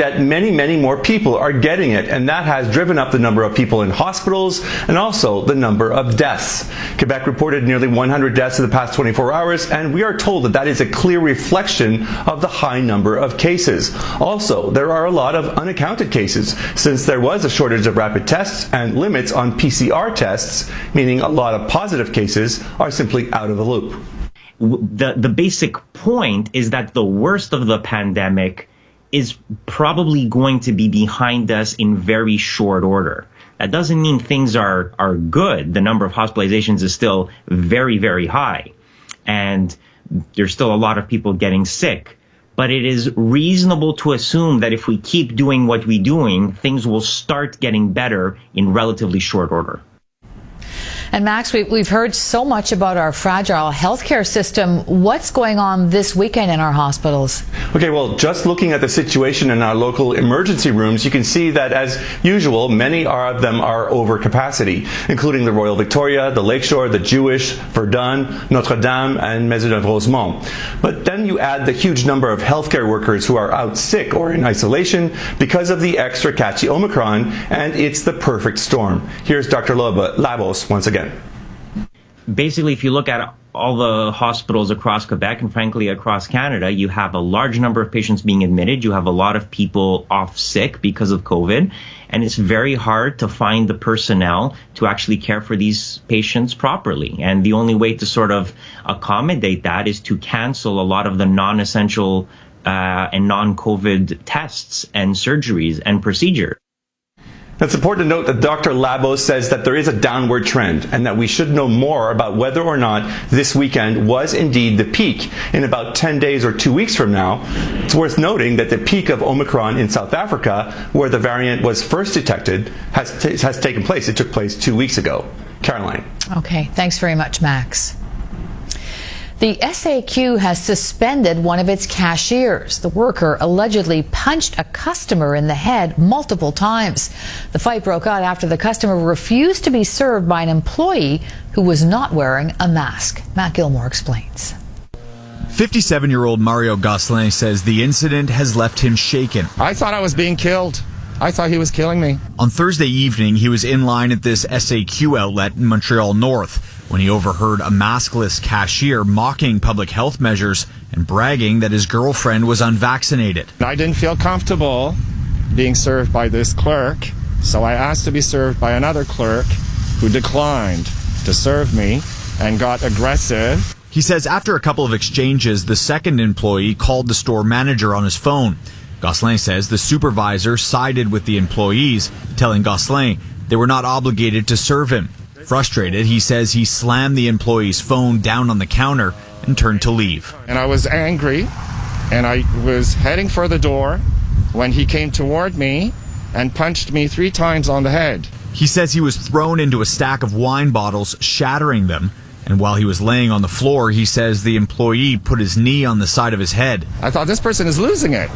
that many more people are getting it, and that has driven up the number of people in hospitals and also the number of deaths. Quebec reported nearly 100 deaths in the past 24 hours, and we are told that that is a clear reflection of the high number of cases. Also, there are a lot of unaccounted cases, since there was a shortage of rapid tests and limits on PCR tests, meaning a lot of positive cases are simply out of the loop. The basic point is that the worst of the pandemic is probably going to be behind us in very short order. That doesn't mean things are good. The number of hospitalizations is still very high, and there's still a lot of people getting sick. But it is reasonable to assume that if we keep doing what we're doing, things will start getting better in relatively short order. And Max, we've heard so much about our fragile healthcare system. What's going on this weekend in our hospitals? Okay, well, just looking at the situation in our local emergency rooms, you can see that, as usual, many of them are over capacity, including the Royal Victoria, the Lakeshore, the Jewish, Verdun, Notre Dame, and Maisonneuve-Rosemont. But then you add the huge number of healthcare workers who are out sick or in isolation because of the extra catchy Omicron, and it's the perfect storm. Here's Dr. Labos once again. Basically, if you look at all the hospitals across Quebec and frankly across Canada, you have a large number of patients being admitted. You have a lot of people off sick because of COVID, and it's very hard to find the personnel to actually care for these patients properly. And the only way to sort of accommodate that is to cancel a lot of the non-essential and non-COVID tests and surgeries and procedures. It's important to note that Dr. Labos says that there is a downward trend and that we should know more about whether or not this weekend was indeed the peak. In about 10 days or 2 weeks from now, it's worth noting that the peak of Omicron in South Africa, where the variant was first detected, has taken place. It took place 2 weeks ago. Caroline. Okay, thanks very much, Max. The SAQ has suspended one of its cashiers. The worker allegedly punched a customer in the head multiple times. The fight broke out after the customer refused to be served by an employee who was not wearing a mask. Matt Gilmore explains. 57-year-old Mario Gosselin says the incident has left him shaken. I thought I was being killed. I thought he was killing me. On Thursday evening, he was in line at this SAQ outlet in Montreal North when he overheard a maskless cashier mocking public health measures and bragging that his girlfriend was unvaccinated. I didn't feel comfortable being served by this clerk, so I asked to be served by another clerk who declined to serve me and got aggressive. He says after a couple of exchanges, the second employee called the store manager on his phone. Gosselin says the supervisor sided with the employees, telling Gosselin they were not obligated to serve him. Frustrated, he says he slammed the employee's phone down on the counter and turned to leave. And I was angry, and I was heading for the door when he came toward me and punched me 3 times on the head. He says he was thrown into a stack of wine bottles, shattering them. And while he was laying on the floor, he says the employee put his knee on the side of his head. I thought, this person is losing it,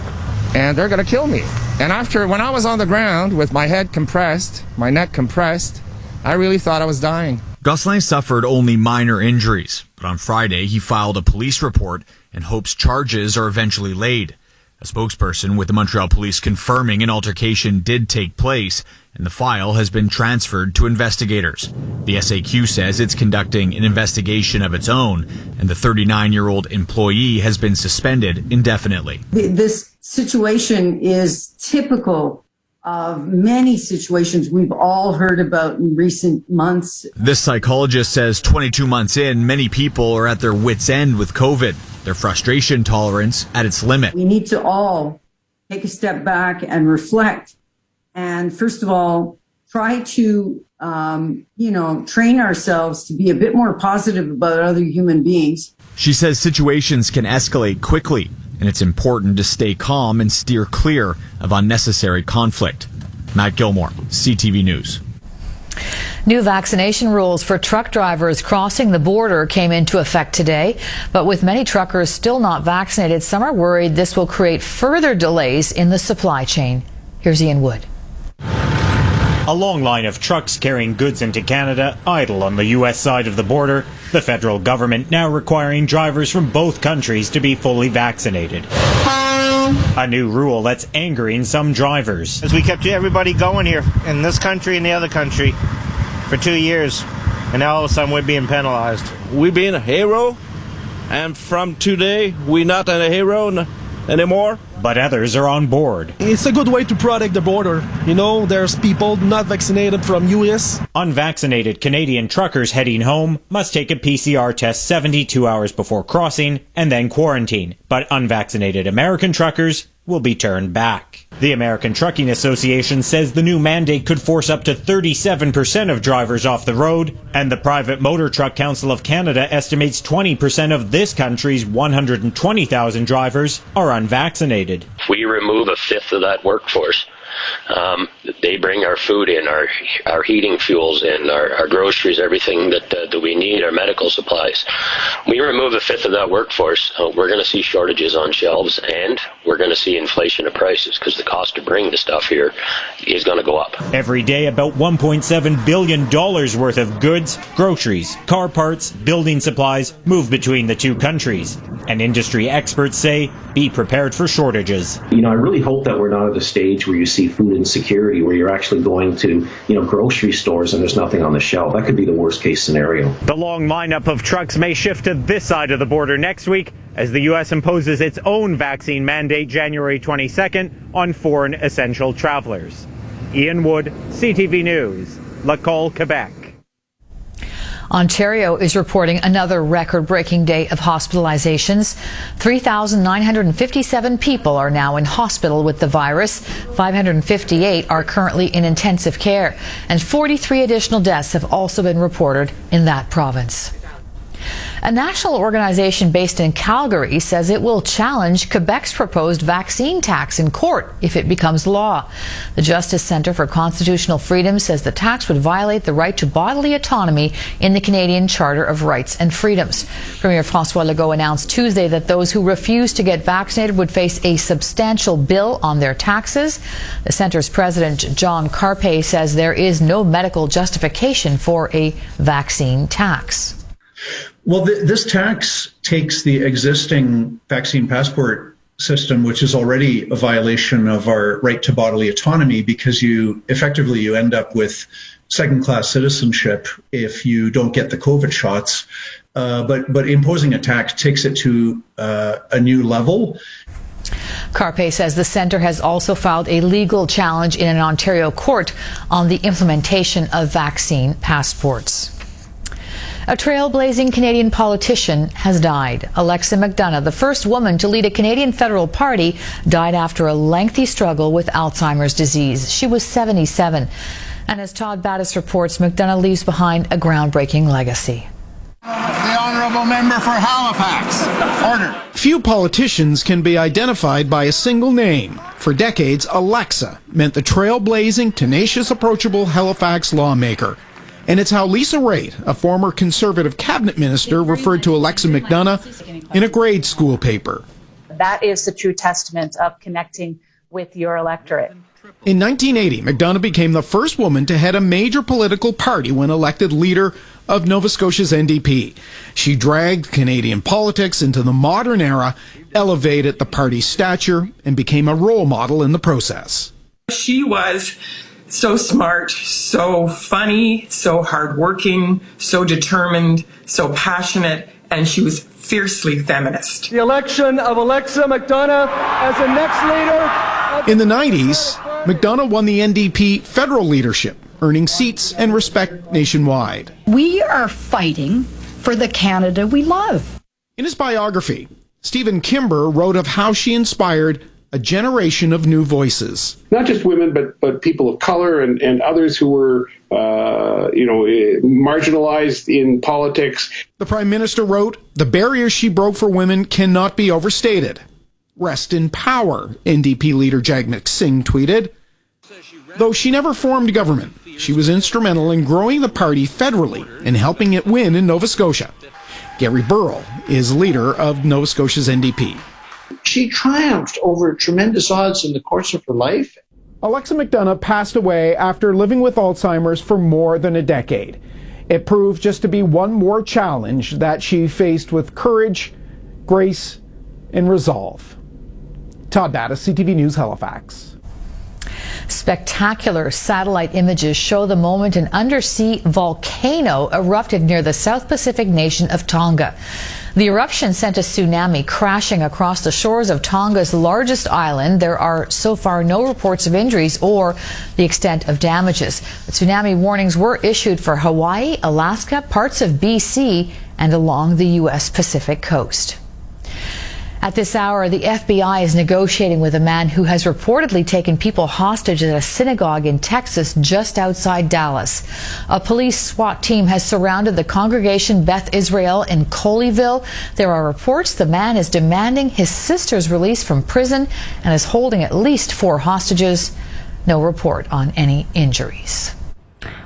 and they're going to kill me. And when I was on the ground with my head compressed, my neck compressed, I really thought I was dying. Gosselin suffered only minor injuries, but on Friday he filed a police report and hopes charges are eventually laid. A spokesperson with the Montreal Police confirming an altercation did take place, and the file has been transferred to investigators. The SAQ says it's conducting an investigation of its own, and the 39-year-old employee has been suspended indefinitely. This situation is typical of many situations we've all heard about in recent months. This psychologist says 22 months in, many people are at their wits' end with COVID, their frustration tolerance at its limit. We need to all take a step back and reflect. And first of all, try to, train ourselves to be a bit more positive about other human beings. She says situations can escalate quickly, and it's important to stay calm and steer clear of unnecessary conflict. Matt Gilmore, CTV News. New vaccination rules for truck drivers crossing the border came into effect today, but with many truckers still not vaccinated, some are worried this will create further delays in the supply chain. Here's Ian Wood. A long line of trucks carrying goods into Canada idle on the U.S. side of the border, the federal government now requiring drivers from both countries to be fully vaccinated. A new rule that's angering some drivers. As we kept everybody going here in this country and the other country for 2 years, and now all of a sudden we're being penalized. We being a hero, and from today we not a hero anymore. But others are on board. It's a good way to protect the border. You know, there's people not vaccinated from US. Unvaccinated Canadian truckers heading home must take a PCR test 72 hours before crossing and then quarantine. But unvaccinated American truckers will be turned back. The American Trucking Association says the new mandate could force up to 37% of drivers off the road, and the Private Motor Truck Council of Canada estimates 20% of this country's 120,000 drivers are unvaccinated. If we remove a fifth of that workforce, they bring our food in, our heating fuels in, our groceries, everything that we need, our medical supplies. We remove a fifth of that workforce, we're going to see shortages on shelves, and we're going to see inflation of prices because the cost to bring the stuff here is going to go up. Every day, about $1.7 billion worth of goods, groceries, car parts, building supplies move between the two countries. And industry experts say, be prepared for shortages. You know, I really hope that we're not at a stage where you see food insecurity, where you're actually going to, grocery stores and there's nothing on the shelf. That could be the worst case scenario. The long lineup of trucks may shift to this side of the border next week as the U.S. imposes its own vaccine mandate January 22nd on foreign essential travelers. Ian Wood, CTV News, Lacolle, Quebec. Ontario is reporting another record-breaking day of hospitalizations. 3,957 people are now in hospital with the virus. 558 are currently in intensive care. And 43 additional deaths have also been reported in that province. A national organization based in Calgary says it will challenge Quebec's proposed vaccine tax in court if it becomes law. The Justice Centre for Constitutional Freedom says the tax would violate the right to bodily autonomy in the Canadian Charter of Rights and Freedoms. Premier François Legault announced Tuesday that those who refuse to get vaccinated would face a substantial bill on their taxes. The centre's president, John Carpe, says there is no medical justification for a vaccine tax. Well, this tax takes the existing vaccine passport system, which is already a violation of our right to bodily autonomy, because you end up with second-class citizenship if you don't get the COVID shots. But imposing a tax takes it to a new level. Carpe says the centre has also filed a legal challenge in an Ontario court on the implementation of vaccine passports. A trailblazing Canadian politician has died. Alexa McDonough, the first woman to lead a Canadian federal party, died after a lengthy struggle with Alzheimer's disease. She was 77. And as Todd Battis reports, McDonough leaves behind a groundbreaking legacy. The honourable member for Halifax. Order. Few politicians can be identified by a single name. For decades, Alexa meant the trailblazing, tenacious, approachable Halifax lawmaker. And it's how Lisa Raitt, a former Conservative cabinet minister, referred to Alexa McDonough in a grade school paper. That is the true testament of connecting with your electorate. In 1980, McDonough became the first woman to head a major political party when elected leader of Nova Scotia's NDP. She dragged Canadian politics into the modern era, elevated the party's stature, and became a role model in the process. She was so smart, so funny, so hardworking, so determined, so passionate, and she was fiercely feminist. The election of Alexa McDonough as the next leader. In the 90s, McDonough won the NDP federal leadership, earning seats and respect nationwide. We are fighting for the Canada we love. In his biography, Stephen Kimber wrote of how she inspired a generation of new voices. Not just women, but people of color and others who were, marginalized in politics. The Prime Minister wrote, "The barriers she broke for women cannot be overstated." Rest in power, NDP leader Jagmeet Singh tweeted. Though she never formed government, she was instrumental in growing the party federally and helping it win in Nova Scotia. Gary Burrell is leader of Nova Scotia's NDP. She triumphed over tremendous odds in the course of her life. Alexa McDonough passed away after living with Alzheimer's for more than a decade. It proved just to be one more challenge that she faced with courage, grace, and resolve. Todd Battis, CTV News, Halifax. Spectacular satellite images show the moment an undersea volcano erupted near the South Pacific nation of Tonga. The eruption sent a tsunami crashing across the shores of Tonga's largest island. There are so far no reports of injuries or the extent of damages. The tsunami warnings were issued for Hawaii, Alaska, parts of BC, and along the U.S. Pacific coast. At this hour, the FBI is negotiating with a man who has reportedly taken people hostage at a synagogue in Texas just outside Dallas. A police SWAT team has surrounded the congregation Beth Israel in Colleyville. There are reports the man is demanding his sister's release from prison and is holding at least 4 hostages. No report on any injuries.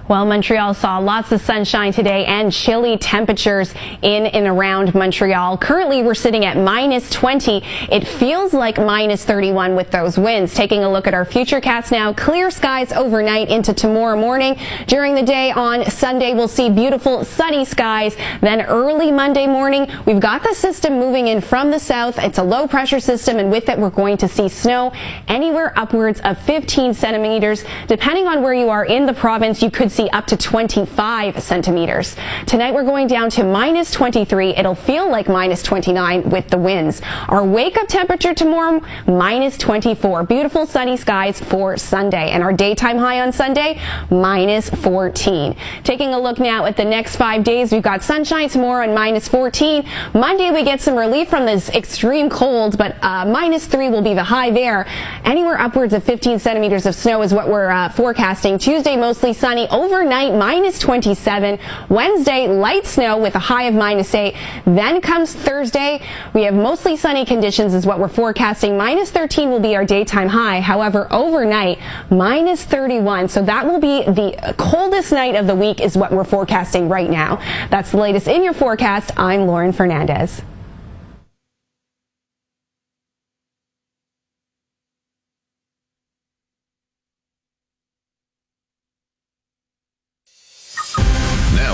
Well, Montreal saw lots of sunshine today and chilly temperatures in and around Montreal. Currently, we're sitting at -20. It feels like -31 with those winds. Taking a look at our futurecast now, clear skies overnight into tomorrow morning. During the day on Sunday, we'll see beautiful sunny skies. Then early Monday morning, we've got the system moving in from the south. It's a low pressure system, and with it, we're going to see snow anywhere upwards of 15 centimeters. Depending on where you are in the province, you could see up to 25 centimeters. Tonight we're going down to -23. It'll feel like -29 with the winds. Our wake-up temperature tomorrow, -24. Beautiful sunny skies for Sunday. And our daytime high on Sunday, -14. Taking a look now at the next 5 days, we've got sunshine tomorrow and -14. Monday we get some relief from this extreme cold, but -3 will be the high there. Anywhere upwards of 15 centimeters of snow is what we're forecasting. Tuesday mostly sunny. Overnight, -27. Wednesday, light snow with a high of -8. Then comes Thursday. We have mostly sunny conditions is what we're forecasting. -13 will be our daytime high. However, overnight, -31. So that will be the coldest night of the week is what we're forecasting right now. That's the latest in your forecast. I'm Lauren Fernandez.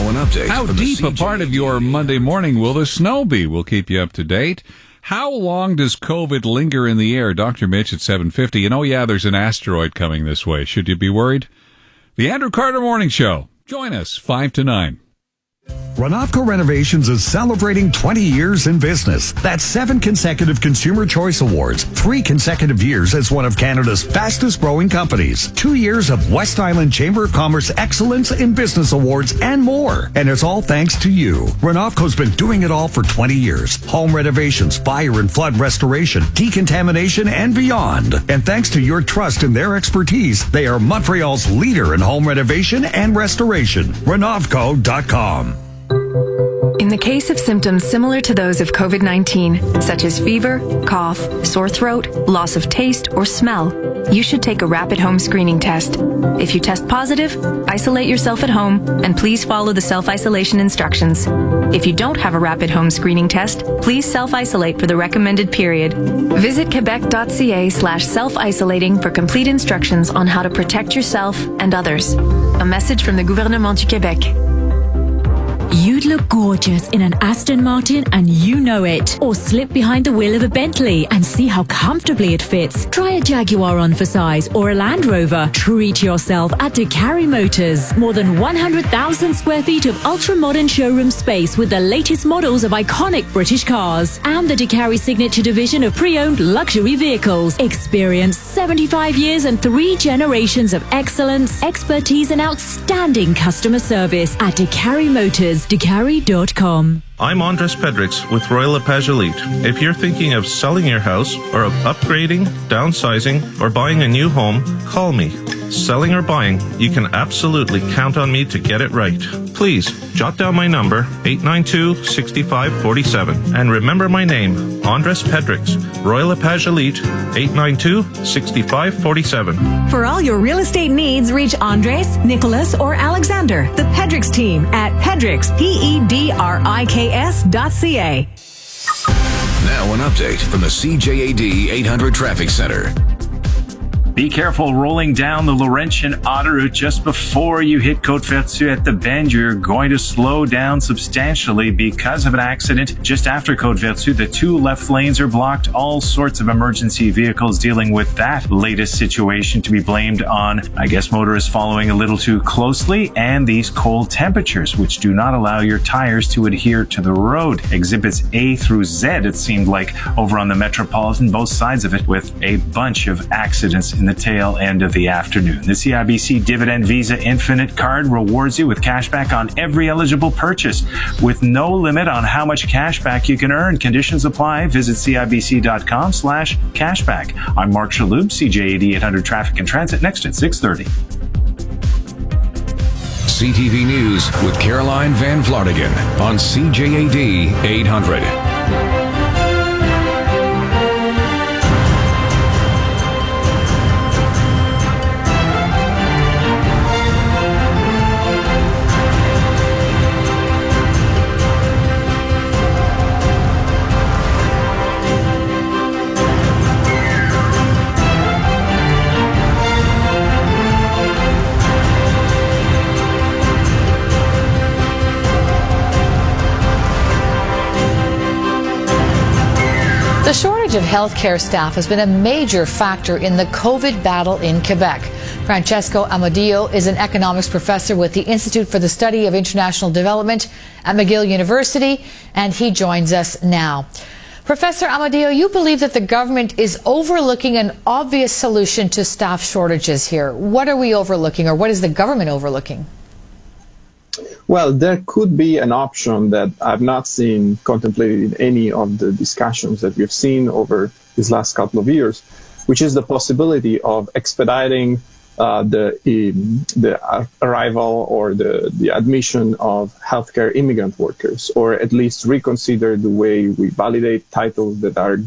An update. How deep a part of your Monday morning will the snow be? We'll keep you up to date. How long does COVID linger in the air? Dr. Mitch at 7:50. And oh yeah, there's an asteroid coming this way. Should you be worried? The Andrew Carter Morning Show. Join us 5 to 9. Renofco Renovations is celebrating 20 years in business. That's 7 consecutive Consumer Choice Awards, 3 consecutive years as one of Canada's fastest growing companies, 2 years of West Island Chamber of Commerce Excellence in Business Awards, and more. And it's all thanks to you. Renofco's been doing it all for 20 years. Home renovations, fire and flood restoration, decontamination, and beyond. And thanks to your trust and their expertise, they are Montreal's leader in home renovation and restoration. Renofco.com. In the case of symptoms similar to those of COVID-19, such as fever, cough, sore throat, loss of taste, or smell, you should take a rapid home screening test. If you test positive, isolate yourself at home and please follow the self-isolation instructions. If you don't have a rapid home screening test, please self-isolate for the recommended period. Visit quebec.ca/self-isolating for complete instructions on how to protect yourself and others. A message from the Gouvernement du Québec. You'd look gorgeous in an Aston Martin and you know it. Or slip behind the wheel of a Bentley and see how comfortably it fits. Try a Jaguar on for size or a Land Rover. Treat yourself at DeCarry Motors. More than 100,000 square feet of ultra-modern showroom space with the latest models of iconic British cars. And the DeCarry Signature Division of pre-owned luxury vehicles. Experience 75 years and 3 generations of excellence, expertise and outstanding customer service at DeCarry Motors. DeCarry.com. I'm Andres Pedrix with Royal LePage Elite. If you're thinking of selling your house or of upgrading, downsizing, or buying a new home, call me. Selling or buying, you can absolutely count on me to get it right. Please, jot down my number, 892-6547. And remember my name, Andres Pedrix, Royal LePage Elite, 892-6547. For all your real estate needs, reach Andres, Nicholas, or Alexander, the Pedrix team at Pedrix, PEDRIKS.ca. Now an update from the CJAD 800 Traffic Center. Be careful rolling down the Laurentian Autoroute just before you hit Côte-Vertu at the bend. You're going to slow down substantially because of an accident just after Côte-Vertu. The two left lanes are blocked. All sorts of emergency vehicles dealing with that latest situation, to be blamed on, I guess, motorists following a little too closely and these cold temperatures, which do not allow your tires to adhere to the road. Exhibits A through Z, it seemed like, over on the Metropolitan, both sides of it, with a bunch of accidents in the tail end of the afternoon. The CIBC Dividend Visa Infinite card rewards you with cash back on every eligible purchase, with no limit on how much cash back you can earn. Conditions apply. Visit CIBC.com/cashback. I'm Mark Shalhoub, CJAD 800 Traffic and Transit, next at 6:30. CTV News with Caroline Van Vlartigan on CJAD 800. The shortage of healthcare staff has been a major factor in the COVID battle in Quebec. Francesco Amadio is an economics professor with the Institute for the Study of International Development at McGill University, and he joins us now. Professor Amadio, you believe that the government is overlooking an obvious solution to staff shortages here. What are we overlooking, or what is the government overlooking? Well, there could be an option that I've not seen contemplated in any of the discussions that we've seen over these last couple of years, which is the possibility of expediting the arrival or the admission of healthcare immigrant workers, or at least reconsider the way we validate titles that are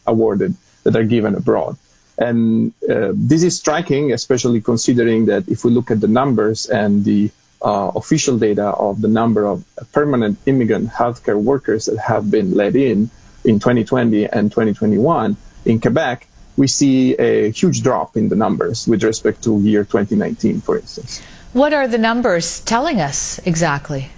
awarded, that are given abroad. And this is striking, especially considering that if we look at the numbers and the official data of the number of permanent immigrant healthcare workers that have been let in 2020 and 2021 in Quebec, we see a huge drop in the numbers with respect to year 2019, for instance. What are the numbers telling us exactly?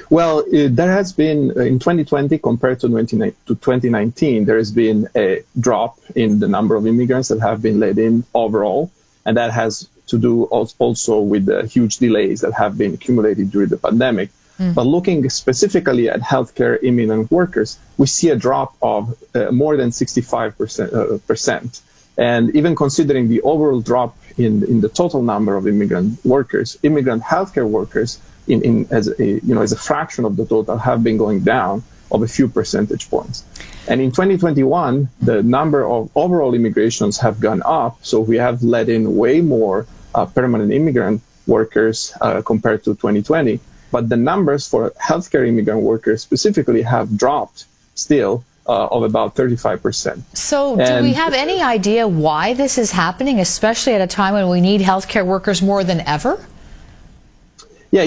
Well, there has been, in 2020 compared to 2019, there has been a drop in the number of immigrants that have been let in overall, and that has to do also with the huge delays that have been accumulated during the pandemic. But looking specifically at healthcare immigrant workers, we see a drop of more than 65%. And even considering the overall drop in the total number of immigrant workers, immigrant healthcare workers as a fraction of the total have been going down of a few percentage points. And in 2021, the number of overall immigrations have gone up. So we have let in way more permanent immigrant workers compared to 2020. But the numbers for healthcare immigrant workers specifically have dropped still of about 35%. So do we have any idea why this is happening, especially at a time when we need healthcare workers more than ever? Yeah,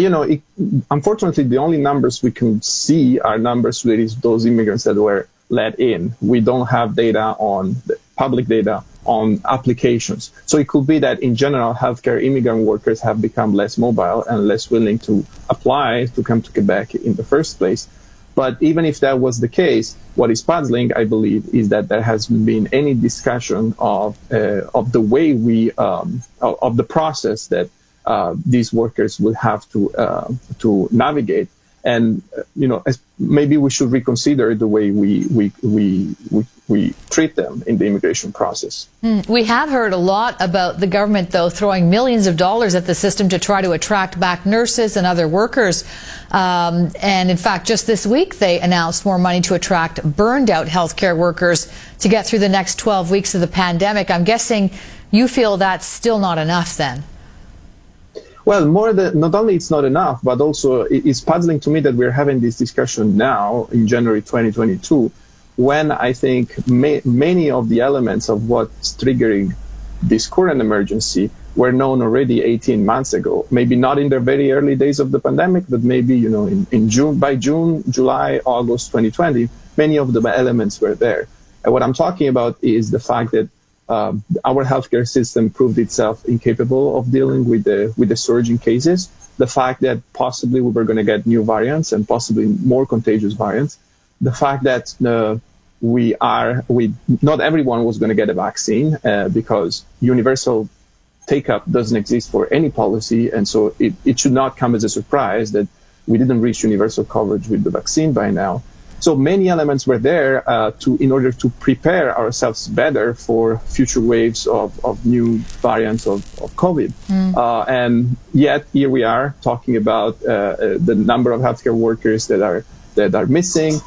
unfortunately, the only numbers we can see are numbers related to those immigrants that were let in. We don't have data on public data on applications. So it could be that in general, healthcare immigrant workers have become less mobile and less willing to apply to come to Quebec in the first place. But even if that was the case, what is puzzling, I believe, is that there hasn't been any discussion of the way of the process that these workers will have to navigate. And maybe we should reconsider the way we treat them in the immigration process. We have heard a lot about the government, though, throwing millions of dollars at the system to try to attract back nurses and other workers. And in fact, just this week, they announced more money to attract burned out healthcare workers to get through the next 12 weeks of the pandemic. I'm guessing you feel that's still not enough then. Well, not only it's not enough, but also it's puzzling to me that we're having this discussion now in January 2022, when I think many of the elements of what's triggering this current emergency were known already 18 months ago. Maybe not in the very early days of the pandemic, but maybe in June, by June, July, August 2020, many of the elements were there. And what I'm talking about is the fact that our healthcare system proved itself incapable of dealing with the surge in cases. The fact that possibly we were going to get new variants and possibly more contagious variants. The fact that not everyone was going to get a vaccine because universal take-up doesn't exist for any policy, and so it should not come as a surprise that we didn't reach universal coverage with the vaccine by now. So many elements were there in order to prepare ourselves better for future waves of new variants of COVID. And yet here we are talking about the number of healthcare workers that are missing.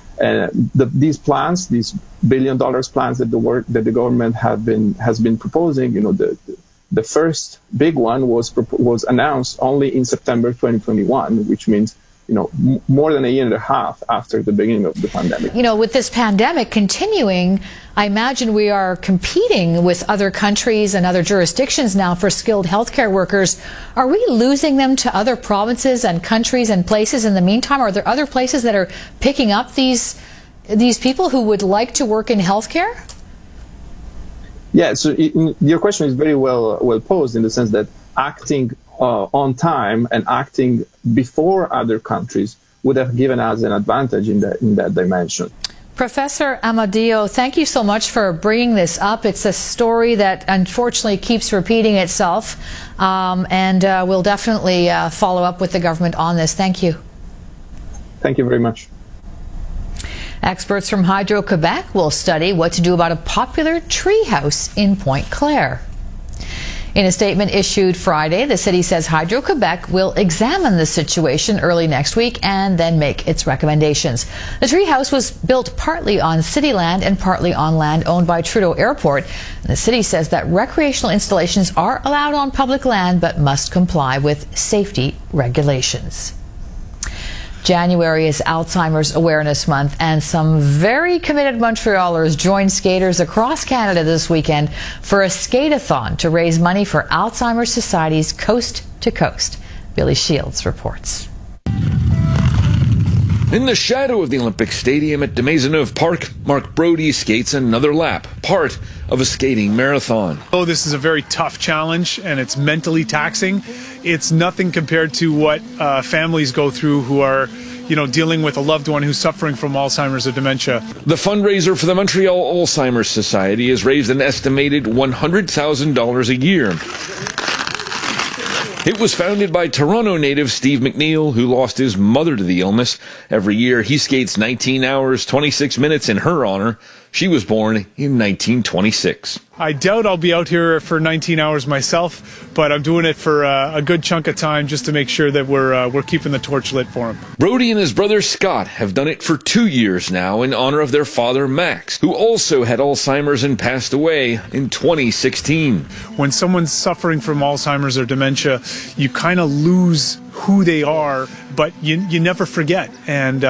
These plans, these $1 billion plans that the government has been proposing, the first big one was announced only in September 2021, which means more than a year and a half after the beginning of the pandemic. With this pandemic continuing, I imagine we are competing with other countries and other jurisdictions now for skilled healthcare workers. Are we losing them to other provinces and countries and places in the meantime? Are there other places that are picking up these people who would like to work in healthcare? Yeah, so your question is very well posed in the sense that acting on time and acting before other countries would have given us an advantage in that dimension. Professor Amadeo, thank you so much for bringing this up. It's a story that unfortunately keeps repeating itself, and we'll definitely follow up with the government on this. Thank you. Thank you very much. Experts from Hydro-Quebec will study what to do about a popular treehouse in Pointe-Claire. In a statement issued Friday, the city says Hydro-Quebec will examine the situation early next week and then make its recommendations. The treehouse was built partly on city land and partly on land owned by Trudeau Airport. The city says that recreational installations are allowed on public land but must comply with safety regulations. January is Alzheimer's Awareness Month, and some very committed Montrealers joined skaters across Canada this weekend for a skate-a-thon to raise money for Alzheimer's Society's Coast to Coast. Billy Shields reports. In the shadow of the Olympic Stadium at de Maisonneuve Park, Mark Brody skates another lap, part of a skating marathon. Oh, this is a very tough challenge, and it's mentally taxing. It's nothing compared to what families go through who are, dealing with a loved one who's suffering from Alzheimer's or dementia. The fundraiser for the Montreal Alzheimer's Society has raised an estimated $100,000 a year. It was founded by Toronto native Steve McNeil, who lost his mother to the illness. Every year, he skates 19 hours, 26 minutes in her honor. She was born in 1926. I doubt I'll be out here for 19 hours myself, but I'm doing it for a good chunk of time just to make sure that we're keeping the torch lit for him. Brody and his brother Scott have done it for 2 years now in honor of their father Max, who also had Alzheimer's and passed away in 2016. When someone's suffering from Alzheimer's or dementia, you kind of lose who they are, but you never forget, and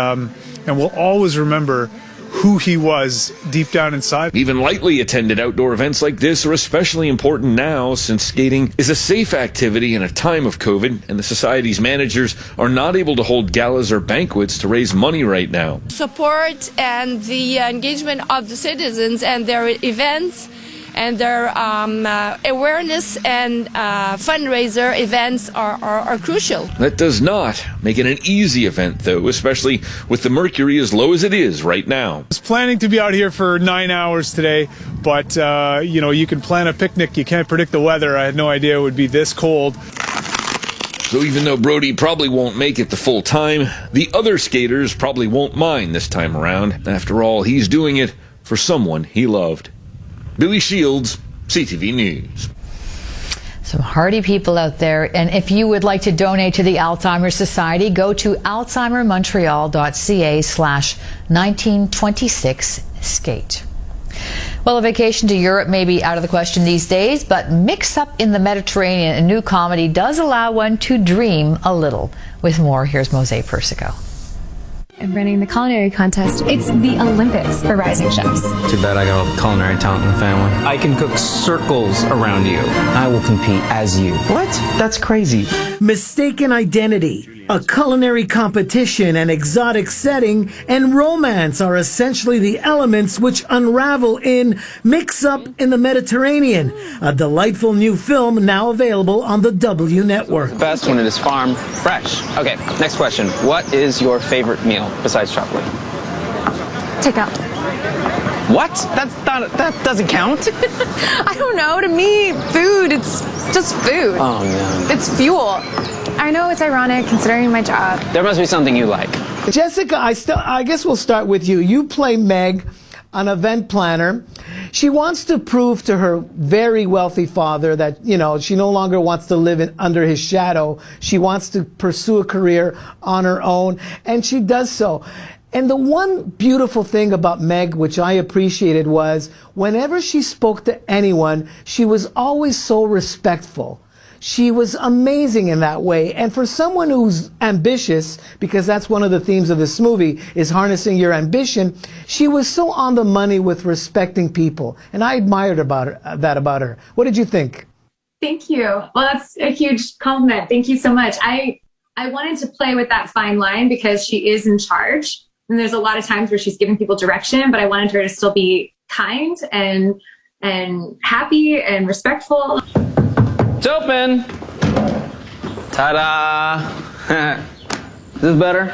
we'll always remember who he was deep down inside. Even lightly attended outdoor events like this are especially important now, since skating is a safe activity in a time of COVID, and the Society's managers are not able to hold galas or banquets to raise money right now. Support and the engagement of the citizens and their events and their awareness and fundraiser events are crucial. That does not make it an easy event, though, especially with the mercury as low as it is right now. I was planning to be out here for 9 hours today, but you can plan a picnic. You can't predict the weather. I had no idea it would be this cold. So even though Brody probably won't make it the full time, the other skaters probably won't mind this time around. After all, he's doing it for someone he loved. Billy Shields, CTV News. Some hardy people out there, and if you would like to donate to the Alzheimer's Society, go to alzheimermontreal.ca/1926skate. Well, a vacation to Europe may be out of the question these days, but Mix Up in the Mediterranean, a new comedy, does allow one to dream a little. With more, here's Mosé Persico. I'm running the culinary contest. It's the Olympics for rising chefs. Too bad I got all the culinary talent in the family. I can cook circles around you. I will compete as you. What? That's crazy. Mistaken identity. A culinary competition, an exotic setting, and romance are essentially the elements which unravel in Mix Up in the Mediterranean, a delightful new film now available on the W Network. Best when it is farm fresh. Okay, next question. What is your favorite meal besides chocolate? Takeout. What? That doesn't count. I don't know. To me, food, it's just food. Oh, no. It's fuel. I know it's ironic considering my job. There must be something you like. Jessica, I guess we'll start with you. You play Meg, an event planner. She wants to prove to her very wealthy father that, you know, she no longer wants to live under his shadow. She wants to pursue a career on her own, and she does so. And the one beautiful thing about Meg, which I appreciated, was whenever she spoke to anyone, she was always so respectful. She was amazing in that way. And for someone who's ambitious, because that's one of the themes of this movie, is harnessing your ambition, she was so on the money with respecting people. And I admired that about her. What did you think? Thank you. Well, that's a huge compliment. Thank you so much. I wanted to play with that fine line because she is in charge. And there's a lot of times where she's giving people direction, but I wanted her to still be kind and happy and respectful. It's open. Ta-da. Is this better?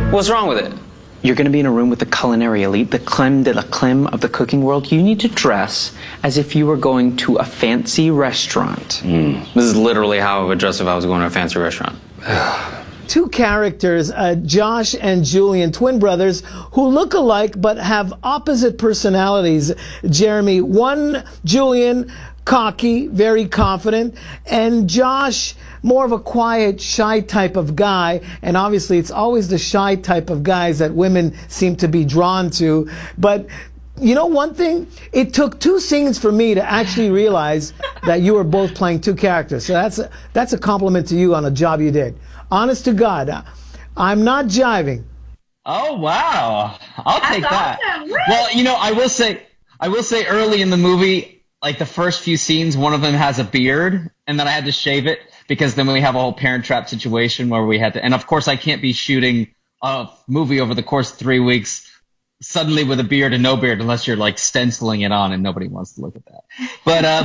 What's wrong with it? You're going to be in a room with the culinary elite, the creme de la creme of the cooking world. You need to dress as if you were going to a fancy restaurant. This is literally how I would dress if I was going to a fancy restaurant. Two characters, Josh and Julian, twin brothers, who look alike but have opposite personalities. Jeremy, one, Julian, cocky, very confident, and Josh, more of a quiet, shy type of guy. And obviously it's always the shy type of guys that women seem to be drawn to. But you know one thing? It took 2 scenes for me to actually realize that you were both playing 2 characters. So that's a compliment to you on a job you did. Honest to God, I'm not jiving. Oh wow, I'll take that. Awesome. Well, you know, I will say early in the movie, like the first few scenes, one of them has a beard, and then I had to shave it because then we have a whole Parent Trap situation where we had to, and of course I can't be shooting a movie over the course of 3 weeks suddenly with a beard and no beard unless you're like stenciling it on, and nobody wants to look at that.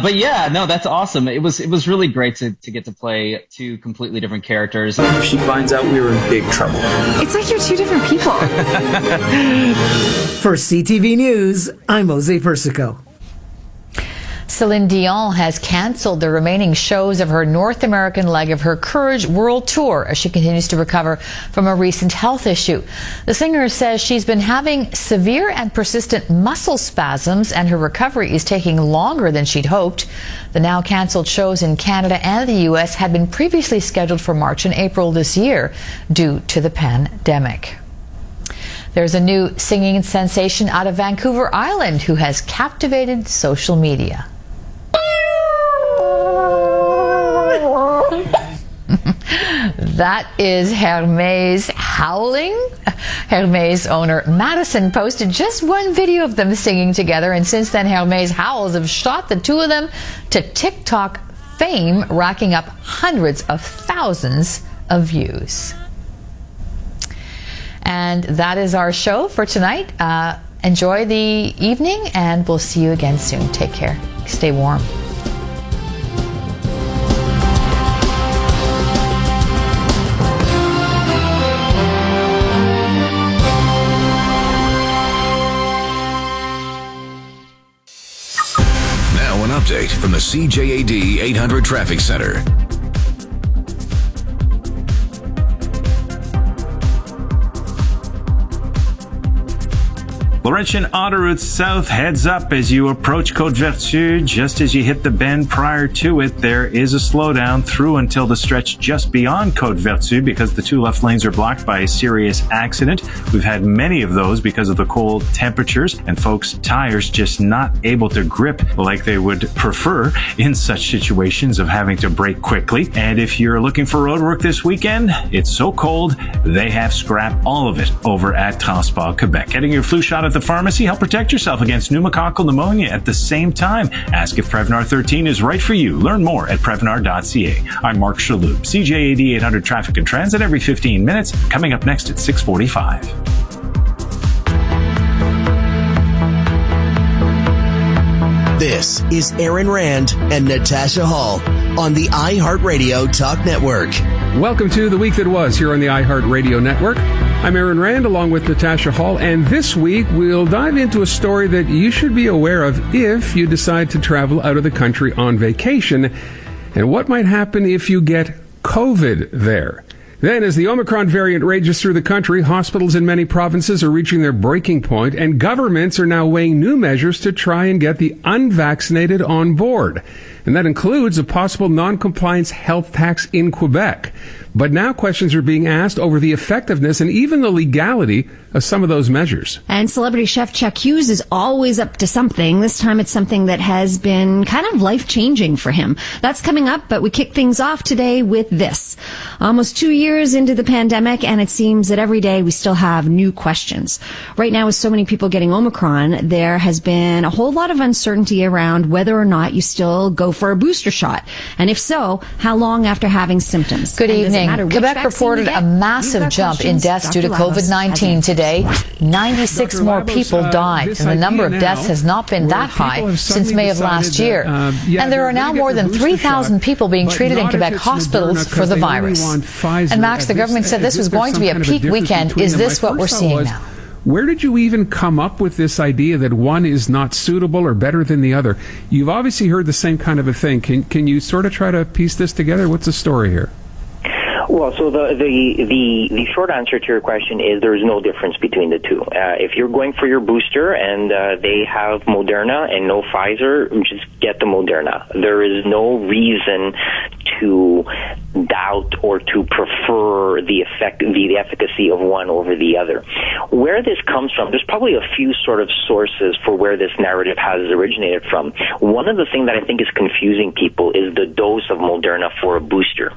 But yeah, no, that's awesome. It was really great to get to play 2 completely different characters. If she finds out, we were in big trouble. It's like you're 2 different people. For CTV News, I'm Jose Persico. Celine Dion has canceled the remaining shows of her North American leg of her Courage World Tour as she continues to recover from a recent health issue. The singer says she's been having severe and persistent muscle spasms, and her recovery is taking longer than she'd hoped. The now canceled shows in Canada and the U.S. had been previously scheduled for March and April this year due to the pandemic. There's a new singing sensation out of Vancouver Island who has captivated social media. That is Hermes howling. Hermes owner Madison posted just one video of them singing together, and since then Hermes howls have shot the 2 of them to TikTok fame, racking up hundreds of thousands of views. And that is our show for tonight. Enjoy the evening, and we'll see you again soon. Take care. Stay warm. Now an update from the CJAD 800 Traffic Center. Laurentian Autoroute South, heads up as you approach Côte-Vertu. Just as you hit the bend prior to it, there is a slowdown through until the stretch just beyond Côte-Vertu because the 2 left lanes are blocked by a serious accident. We've had many of those because of the cold temperatures and folks' tires just not able to grip like they would prefer in such situations of having to brake quickly. And if you're looking for road work this weekend, it's so cold, they have scrapped all of it over at Transport Quebec. Getting your flu shot at the the pharmacy. Help protect yourself against pneumococcal pneumonia at the same time. Ask if Prevnar 13 is right for you. Learn more at Prevnar.ca. I'm Mark Shalhoub. CJAD 800 Traffic and Transit every 15 minutes. Coming up next at 6:45. This is Aaron Rand and Natasha Hall on the iHeartRadio Talk Network. Welcome to The Week That Was here on the iHeartRadio Network. I'm Aaron Rand along with Natasha Hall, and this week we'll dive into a story that you should be aware of if you decide to travel out of the country on vacation, and what might happen if you get COVID there. Then, as the Omicron variant rages through the country, hospitals in many provinces are reaching their breaking point, and governments are now weighing new measures to try and get the unvaccinated on board. And that includes a possible non-compliance health tax in Quebec. But now questions are being asked over the effectiveness and even the legality of some of those measures. And celebrity chef Chuck Hughes is always up to something. This time it's something that has been kind of life-changing for him. That's coming up, but we kick things off today with this. Almost 2 years into the pandemic, and it seems that every day we still have new questions. Right now, with so many people getting Omicron, there has been a whole lot of uncertainty around whether or not you still go for a booster shot. And if so, how long after having symptoms? Good evening. Quebec reported a massive jump in deaths due to COVID-19 today. 96 more people died, and the number of deaths has not been that high since May of last year. And there are now more than 3,000 people being treated in Quebec hospitals for the virus. And Max, the government said this was going to be a peak weekend. Is this what we're seeing now? Where did you even come up with this idea that one is not suitable or better than the other? You've obviously heard the same kind of a thing. Can you sort of try to piece this together? What's the story here? Well, so the short answer to your question is there is no difference between the two. If you're going for your booster and they have Moderna and no Pfizer, just get the Moderna. There is no reason to doubt or to prefer the efficacy of one over the other. Where this comes from, there's probably a few sort of sources for where this narrative has originated from. One of the things that I think is confusing people is the dose of Moderna for a booster.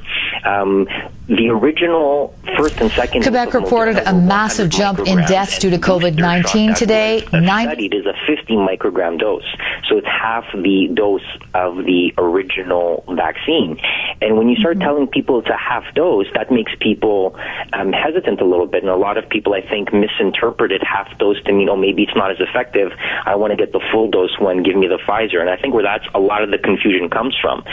The original first and second Quebec reported a massive jump in deaths due to COVID-19 today. Studied is a 50 microgram dose, so it's half the dose of the original vaccine. And when you start telling people it's a half dose, that makes people hesitant a little bit. And a lot of people, I think, misinterpreted half dose to mean, oh, maybe it's not as effective. I want to get the full dose one. Give me the Pfizer. And I think where that's a lot of the confusion comes from.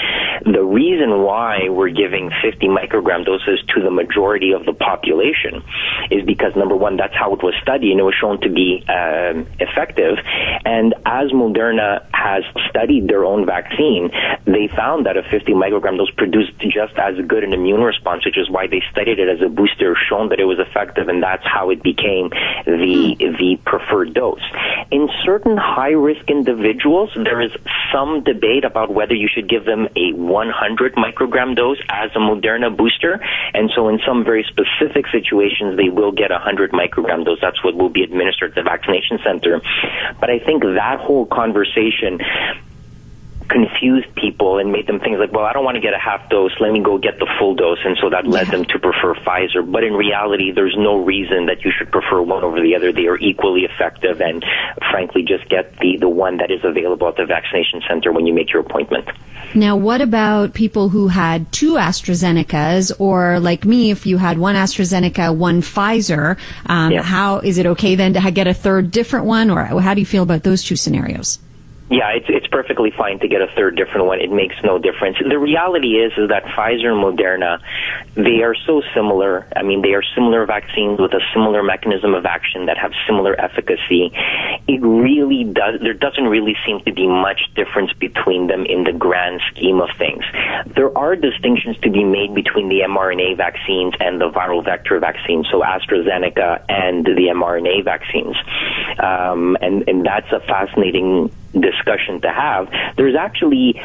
The reason why we're giving 50 microgram doses to the majority of the population is because, number one, that's how it was studied, and it was shown to be effective. And as Moderna has studied their own vaccine, they found that a 50 microgram dose produced just as good an immune response, which is why they studied it as a booster, shown that it was effective, and that's how it became the preferred dose. In certain high-risk individuals, there is some debate about whether you should give them a 100 microgram dose as a Moderna booster, and so in some very specific situations, they will get a 100 microgram dose. That's what will be administered at the vaccination center. But I think that whole conversation confused people and made them think like, well, I don't want to get a half dose, let me go get the full dose, and so that led them to prefer Pfizer. But in reality, there's no reason that you should prefer one over the other. They are equally effective, and frankly, just get the one that is available at the vaccination center when you make your appointment. Now, what about people who had two AstraZenecas, or like me, if you had one AstraZeneca, one Pfizer, how is it okay then to get a third different one, or how do you feel about those two scenarios? Yeah, it's perfectly fine to get a third different one. It makes no difference. The reality is that Pfizer and Moderna, they are so similar. I mean, they are similar vaccines with a similar mechanism of action that have similar efficacy. There doesn't really seem to be much difference between them in the grand scheme of things. There are distinctions to be made between the mRNA vaccines and the viral vector vaccines, so AstraZeneca and the mRNA vaccines. And that's a fascinating discussion to have. There's actually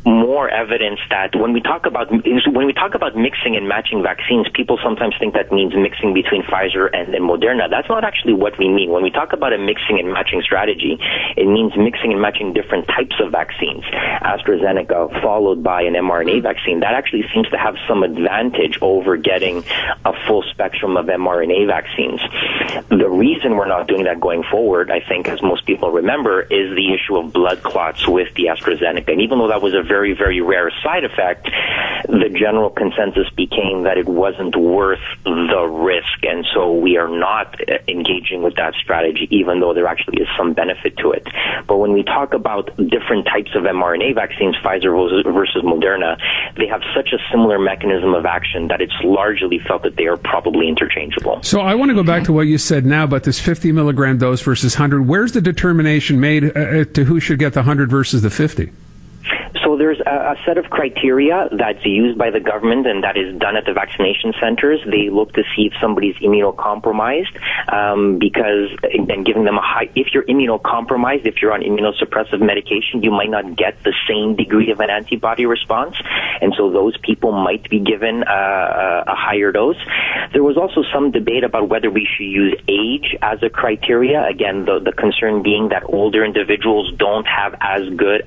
more evidence that when we talk about mixing and matching vaccines, people sometimes think that means mixing between Pfizer and Moderna. That's not actually what we mean. When we talk about a mixing and matching strategy, it means mixing and matching different types of vaccines. AstraZeneca followed by an mRNA vaccine. That actually seems to have some advantage over getting a full spectrum of mRNA vaccines. The reason we're not doing that going forward, I think, as most people remember, is the issue of blood clots with the AstraZeneca. And even though that was a very, very rare side effect, the general consensus became that it wasn't worth the risk. And so we are not engaging with that strategy, even though there actually is some benefit to it. But when we talk about different types of mRNA vaccines, Pfizer versus Moderna, they have such a similar mechanism of action that it's largely felt that they are probably interchangeable. So I want to go back to what you said now about this 50 milligram dose versus 100. Where's the determination made to who should get the 100 versus the 50? So there's a set of criteria that's used by the government and that is done at the vaccination centers. They look to see if somebody's immunocompromised, because, and giving them if you're immunocompromised, if you're on immunosuppressive medication, you might not get the same degree of an antibody response. And so those people might be given a higher dose. There was also some debate about whether we should use age as a criteria. Again, the concern being that older individuals don't have as good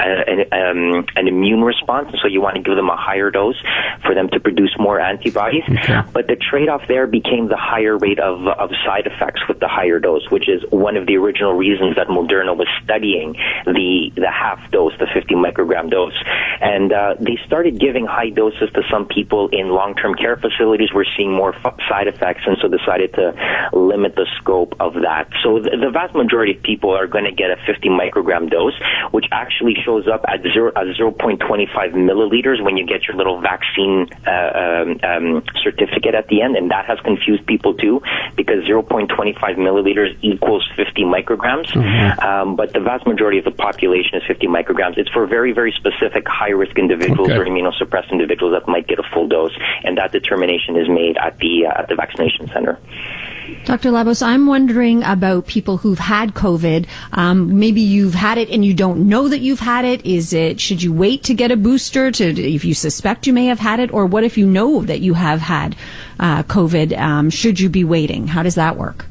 an immune response, and so you want to give them a higher dose for them to produce more antibodies. Okay. But the trade-off there became the higher rate of side effects with the higher dose, which is one of the original reasons that Moderna was studying the half dose, the 50 microgram dose. And they started giving high doses to some people in long-term care facilities. We're seeing more side effects, and so decided to limit the scope of that. So the vast majority of people are going to get a 50 microgram dose, which actually shows up at 0.25 milliliters when you get your little vaccine certificate at the end, and that has confused people too, because 0.25 milliliters equals 50 micrograms. Mm-hmm. But the vast majority of the population is 50 micrograms. It's for very, very specific high-risk individuals or immunosuppressed individuals that might get a full dose, and that determination is made at the vaccination center. Dr. Labos, I'm wondering about people who've had COVID. Maybe you've had it and you don't know that you've had it. Should you wait to get a booster if you suspect you may have had it? Or what if you know that you have had COVID? Should you be waiting? How does that work?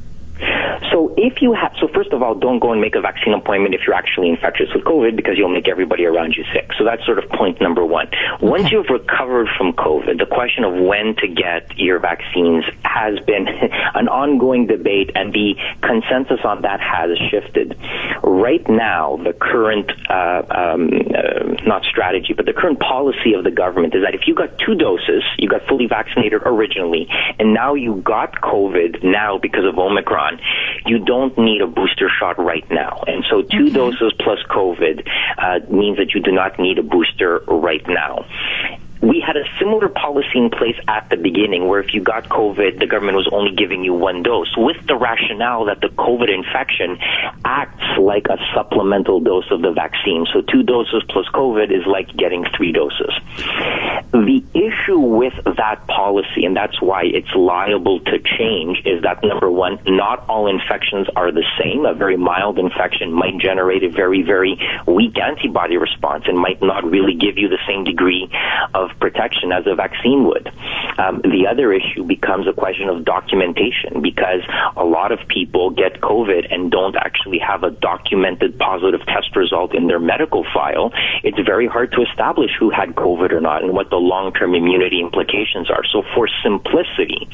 So first of all, don't go and make a vaccine appointment if you're actually infectious with COVID, because you'll make everybody around you sick. So that's sort of point number one. Once you've recovered from COVID, the question of when to get your vaccines has been an ongoing debate, and the consensus on that has shifted. Right now, the current, not strategy, but the current policy of the government is that if you got 2 doses, you got fully vaccinated originally, and now you got COVID now because of Omicron, you don't need a booster shot right now. And so 2 doses plus COVID means that you do not need a booster right now. We had a similar policy in place at the beginning, where if you got COVID, the government was only giving you 1 dose, with the rationale that the COVID infection acts like a supplemental dose of the vaccine. So 2 doses plus COVID is like getting 3 doses. The issue with that policy, and that's why it's liable to change, is that, number one, not all infections are the same. A very mild infection might generate a very, very weak antibody response and might not really give you the same degree of protection as a vaccine would. The other issue becomes a question of documentation, because a lot of people get COVID and don't actually have a documented positive test result in their medical file. It's very hard to establish who had COVID or not and what the long-term immunity implications are. So for simplicity,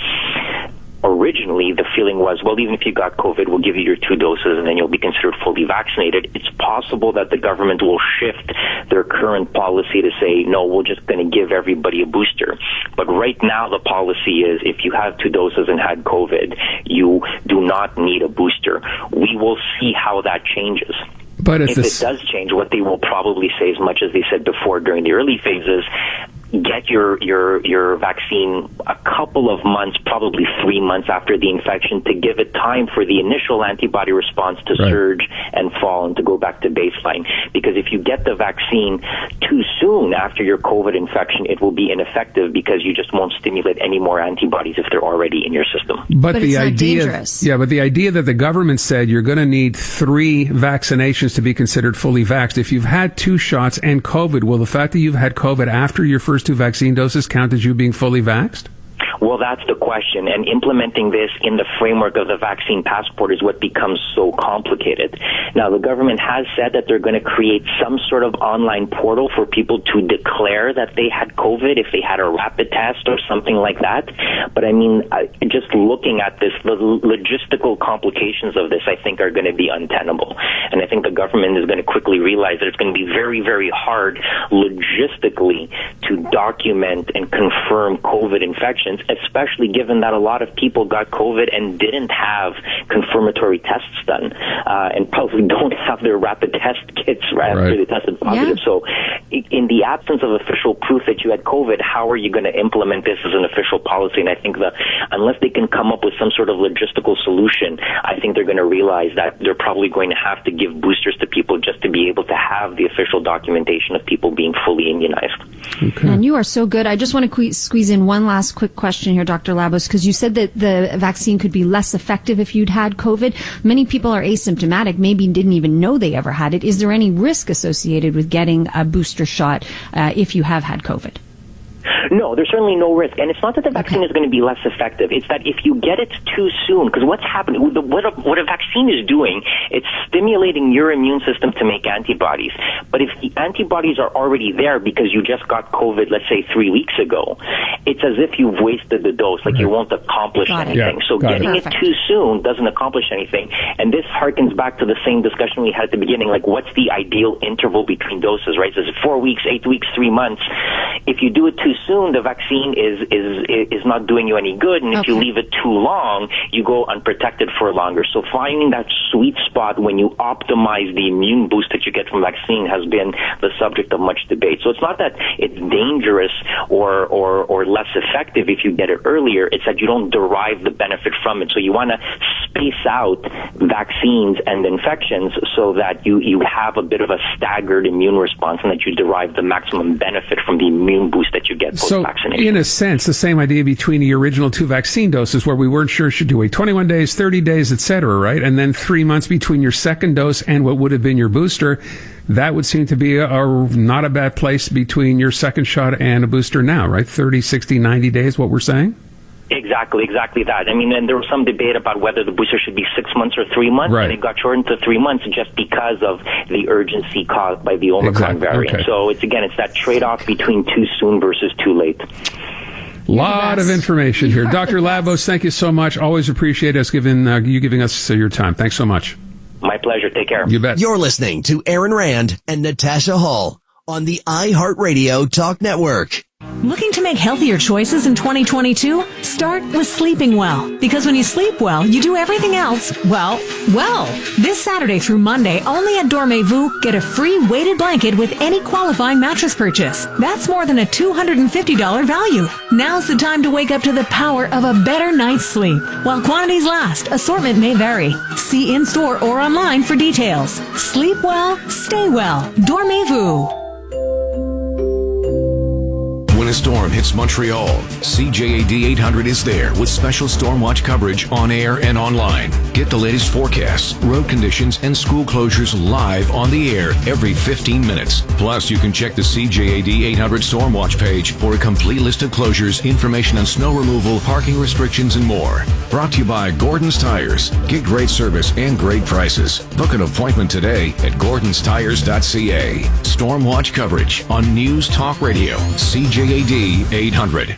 originally the feeling was, well, even if you got COVID, we'll give you your 2 doses and then you'll be considered fully vaccinated. It's possible that the government will shift their current policy to say, no, we're just going to give everybody a booster. But right now the policy is, if you have 2 doses and had COVID, you do not need a booster. We will see how that changes. But if it does change, what they will probably say, as much as they said before during the early phases, get your vaccine a couple of months, probably 3 months after the infection, to give it time for the initial antibody response to surge and fall and to go back to baseline. Because if you get the vaccine too soon after your COVID infection, it will be ineffective because you just won't stimulate any more antibodies if they're already in your system. But the idea, but the idea that the government said you're going to need 3 vaccinations to be considered fully vaxxed. If you've had 2 shots and COVID, will the fact that you've had COVID after your first 2 vaccine doses count as you being fully vaxxed? Well, that's the question, and implementing this in the framework of the vaccine passport is what becomes so complicated. Now, the government has said that they're going to create some sort of online portal for people to declare that they had COVID if they had a rapid test or something like that. But I mean, just looking at this, the logistical complications of this, I think, are going to be untenable. And I think the government is going to quickly realize that it's going to be very, very hard logistically to document and confirm COVID infections, especially given that a lot of people got COVID and didn't have confirmatory tests done, and probably don't have their rapid test kits after they tested positive. Yeah. So in the absence of official proof that you had COVID, how are you going to implement this as an official policy? And I think that unless they can come up with some sort of logistical solution, I think they're going to realize that they're probably going to have to give boosters to people just to be able to have the official documentation of people being fully immunized. Okay. And you are so good. I just want to squeeze in one last quick question here, Dr. Labos, because you said that the vaccine could be less effective if you'd had COVID. Many people are asymptomatic, maybe didn't even know they ever had it. Is there any risk associated with getting a booster shot if you have had COVID? No, there's certainly no risk. And it's not that the vaccine is going to be less effective. It's that if you get it too soon, because what's happening, what a vaccine is doing, it's stimulating your immune system to make antibodies. But if the antibodies are already there because you just got COVID, let's say 3 weeks ago, it's as if you've wasted the dose, like you won't accomplish anything. So getting it too soon doesn't accomplish anything. And this harkens back to the same discussion we had at the beginning, like what's the ideal interval between doses, right? So is it 4 weeks, 8 weeks, 3 months? If you do it too soon, the vaccine is not doing you any good, and if you leave it too long, you go unprotected for longer. So finding that sweet spot when you optimize the immune boost that you get from vaccine has been the subject of much debate. So it's not that it's dangerous or less effective if you get it earlier, it's that you don't derive the benefit from it. So you want to space out vaccines and infections so that you have a bit of a staggered immune response and that you derive the maximum benefit from the immune boost that you get post-vaccination. So, in a sense, the same idea between the original 2 vaccine doses where we weren't sure should you wait 21 days, 30 days, etc., right? And then 3 months between your second dose and what would have been your booster. That would seem to be not a bad place between your second shot and a booster now, right? 30, 60, 90 days, what we're saying? Exactly that. I mean, and there was some debate about whether the booster should be 6 months or 3 months, and it got shortened to 3 months just because of the urgency caused by the Omicron variant. Okay. So it's that trade-off between too soon versus too late. Lot of information here. Dr. Labos, thank you so much. Always appreciate us giving us your time. Thanks so much. My pleasure. Take care. You bet. You're listening to Aaron Rand and Natasha Hall on the iHeartRadio Talk Network. Looking to make healthier choices in 2022? Start with sleeping well. Because when you sleep well, you do everything else, well. This Saturday through Monday, only at Dormez-vous, get a free weighted blanket with any qualifying mattress purchase. That's more than a $250 value. Now's the time to wake up to the power of a better night's sleep. While quantities last, assortment may vary. See in-store or online for details. Sleep well, stay well. Dormez-vous. When a storm hits Montreal, CJAD 800 is there with special storm watch coverage on air and online. Get the latest forecasts, road conditions, and school closures live on the air every 15 minutes. Plus, you can check the CJAD 800 Storm Watch page for a complete list of closures, information on snow removal, parking restrictions, and more. Brought to you by Gordon's Tires. Get great service and great prices. Book an appointment today at gordonstires.ca. Storm Watch coverage on News Talk Radio, CJAD 800.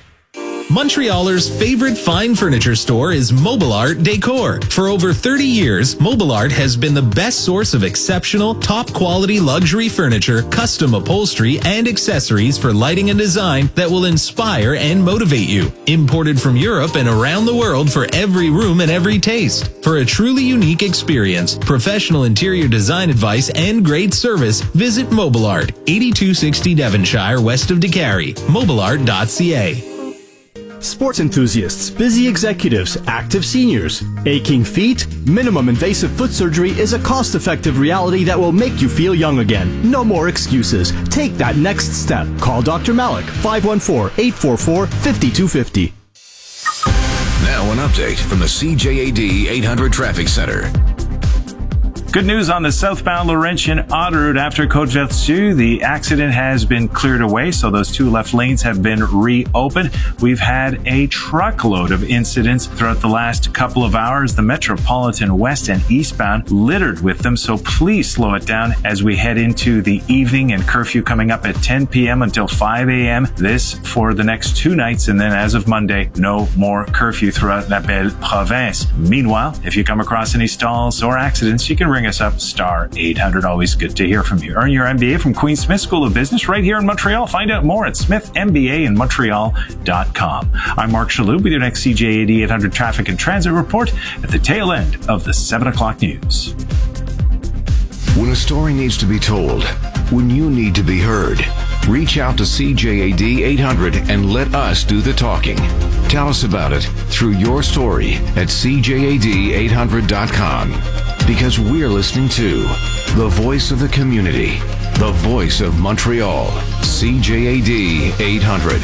Montrealers' favorite fine furniture store is Mobile Art Decor. For over 30 years, Mobile Art has been the best source of exceptional, top-quality luxury furniture, custom upholstery, and accessories for lighting and design that will inspire and motivate you. Imported from Europe and around the world for every room and every taste. For a truly unique experience, professional interior design advice, and great service, visit Mobile Art, 8260 Devonshire, west of DeCarry. mobileart.ca. Sports enthusiasts, busy executives, active seniors, aching feet, minimum invasive foot surgery is a cost-effective reality that will make you feel young again. No more excuses. Take that next step. Call Dr. Malik, 514-844-5250. Now an update from the CJAD 800 Traffic Center. Good news on the southbound Laurentian autoroute after Côte-Vertu. The accident has been cleared away, so those two left lanes have been reopened. We've had a truckload of incidents throughout the last couple of hours. The Metropolitan West and eastbound littered with them, so please slow it down as we head into the evening and curfew coming up at 10 p.m. until 5 a.m. This for the next 2 nights, and then as of Monday, no more curfew throughout La Belle Province. Meanwhile, if you come across any stalls or accidents, you can ring us up, star 800. Always good to hear from you. Earn your MBA from Queen Smith School of Business right here in Montreal. Find out more at smithmbainmontreal.com. I'm Mark Shalhoub with your next CJAD 800 Traffic and Transit Report at the tail end of the 7 o'clock news. When a story needs to be told, when you need to be heard, reach out to CJAD 800 and let us do the talking. Tell us about it through your story at CJAD800.com. Because we're listening to the voice of the community, the voice of Montreal, CJAD 800.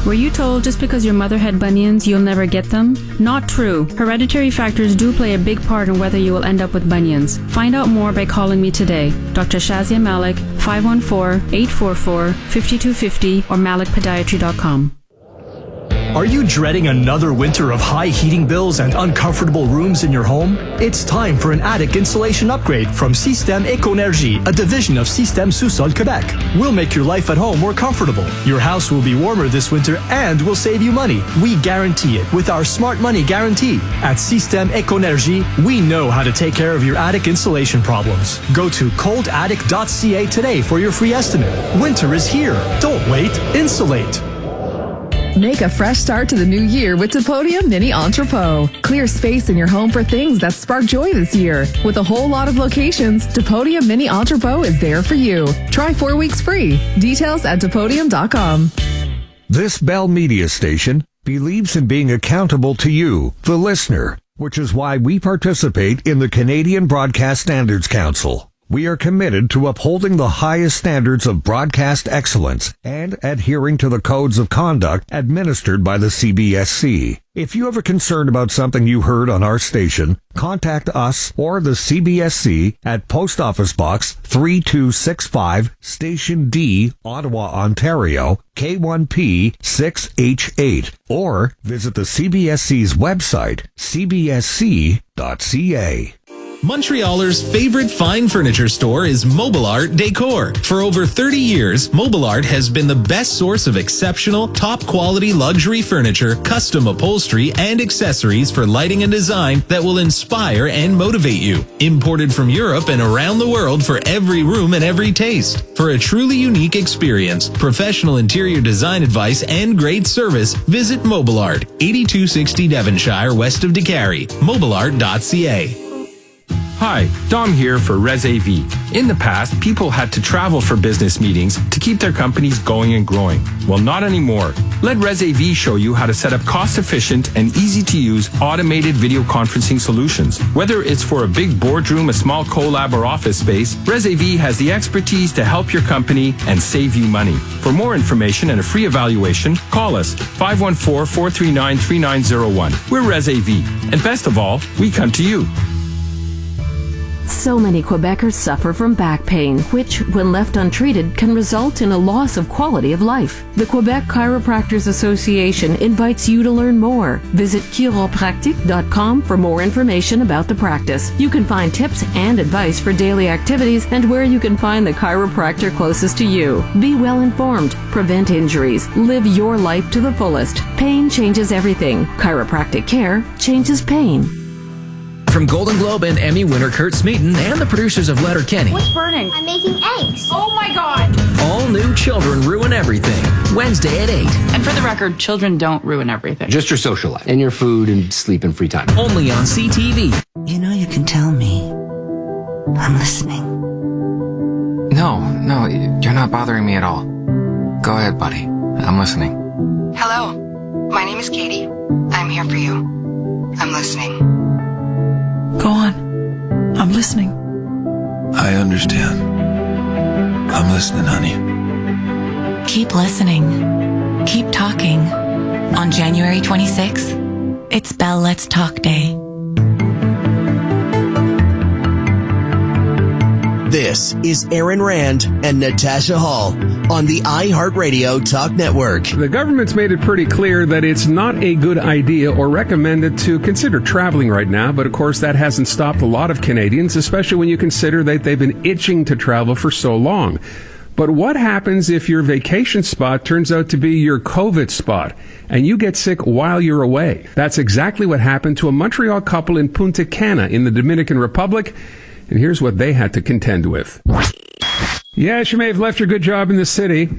Were you told just because your mother had bunions, you'll never get them? Not true. Hereditary factors do play a big part in whether you will end up with bunions. Find out more by calling me today. Dr. Shazia Malik, 514-844-5250 or malikpodiatry.com. Are you dreading another winter of high heating bills and uncomfortable rooms in your home? It's time for an attic insulation upgrade from Système Éconergie, a division of Système Sous-Sol Quebec. We'll make your life at home more comfortable. Your house will be warmer this winter and will save you money. We guarantee it with our Smart Money Guarantee. At Système Éconergie, we know how to take care of your attic insulation problems. Go to coldattic.ca today for your free estimate. Winter is here. Don't wait. Insulate. Make a fresh start to the new year with Depodium Mini Entrepot. Clear space in your home for things that spark joy this year. With a whole lot of locations, Depodium Mini Entrepot is there for you. Try 4 weeks free. Details at Depodium.com. This Bell Media station believes in being accountable to you, the listener, which is why we participate in the Canadian Broadcast Standards Council. We are committed to upholding the highest standards of broadcast excellence and adhering to the codes of conduct administered by the CBSC. If you have a concern about something you heard on our station, contact us or the CBSC at Post Office Box 3265, Station D, Ottawa, Ontario, K1P 6H8, or visit the CBSC's website, cbsc.ca. Montrealers' favorite fine furniture store is Mobile Art Decor. For over 30 years, Mobile Art has been the best source of exceptional, top-quality luxury furniture, custom upholstery, and accessories for lighting and design that will inspire and motivate you. Imported from Europe and around the world for every room and every taste. For a truly unique experience, professional interior design advice, and great service, visit Mobile Art, 8260 Devonshire, west of DeCarry. mobileart.ca. Hi, Dom here for ResAV. In the past, people had to travel for business meetings to keep their companies going and growing. Well, not anymore. Let ResAV show you how to set up cost-efficient and easy-to-use automated video conferencing solutions. Whether it's for a big boardroom, a small collab, or office space, ResAV has the expertise to help your company and save you money. For more information and a free evaluation, call us 514-439-3901. We're ResAV. And best of all, we come to you. So many Quebecers suffer from back pain, which, when left untreated, can result in a loss of quality of life. The Quebec Chiropractors Association invites you to learn more. Visit chiropractic.com for more information about the practice. You can find tips and advice for daily activities and where you can find the chiropractor closest to you. Be well informed, prevent injuries, live your life to the fullest. Pain changes everything. Chiropractic care changes pain. From Golden Globe and Emmy winner Kurt Smeaton and the producers of Letterkenny. What's burning? I'm making eggs. Oh my God. All New Children Ruin Everything. Wednesday at 8. And for the record, children don't ruin everything. Just your social life. And your food and sleep and free time. Only on CTV. You know you can tell me. I'm listening. No, you're not bothering me at all. Go ahead, buddy. I'm listening. Hello. My name is Katie. I'm here for you. I'm listening. Go on. I'm listening. I understand. I'm listening, honey. Keep listening. Keep talking. On January 26th, it's Bell Let's Talk Day. This is Aaron Rand and Natasha Hall on the iHeartRadio Talk Network. The government's made it pretty clear that it's not a good idea or recommended to consider traveling right now, but of course that hasn't stopped a lot of Canadians, especially when you consider that they've been itching to travel for so long. But what happens if your vacation spot turns out to be your COVID spot and you get sick while you're away? That's exactly what happened to a Montreal couple in Punta Cana in the Dominican Republic. And here's what they had to contend with. Yes, you may have left your good job in the city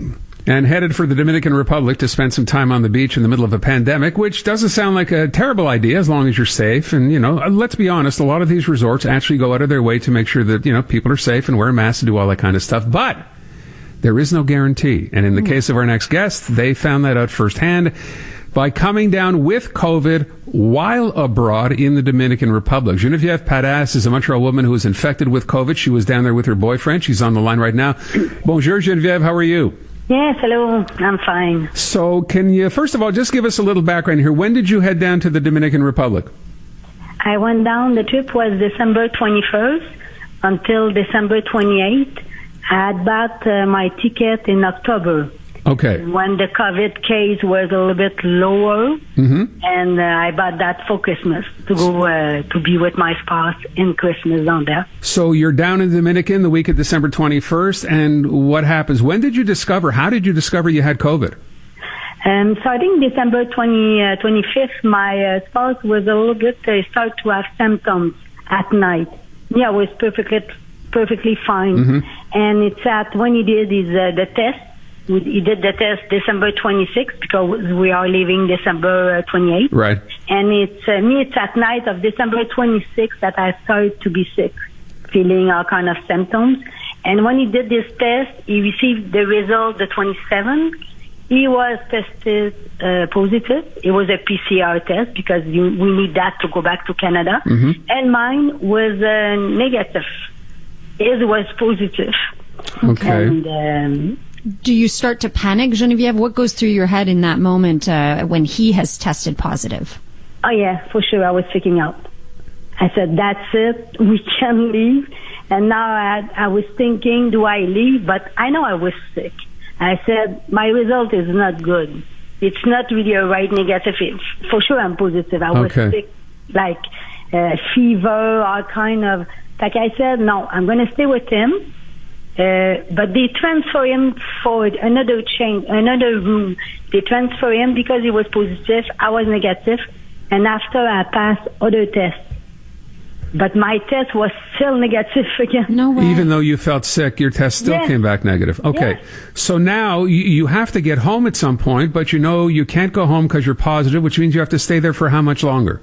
and headed for the Dominican Republic to spend some time on the beach in the middle of a pandemic, which doesn't sound like a terrible idea as long as you're safe. And, let's be honest, a lot of these resorts actually go out of their way to make sure that, people are safe and wear masks and do all that kind of stuff. But there is no guarantee. And in the case of our next guest, they found that out firsthand by coming down with COVID while abroad in the Dominican Republic. Geneviève Padas is a Montreal woman who was infected with COVID. She was down there with her boyfriend. She's on the line right now. Bonjour, Geneviève. How are you? Yes, hello. I'm fine. So can you, first of all, just give us a little background here. When did you head down to the Dominican Republic? I went down. The trip was December 21st until December 28th. I had bought my ticket in October. Okay. When the COVID case was a little bit lower, and I bought that for Christmas to go to be with my spouse in Christmas down there. So you're down in the Dominican the week of December 21st, and what happens? When did you discover, how did you discover you had COVID? Starting December 25th, my spouse was a little bit, start to have symptoms at night. Yeah, I was perfectly fine. And it's when he did the test. He did the test December 26th because we are leaving December 28th. Right. And it's at night of December 26th that I started to be sick, feeling all kind of symptoms. And when he did this test, he received the result the 27th. He was tested positive. It was a PCR test because we need that to go back to Canada. And mine was negative. His was positive. Okay. And, do you start to panic, Geneviève? What goes through your head in that moment when he has tested positive? Oh, yeah, for sure. I was freaking out. I said, that's it. We can leave. And now I was thinking, do I leave? But I know I was sick. I said, my result is not good. It's not really a right negative. For sure I'm positive. I was sick, like fever, all kind of. Like I said, no, I'm going to stay with him. But they transfer him for another room. They transfer him because he was positive. I was negative. And after I passed other tests. But my test was still negative again. No way. Even though you felt sick, your test still came back negative. Okay. Yes. So now you have to get home at some point, but you can't go home because you're positive, which means you have to stay there for how much longer?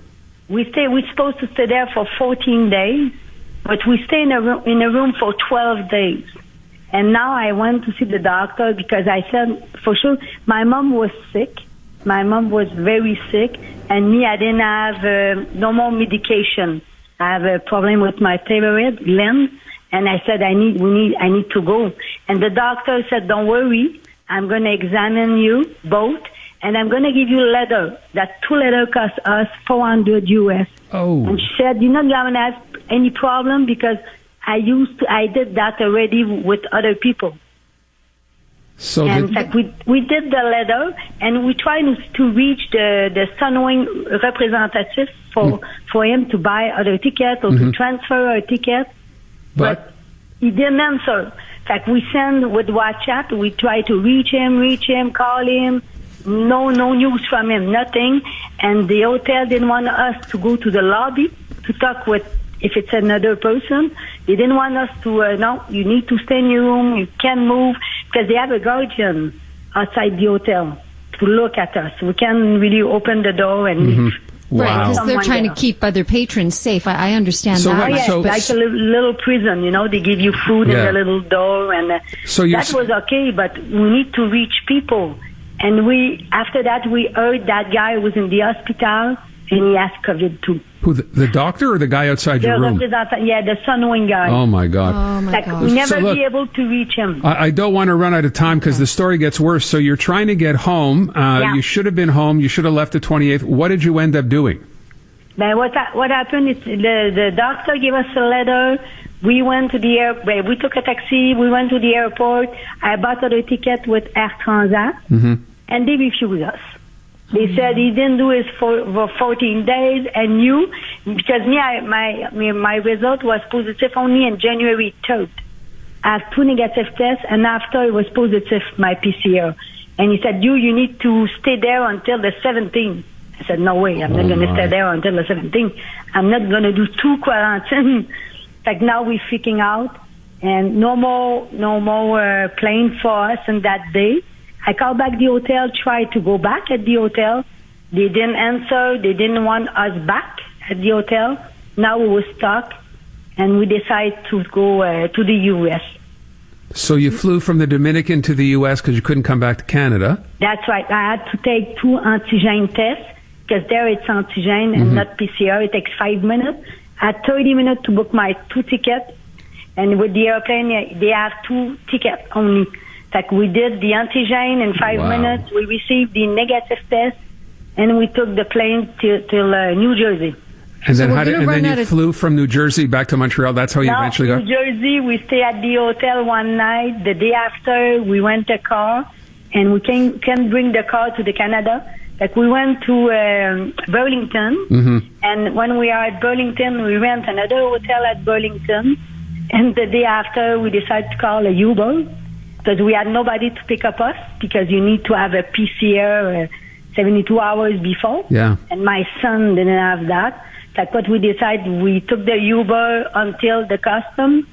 We're supposed to stay there for 14 days, but we stay in a room for 12 days. And now I went to see the doctor because I said, for sure, my mom was sick. My mom was very sick. And me, I didn't have no more medication. I have a problem with my thyroid gland. And I said, I need to go. And the doctor said, don't worry. I'm going to examine you both. and I'm going to give you a letter. That 2 letters cost us $400 US. Oh. And she said, you're not going to have any problem because I did that already with other people. So and in fact, we did the letter, and we tried to reach the Sunwing representative for him to buy other tickets or to transfer a ticket. But he didn't answer. In fact, we send with WhatsApp. We try to reach him, call him. No news from him, nothing. And the hotel didn't want us to go to the lobby to talk with, if it's another person. They didn't want us to, no, you need to stay in your room, you can't move, because they have a guardian outside the hotel to look at us. We can't really open the door and leave. Wow. Right, because they're trying to keep other patrons safe. I understand that. So like a little prison, they give you food in the little door, and that was okay, but we need to reach people. And after that, we heard that guy was in the hospital, and he has COVID too. Who, the doctor or the guy outside your room? The Sunwing guy. Oh, my God. We'll never be able to reach him. I don't want to run out of time because the story gets worse. So you're trying to get home. You should have been home. You should have left the 28th. What did you end up doing? But what happened is the doctor gave us a letter. We went to the airport. We took a taxi. We went to the airport. I bought a ticket with Air Transat, and they refused us. They said he didn't do it for 14 days, and because my result was positive only on January 3rd. I had 2 negative tests, and after it was positive, my PCR. And he said, you need to stay there until the 17th. I said, no way, I'm not going to stay there until the 17th. I'm not going to do 2 quarantine. Like now we're freaking out, and no more plane for us on that day. I called back the hotel, tried to go back at the hotel. They didn't answer. They didn't want us back at the hotel. Now we were stuck, and we decided to go to the U.S. So you flew from the Dominican to the U.S. because you couldn't come back to Canada? That's right. I had to take 2 antigen tests because there it's antigen and not PCR. It takes 5 minutes. I had 30 minutes to book my 2 tickets, and with the airplane, they have 2 tickets only. Like we did the antigen in 5 minutes, we received the negative test, and we took the plane till New Jersey. And then you flew from New Jersey back to Montreal. That's how you eventually got? New Jersey, we stayed at the hotel one night. The day after, we went a car, and we can bring the car to the Canada. Like we went to Burlington, and when we are at Burlington, we rent another hotel at Burlington, and the day after, we decided to call a Uber. Because we had nobody to pick up us, because you need to have a PCR 72 hours before. Yeah. And my son didn't have that. Like what we decided, we took the Uber until the custom,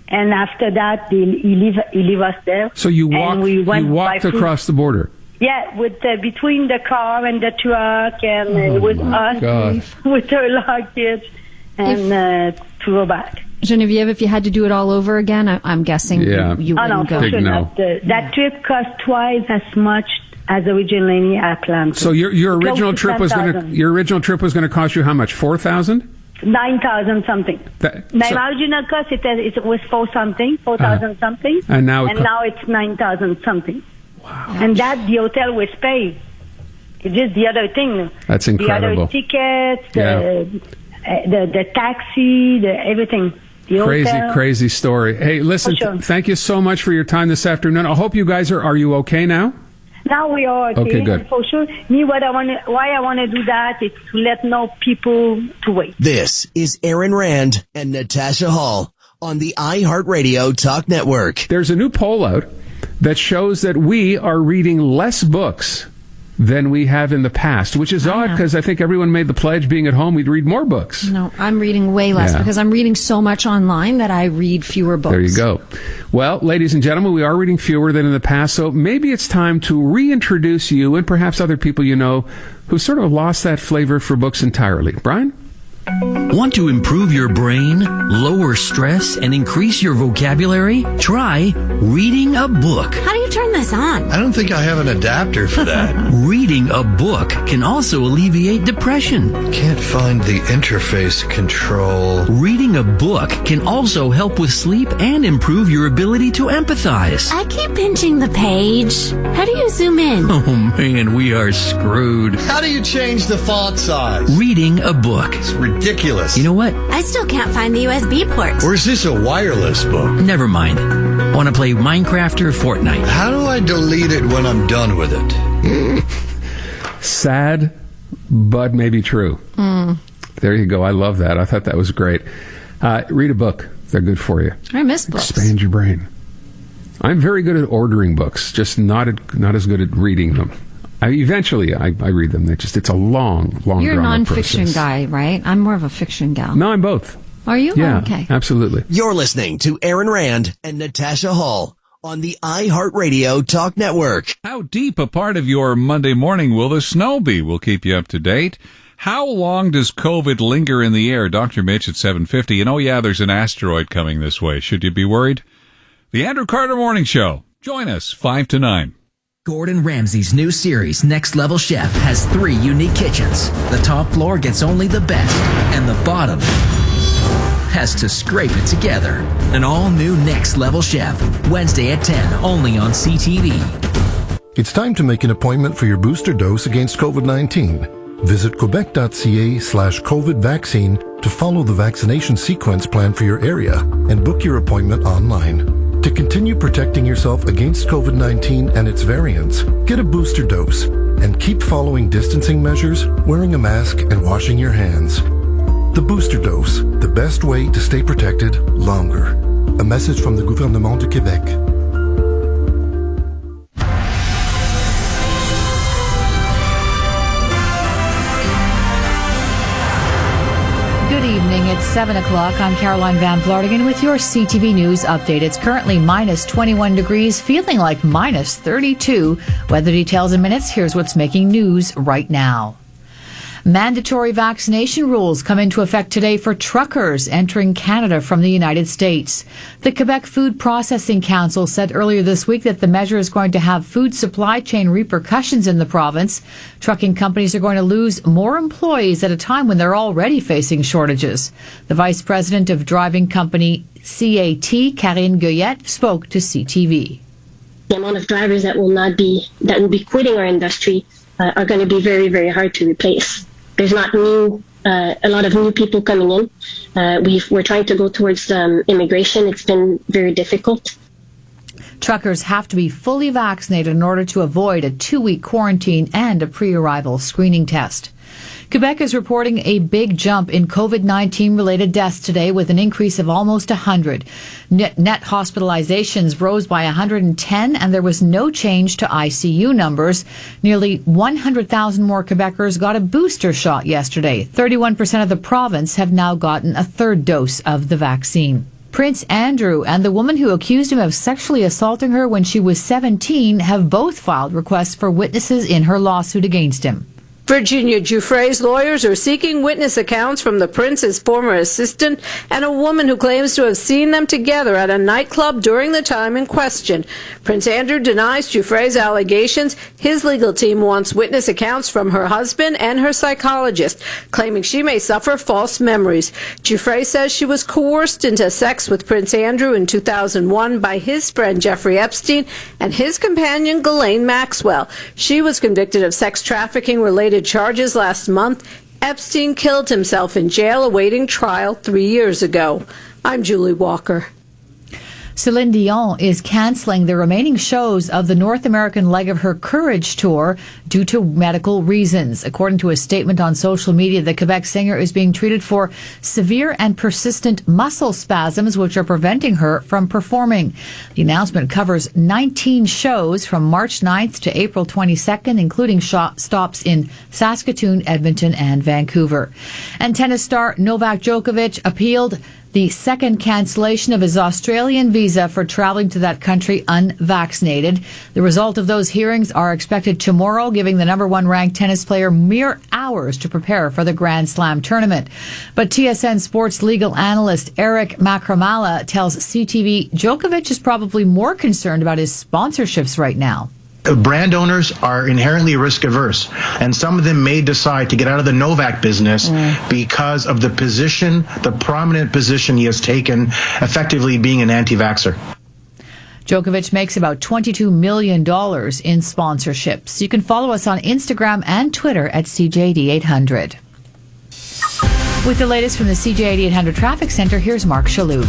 and after that, he leave us there. So you walked across the border? Yeah, with between the car and the truck, and with us, with our luggage, and to go back. Genevieve, if you had to do it all over again, I'm guessing you wouldn't go. Sure not. That trip cost twice as much as originally I planned. So your original trip was going to cost you how much? $4,000? 9,000 something. My original cost it was 4,000 something, and now it's 9,000 something. Wow! And that the hotel was paid. It's just the other thing. That's incredible. The other tickets, the taxi, everything. Crazy story. Hey, listen, thank you so much for your time this afternoon. I hope you guys are you okay now? Now we are okay. Okay, good. For sure. Why I want to do that is to let know people to wait. This is Aaron Rand and Natasha Hall on the iHeartRadio Talk Network. There's a new poll out that shows that we are reading less books than we have in the past, which is odd because I think everyone made the pledge being at home we'd read more books. No, I'm reading way less because I'm reading so much online that I read fewer books. There you go. Well, ladies and gentlemen, we are reading fewer than in the past, so maybe it's time to reintroduce you and perhaps other people you know who sort of lost that flavor for books entirely. Brian? Want to improve your brain, lower stress, and increase your vocabulary? Try reading a book. How do you you turn this on? I don't think I have an adapter for that. Reading a book can also alleviate depression. Can't find the interface control. Reading a book can also help with sleep and improve your ability to empathize. I keep pinching the page. How do you zoom in? Oh man, we are screwed. How do you change the font size? Reading a book. It's ridiculous. You know what? I still can't find the USB port. Or is this a wireless book? Never mind. Want to play Minecraft or Fortnite? How do I delete it when I'm done with it? Sad, but maybe true. There you go. I love that. I thought that was great. Read a book. They're good for you. I miss books. Expand your brain. I'm very good at ordering books, just not as good at reading them. Eventually, I read them. It's a long You're a nonfiction process. Guy, right? I'm more of a fiction gal. No, I'm both. Are you? Yeah, oh, okay. Absolutely. You're listening to Aaron Rand and Natasha Hall on the iHeartRadio Talk Network. How deep a part of your Monday morning will the snow be? We'll keep you up to date. How long does COVID linger in the air? Dr. Mitch at 7:50. And oh yeah, there's an asteroid coming this way. Should you be worried? The Andrew Carter Morning Show. Join us 5 to 9. Gordon Ramsay's new series, Next Level Chef, has 3 unique kitchens. The top floor gets only the best, and the bottom has to scrape it together. An all-new Next Level Chef, Wednesday at 10, only on CTV. It's time to make an appointment for your booster dose against COVID-19. Visit quebec.ca/COVID vaccine to follow the vaccination sequence plan for your area and book your appointment online. To continue protecting yourself against COVID-19 and its variants, get a booster dose and keep following distancing measures, wearing a mask, and washing your hands. The booster dose, the best way to stay protected longer. A message from the Gouvernement du Québec. Good evening. It's 7 o'clock. I'm Caroline Van Vlartigan with your CTV News update. It's currently minus 21 degrees, feeling like minus 32. Weather details in minutes. Here's what's making news right now. Mandatory vaccination rules come into effect today for truckers entering Canada from the United States. The Quebec Food Processing Council said earlier this week that the measure is going to have food supply chain repercussions in the province. Trucking companies are going to lose more employees at a time when they're already facing shortages. The vice president of driving company CJAD, Karine Goyette, spoke to CTV. The amount of drivers that will be quitting our industry are going to be very, very hard to replace. There's not a lot of new people coming in. We're trying to go towards immigration. It's been very difficult. Truckers have to be fully vaccinated in order to avoid a 2-week quarantine and a pre-arrival screening test. Quebec is reporting a big jump in COVID-19 related deaths today with an increase of almost 100. Net hospitalizations rose by 110 and there was no change to ICU numbers. Nearly 100,000 more Quebecers got a booster shot yesterday. 31% of the province have now gotten a 3rd dose of the vaccine. Prince Andrew and the woman who accused him of sexually assaulting her when she was 17 have both filed requests for witnesses in her lawsuit against him. Virginia Giuffre's lawyers are seeking witness accounts from the prince's former assistant and a woman who claims to have seen them together at a nightclub during the time in question. Prince Andrew denies Giuffre's allegations. His legal team wants witness accounts from her husband and her psychologist, claiming she may suffer false memories. Giuffre says she was coerced into sex with Prince Andrew in 2001 by his friend Jeffrey Epstein and his companion Ghislaine Maxwell. She was convicted of sex trafficking related charges last month. Epstein killed himself in jail awaiting trial 3 years ago. I'm Julie Walker. Celine Dion is canceling the remaining shows of the North American leg of her Courage tour due to medical reasons. According to a statement on social media, the Quebec singer is being treated for severe and persistent muscle spasms, which are preventing her from performing. The announcement covers 19 shows from March 9th to April 22nd, including stops in Saskatoon, Edmonton, and Vancouver. And tennis star Novak Djokovic appealed the second cancellation of his Australian visa for traveling to that country unvaccinated. The result of those hearings are expected tomorrow, giving the number one ranked tennis player mere hours to prepare for the Grand Slam tournament. But TSN sports legal analyst Eric Macramala tells CTV Djokovic is probably more concerned about his sponsorships right now. Brand owners are inherently risk averse, and some of them may decide to get out of the Novak business because of the position, the prominent position he has taken, effectively being an anti-vaxxer. Djokovic makes about $22 million in sponsorships. You can follow us on Instagram and Twitter at CJAD 800. With the latest from the CJAD 800 Traffic Center, here's Mark Chaloux.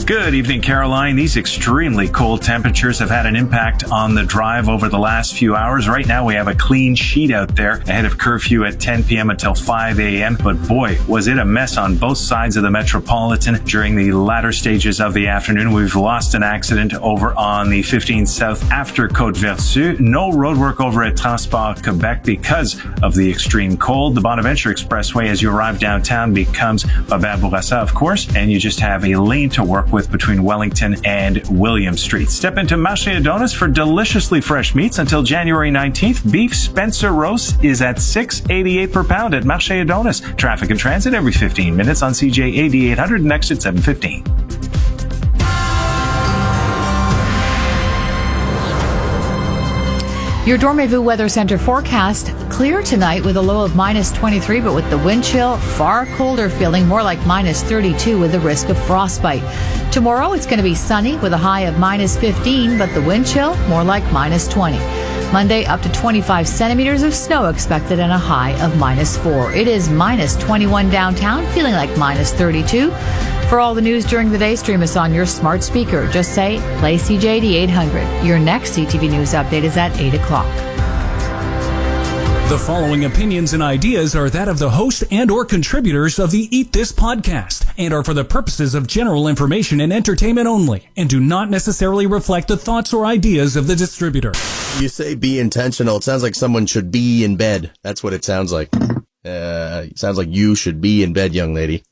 Good evening, Caroline. These extremely cold temperatures have had an impact on the drive over the last few hours. Right now, we have a clean sheet out there ahead of curfew at 10 p.m. until 5 a.m. But boy, was it a mess on both sides of the Metropolitan during the latter stages of the afternoon. We've lost an accident over on the 15 South after Côte-Vertu. No roadwork over at Transport Quebec because of the extreme cold. The Bonaventure Expressway, as you arrive downtown, becomes Robert Bourassa, of course, and you just have a lane to work with between Wellington and William Street. Step into Marché Adonis for deliciously fresh meats until January 19th. Beef Spencer roast is at $6.88 per pound at Marché Adonis. Traffic and transit every 15 minutes on CJAD 800 next at 7:15. Your Dormez-vous Weather Center forecast: clear tonight with a low of -23, but with the wind chill, far colder feeling, more like -32 with the risk of frostbite. Tomorrow it's going to be sunny with a high of -15, but the wind chill more like -20. Monday, up to 25 centimeters of snow expected and a high of -4. It is -21 downtown, feeling like -32. For all the news during the day, stream us on your smart speaker. Just say, play CJAD 800. Your next CTV News update is at 8 o'clock. The following opinions and ideas are that of the host and or contributors of the Eat This podcast and are for the purposes of general information and entertainment only and do not necessarily reflect the thoughts or ideas of the distributor. You say be intentional. It sounds like someone should be in bed. That's what it sounds like. Sounds like you should be in bed, young lady.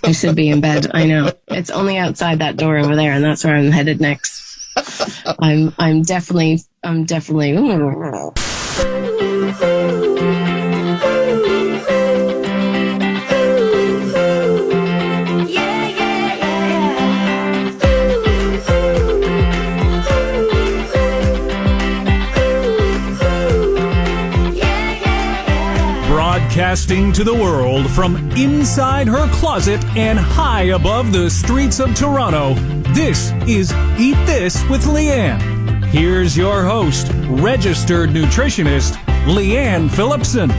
I should be in bed. I know. It's only outside that door over there, and that's where I'm headed next. I'm definitely. Broadcasting to the world from inside her closet and high above the streets of Toronto, this is Eat This with Leanne. Here's your host, registered nutritionist, Leanne Phillipson.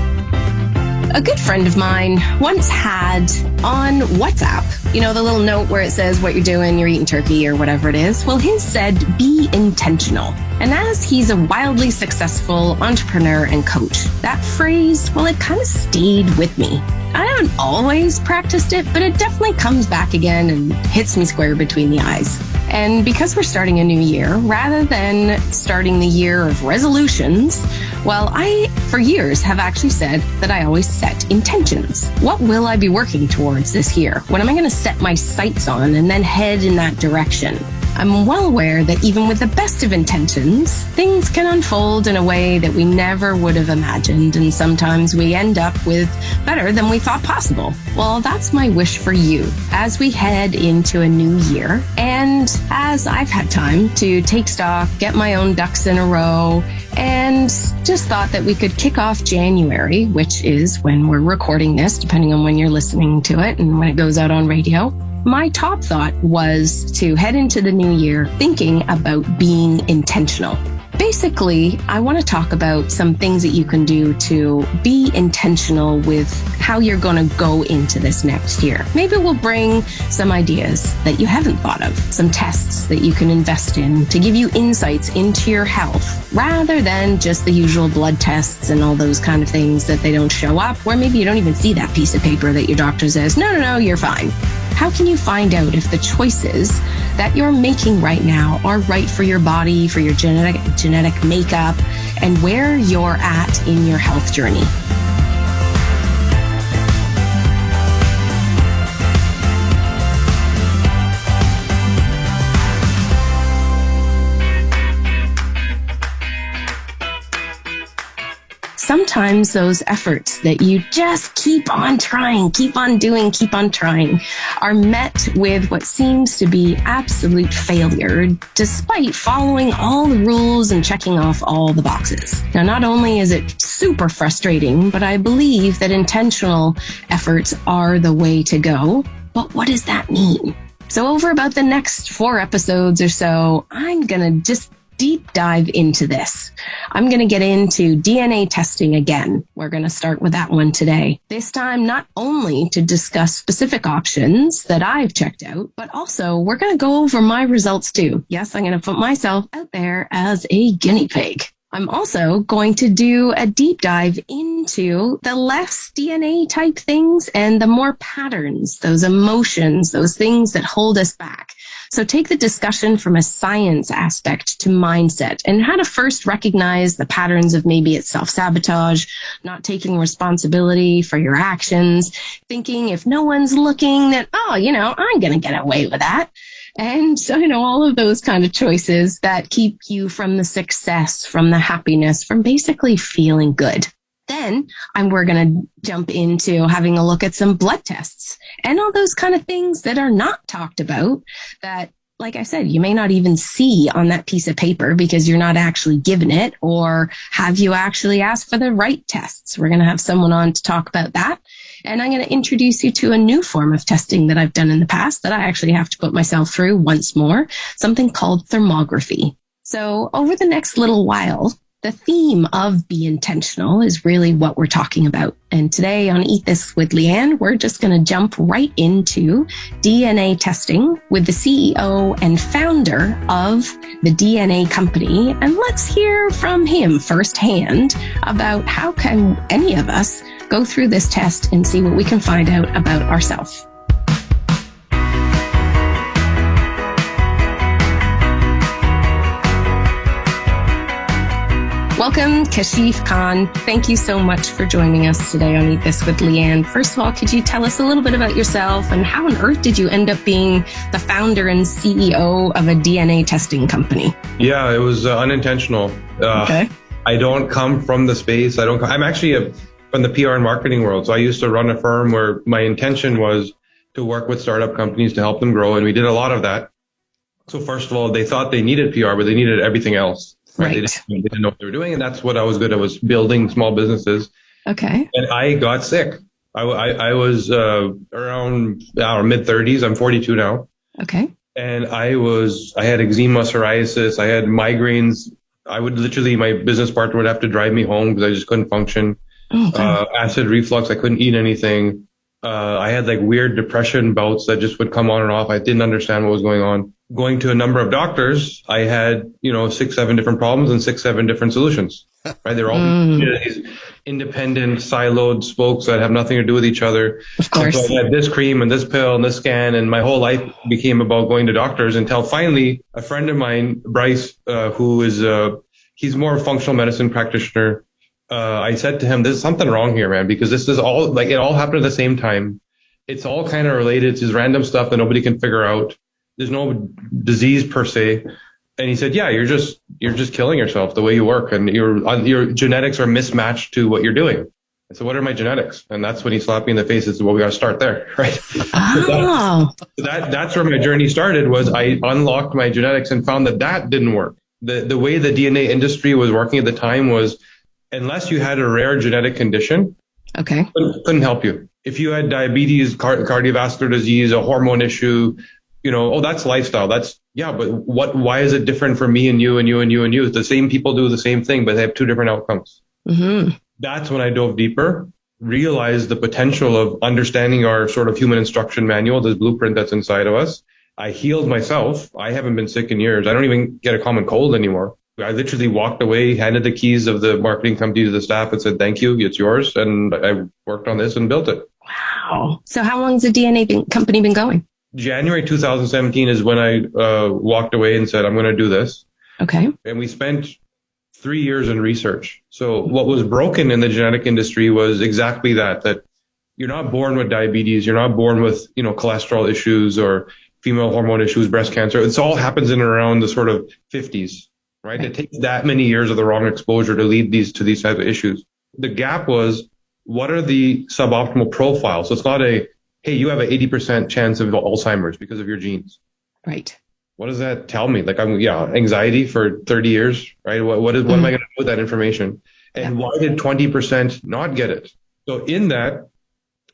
A good friend of mine once had on WhatsApp, you know, the little note where it says what you're doing, you're eating turkey or whatever it is. Well, his said, be intentional. And as he's a wildly successful entrepreneur and coach, that phrase, well, it kind of stayed with me. I haven't always practiced it, but it definitely comes back again and hits me square between the eyes. And because we're starting a new year, rather than starting the year of resolutions, well, I, for years, have actually said that I always set intentions. What will I be working towards this year? What am I going to set my sights on and then head in that direction? I'm well aware that even with the best of intentions, things can unfold in a way that we never would have imagined, and sometimes we end up with better than we thought possible. Well, that's my wish for you as we head into a new year, and as I've had time to take stock, get my own ducks in a row, and just thought that we could kick off January, which is when we're recording this, depending on when you're listening to it and when it goes out on radio. My top thought was to head into the new year thinking about being intentional. Basically, I want to talk about some things that you can do to be intentional with how you're going to go into this next year. Maybe we'll bring some ideas that you haven't thought of, some tests that you can invest in to give you insights into your health, rather than just the usual blood tests and all those kind of things that they don't show up, where maybe you don't even see that piece of paper that your doctor says, no, you're fine. How can you find out if the choices that you're making right now are right for your body, for your genetic makeup, and where you're at in your health journey? sometimes those efforts that you just keep on trying, keep on doing, keep on trying are met with what seems to be absolute failure despite following all the rules and checking off all the boxes. Now, not only is it super frustrating, but I believe that intentional efforts are the way to go. But what does that mean? So over about the next 4 episodes or so, I'm going to just deep dive into this. I'm going to get into DNA testing again. We're going to start with that one today. This time, not only to discuss specific options that I've checked out, but also we're going to go over my results too. Yes, I'm going to put myself out there as a guinea pig. I'm also going to do a deep dive into the less DNA type things and the more patterns, those emotions, those things that hold us back. So take the discussion from a science aspect to mindset and how to first recognize the patterns of maybe it's self-sabotage, not taking responsibility for your actions, thinking if no one's looking that, oh, I'm going to get away with that. And so, all of those kind of choices that keep you from the success, from the happiness, from basically feeling good. Then we're going to jump into having a look at some blood tests and all those kind of things that are not talked about that, like I said, you may not even see on that piece of paper because you're not actually given it, or have you actually asked for the right tests? We're going to have someone on to talk about that. And I'm going to introduce you to a new form of testing that I've done in the past that I actually have to put myself through once more, something called thermography. So over the next little while, the theme of Be Intentional is really what we're talking about. And today on Eat This with Leanne, we're just going to jump right into DNA testing with the CEO and founder of the DNA company. And let's hear from him firsthand about how can any of us go through this test and see what we can find out about ourselves. Welcome, Kashif Khan. Thank you so much for joining us today on Eat This with Leanne. First of all, could you tell us a little bit about yourself and how on earth did you end up being the founder and CEO of a DNA testing company? Yeah, it was unintentional. Okay. I don't come from the space. I'm actually from the PR and marketing world. So I used to run a firm where my intention was to work with startup companies to help them grow. And we did a lot of that. So first of all, they thought they needed PR, but they needed everything else. Right. They didn't know what they were doing. And that's what I was good at, was building small businesses. Okay. And I got sick. I was around mid-30s. I'm 42 now. Okay. And I had eczema, psoriasis. I had migraines. My business partner would have to drive me home because I just couldn't function. Acid reflux. I couldn't eat anything. I had weird depression bouts that just would come on and off. I didn't understand what was going on. Going to a number of doctors, I had, 6-7 different problems and 6-7 different solutions, right? They're all these independent, siloed spokes that have nothing to do with each other. Of course. So I had this cream and this pill and this scan, and my whole life became about going to doctors until finally a friend of mine, Bryce, who is, he's more a functional medicine practitioner. I said to him, there's something wrong here, man, because this is all it all happened at the same time. It's all kind of related. It's just random stuff that nobody can figure out. There's no disease per se. And he said, yeah, you're just killing yourself the way you work, and your genetics are mismatched to what you're doing. I said, what are my genetics? And that's when he slapped me in the face. It's, well, we got to start there, right? Oh. That's where my journey started. Was I unlocked my genetics and found that didn't work. The way the DNA industry was working at the time was, unless you had a rare genetic condition, okay, couldn't help you. If you had diabetes, cardiovascular disease, a hormone issue, that's lifestyle. But why is it different for me and you and you and you and you? The same people do the same thing, but they have 2 different outcomes. Mm-hmm. That's when I dove deeper, realized the potential of understanding our sort of human instruction manual, this blueprint that's inside of us. I healed myself. I haven't been sick in years. I don't even get a common cold anymore. I literally walked away, handed the keys of the marketing company to the staff and said, thank you, it's yours. And I worked on this and built it. Wow. So how long has the DNA company been going? January 2017 is when I walked away and said, I'm going to do this. Okay. And we spent 3 years in research. So what was broken in the genetic industry was exactly that you're not born with diabetes. You're not born with, cholesterol issues or female hormone issues, breast cancer. It all happens in and around the sort of 50s, right? It takes that many years of the wrong exposure to lead to these types of issues. The gap was, what are the suboptimal profiles? So it's not hey, you have an 80% chance of Alzheimer's because of your genes. Right. What does that tell me? Like, anxiety for 30 years, right? What am I going to do with that information? And why did 20% not get it? So in that,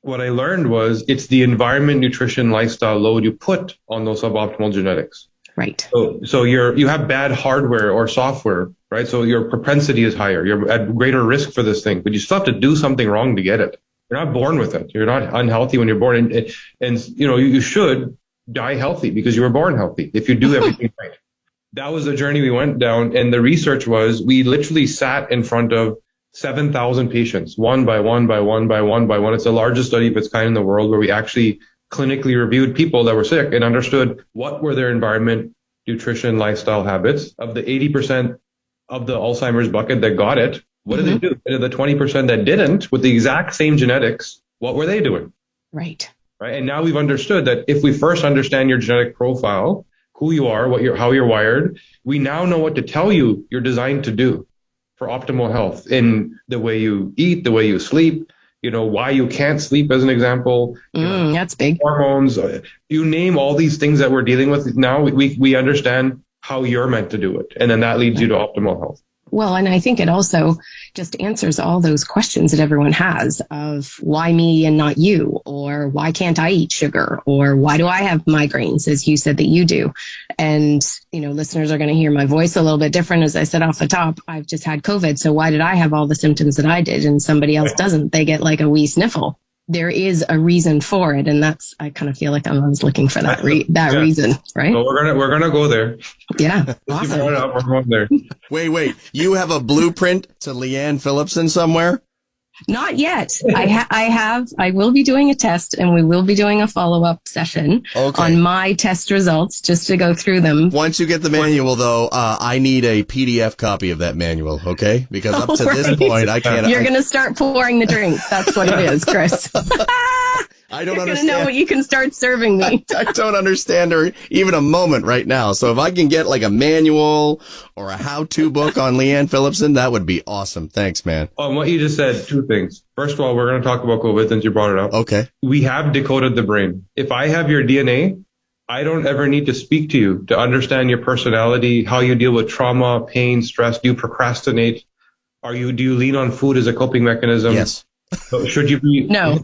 what I learned was it's the environment, nutrition, lifestyle load you put on those suboptimal genetics. Right. So you have bad hardware or software, right? So your propensity is higher. You're at greater risk for this thing, but you still have to do something wrong to get it. You're not born with it. You're not unhealthy when you're born. And you should die healthy because you were born healthy if you do everything right. That was the journey we went down. And the research was, we literally sat in front of 7,000 patients, one by one by one by one by one. It's the largest study of its kind in the world, where we actually clinically reviewed people that were sick and understood what were their environment, nutrition, lifestyle habits. Of the 80% of the Alzheimer's bucket that got it, what did they do? And the 20% that didn't, with the exact same genetics, what were they doing? Right. Right. And now we've understood that if we first understand your genetic profile, who you are, how you're wired, we now know what to tell you you're designed to do for optimal health in the way you eat, the way you sleep, why you can't sleep, as an example. That's big. Hormones, you name all these things that we're dealing with. Now we understand how you're meant to do it. And then that leads you to optimal health. Well, and I think it also just answers all those questions that everyone has of why me and not you, or why can't I eat sugar, or why do I have migraines, as you said that you do. And, listeners are going to hear my voice a little bit different. As I said off the top, I've just had COVID. So why did I have all the symptoms that I did and somebody else doesn't? They get like a wee sniffle. There is a reason for it. And I kind of feel like I was looking for that reason, right? Well, we're going to go there. Yeah. Awesome. We're going there. Wait. You have a blueprint to Leanne Phillipson somewhere? Not yet. I will be doing a test, and we will be doing a follow-up session on my test results just to go through them. Once you get the manual, though, I need a PDF copy of that manual, okay? Because up to this point, I can't. You're going to start pouring the drink. That's what it is, Chris. I don't You're understand. You're going to know what you can start serving me. I don't understand her even a moment right now. So if I can get like a manual or a how-to book on Leanne Phillipson, that would be awesome. Thanks, man. On what you just said, two things. First of all, we're going to talk about COVID since you brought it up. Okay. We have decoded the brain. If I have your DNA, I don't ever need to speak to you to understand your personality, how you deal with trauma, pain, stress. Do you procrastinate? Do you lean on food as a coping mechanism? Yes. So should you be? No.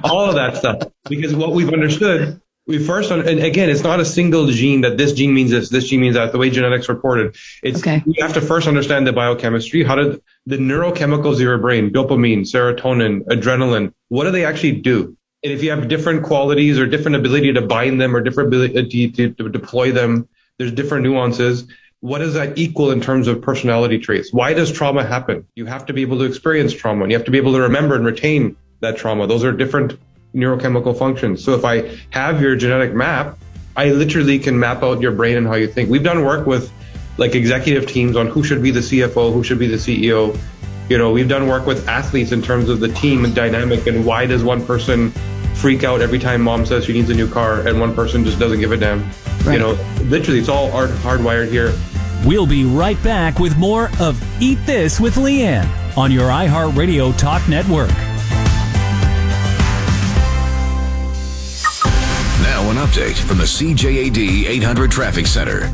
All of that stuff. Because what we've understood, and again, it's not a single gene that this gene means this gene means that, the way genetics reported. We have to first understand the biochemistry. How did the neurochemicals of your brain, dopamine, serotonin, adrenaline, what do they actually do? And if you have different qualities or different ability to bind them or different ability to deploy them, there's different nuances. What does that equal in terms of personality traits? Why does trauma happen? You have to be able to experience trauma, and you have to be able to remember and retain that trauma. Those are different neurochemical functions. So if I have your genetic map, I literally can map out your brain and how you think. We've done work with like executive teams on who should be the CFO, who should be the CEO. We've done work with athletes in terms of the team and dynamic, and why does one person freak out every time mom says she needs a new car and one person just doesn't give a damn. Right. Literally it's all hardwired here. We'll be right back with more of Eat This with Leanne on your iHeartRadio Talk Network. Now an update from the CJAD 800 Traffic Center.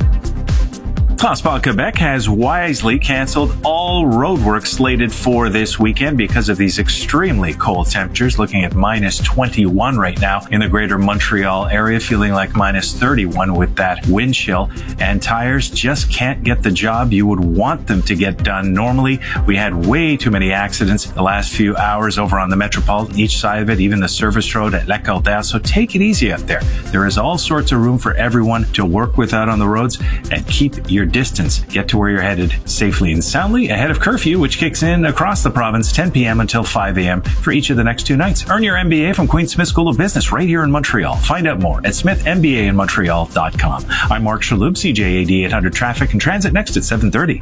Transport Quebec has wisely canceled all roadwork slated for this weekend because of these extremely cold temperatures, looking at minus 21 right now in the greater Montreal area, feeling like minus 31 with that wind chill. And tires just can't get the job you would want them to get done normally. We had way too many accidents the last few hours over on the Metropolitan, each side of it, even the service road at La Cordère. So take it easy out there. There is all sorts of room for everyone to work with out on the roads, and keep your distance. Get to where you're headed safely and soundly ahead of curfew, which kicks in across the province 10 p.m. until 5 a.m. for each of the next 2 nights. Earn your MBA from Queen's Smith School of Business right here in Montreal. Find out more at smithmbainmontreal.com. I'm Mark Shalhoub, CJAD 800 Traffic and Transit, next at 7:30.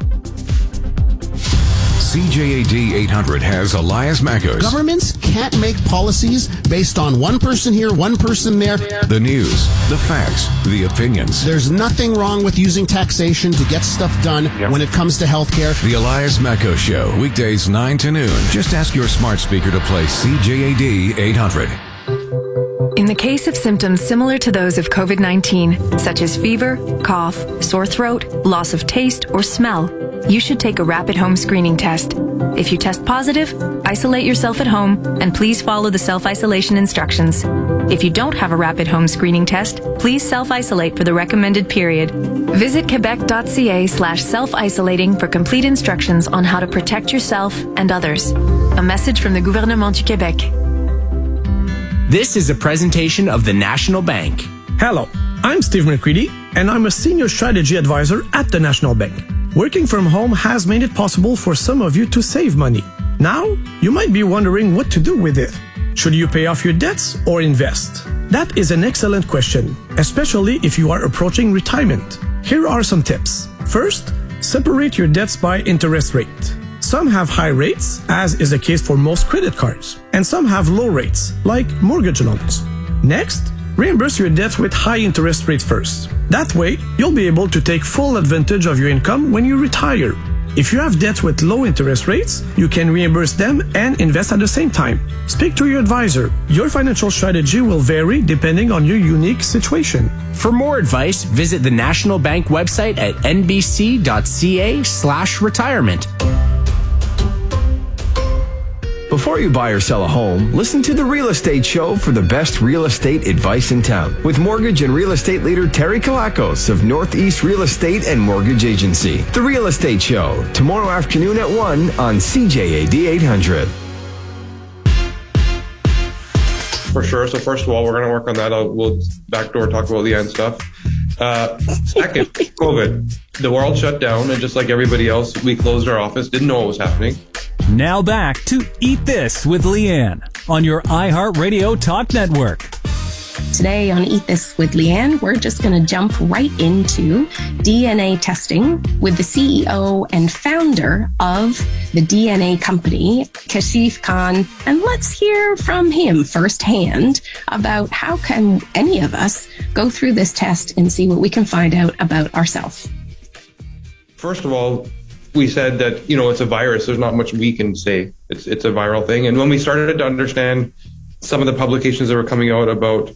CJAD 800 has Elias Makos. Governments can't make policies based on one person here, one person there. The news, the facts, the opinions. There's nothing wrong with using taxation to get stuff done when it comes to healthcare. The Elias Makos Show, weekdays 9 to noon. Just ask your smart speaker to play CJAD 800. In the case of symptoms similar to those of COVID-19, such as fever, cough, sore throat, loss of taste, or smell, you should take a rapid home screening test. If you test positive, isolate yourself at home and please follow the self-isolation instructions. If you don't have a rapid home screening test, please self-isolate for the recommended period. Visit quebec.ca/self-isolating for complete instructions on how to protect yourself and others. A message from the Gouvernement du Québec. This is a presentation of the National Bank. Hello, I'm Steve McCready, and I'm a senior strategy advisor at the National Bank. Working from home has made it possible for some of you to save money. Now, you might be wondering what to do with it. Should you pay off your debts or invest? That is an excellent question, especially if you are approaching retirement. Here are some tips. First, separate your debts by interest rate. Some have high rates, as is the case for most credit cards, and some have low rates, like mortgage loans. Next, reimburse your debts with high interest rates first. That way, you'll be able to take full advantage of your income when you retire. If you have debts with low interest rates, you can reimburse them and invest at the same time. Speak to your advisor. Your financial strategy will vary depending on your unique situation. For more advice, visit the National Bank website at nbc.ca/retirement. Before you buy or sell a home, listen to The Real Estate Show for the best real estate advice in town with mortgage and real estate leader Terry Kalakos of Northeast Real Estate and Mortgage Agency. The Real Estate Show, tomorrow afternoon at 1 on CJAD 800. For sure. So first of all, we're going to work on that. We'll backdoor talk about the end stuff. Second, COVID. The world shut down, and just like everybody else, we closed our office, didn't know what was happening. Now back to Eat This with Leanne on your iHeartRadio Talk Network. Today on Eat This with Leanne, we're just going to jump right into DNA testing with the CEO and founder of the DNA company, Kashif Khan. And let's hear from him firsthand about how can any of us go through this test and see what we can find out about ourselves. First of all, we said that, it's a virus. There's not much we can say. It's a viral thing. And when we started to understand some of the publications that were coming out about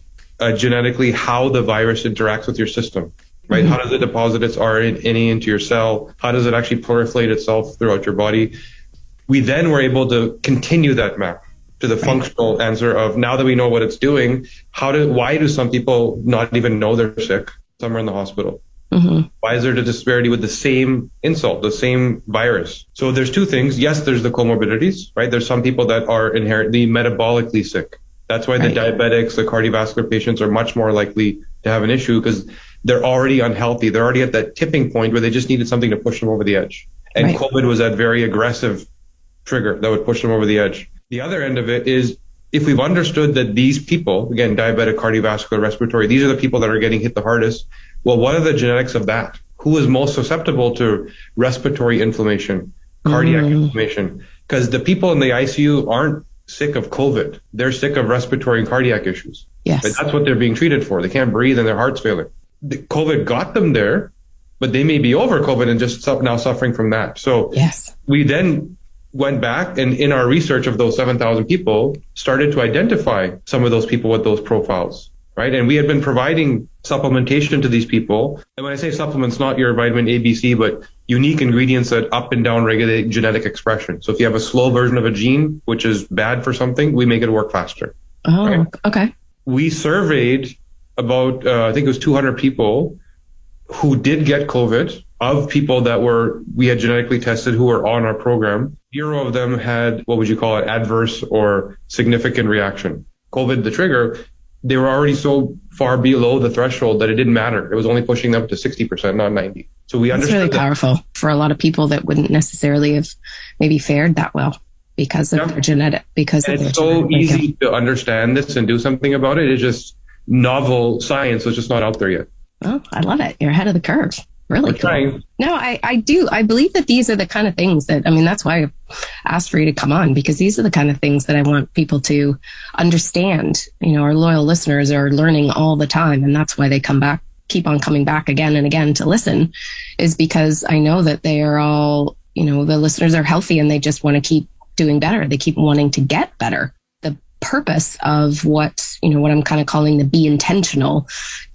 genetically how the virus interacts with your system, right? Mm-hmm. How does it deposit its RNA into your cell? How does it actually proliferate itself throughout your body? We then were able to continue that map to the functional answer of, now that we know what it's doing, why do some people not even know they're sick? Some are in the hospital. Mm-hmm. Why is there a disparity with the same insult, the same virus? So there's two things. Yes, there's the comorbidities, right? There's some people that are inherently metabolically sick. That's why the diabetics, the cardiovascular patients are much more likely to have an issue because they're already unhealthy. They're already at that tipping point where they just needed something to push them over the edge. And COVID was that very aggressive trigger that would push them over the edge. The other end of it is, if we've understood that these people, again, diabetic, cardiovascular, respiratory, these are the people that are getting hit the hardest. Well, what are the genetics of that? Who is most susceptible to respiratory inflammation, cardiac inflammation? Because the people in the ICU aren't sick of COVID. They're sick of respiratory and cardiac issues. Yes. But that's what they're being treated for. They can't breathe and their heart's failing. COVID got them there, but they may be over COVID and just now suffering from that. So we then went back and in our research of those 7,000 people started to identify some of those people with those profiles, right? And we had been providing supplementation to these people. And when I say supplements, not your vitamin A, B, C, but unique ingredients that up and down regulate genetic expression. So if you have a slow version of a gene, which is bad for something, we make it work faster. Oh, right? Okay. We surveyed about, I think it was 200 people who did get COVID, of people that we had genetically tested who were on our program. 0 of them had, what would you call it, adverse or significant reaction. COVID, the trigger, they were already so far below the threshold that it didn't matter. It was only pushing them to 60%, not 90%. So we understood really powerful for a lot of people that wouldn't necessarily have maybe fared that well because of their genetic. It's so easy to understand this and do something about it. It's just novel science was just not out there yet. Oh, I love it. You're ahead of the curve. Really cool. Trying. No, I do. I believe that these are the kind of things that, I mean, that's why I asked for you to come on, because these are the kind of things that I want people to understand. You know, our loyal listeners are learning all the time, and that's why they keep on coming back again and again to listen, is because I know that they are all, you know, the listeners are healthy and they just want to keep doing better. They keep wanting to get better. Purpose of what I'm kind of calling the be intentional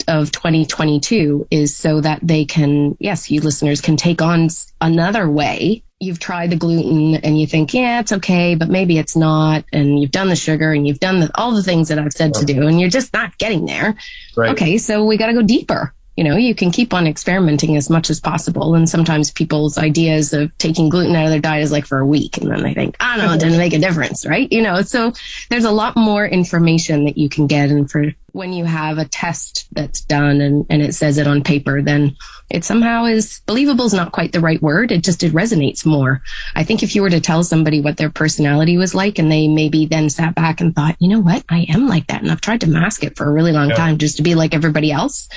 of 2022 is so that they can, yes, you listeners can take on another way. You've tried the gluten and you think, yeah, it's okay, but maybe it's not. And you've done the sugar and you've done all the things that I've said to do, and you're just not getting there. Right. Okay, so we got to go deeper. You know, you can keep on experimenting as much as possible. And sometimes people's ideas of taking gluten out of their diet is like for a week. And then they think, I don't know, it didn't make a difference, right? You know, so there's a lot more information that you can get. And for when you have a test that's done and it says it on paper, then it somehow is believable is not quite the right word. It resonates more. I think if you were to tell somebody what their personality was like and they maybe then sat back and thought, you know what, I am like that. And I've tried to mask it for a really long time just to be like everybody else.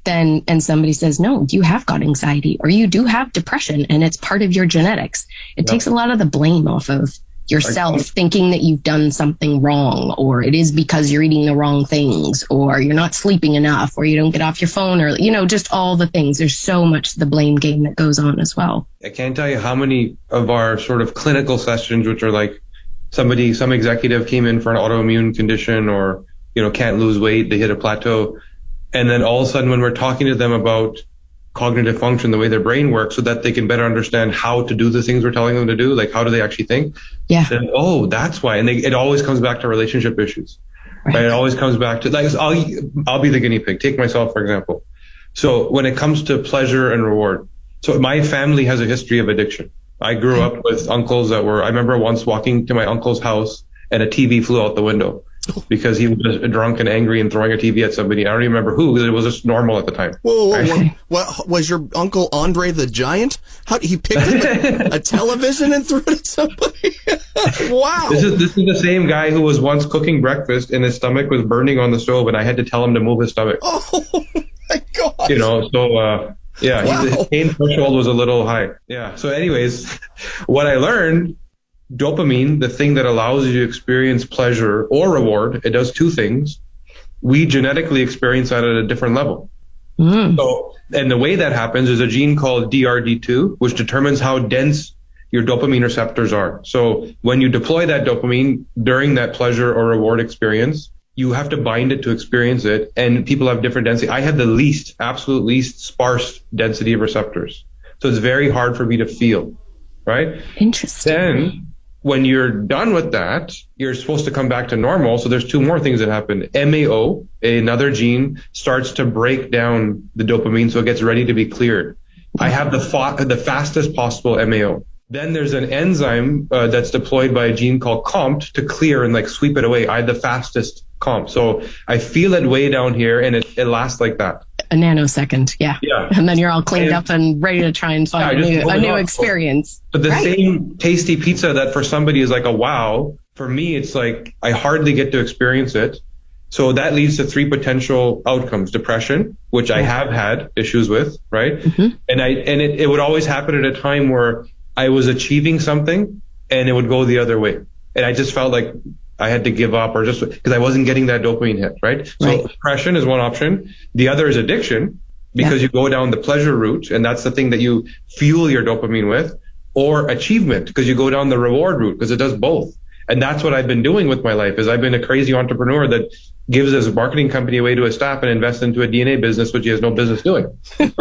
And somebody says, no, you have got anxiety or you do have depression and it's part of your genetics. It takes a lot of the blame off of yourself, thinking that you've done something wrong, or it is because you're eating the wrong things, or you're not sleeping enough, or you don't get off your phone, or, you know, just all the things. There's so much the blame game that goes on as well. I can't tell you how many of our sort of clinical sessions, which are like some executive came in for an autoimmune condition or, you know, can't lose weight, they hit a plateau. And then all of a sudden, when we're talking to them about cognitive function, the way their brain works, so that they can better understand how to do the things we're telling them to do, like how do they actually think? Yeah. Then, oh, that's why. And it always comes back to relationship issues. Right? It always comes back to, like, I'll be the guinea pig. Take myself, for example. So when it comes to pleasure and reward, so my family has a history of addiction. I grew up with uncles I remember once walking to my uncle's house and a TV flew out the window because he was drunk and angry and throwing a TV at somebody. I don't even remember who, because it was just normal at the time. Whoa. What was your uncle Andre the Giant? How he picked up a television and threw it at somebody? Wow. This is the same guy who was once cooking breakfast and his stomach was burning on the stove and I had to tell him to move his stomach. Oh my God. You know, so his pain threshold was a little high. Yeah. So anyways, what I learned, dopamine, the thing that allows you to experience pleasure or reward, it does two things. We genetically experience that at a different level. So, and the way that happens is a gene called DRD2, which determines how dense your dopamine receptors are. So when you deploy that dopamine during that pleasure or reward experience, you have to bind it to experience it. And people have different density. I have the absolute least sparse density of receptors. So it's very hard for me to feel, right? Interesting. Then when you're done with that, you're supposed to come back to normal. So there's two more things that happen. MAO, another gene, starts to break down the dopamine so it gets ready to be cleared. I have the fastest possible MAO. Then there's an enzyme that's deployed by a gene called COMT to clear and like sweep it away. I have the fastest COMT. So I feel it way down here and it lasts like that. A nanosecond, yeah. And then you're all cleaned up and ready to try and find a new experience. But the same tasty pizza that for somebody is like a wow, for me it's like I hardly get to experience it. So that leads to three potential outcomes: depression, which I have had issues with, right? Mm-hmm. And it would always happen at a time where I was achieving something and it would go the other way. And I just felt like I had to give up, or just because I wasn't getting that dopamine hit, right? So depression is one option. The other is addiction, because you go down the pleasure route and that's the thing that you fuel your dopamine with, or achievement, because you go down the reward route, because it does both. And that's what I've been doing with my life, is I've been a crazy entrepreneur that gives his marketing company away to his staff and invests into a DNA business, which he has no business doing. Right?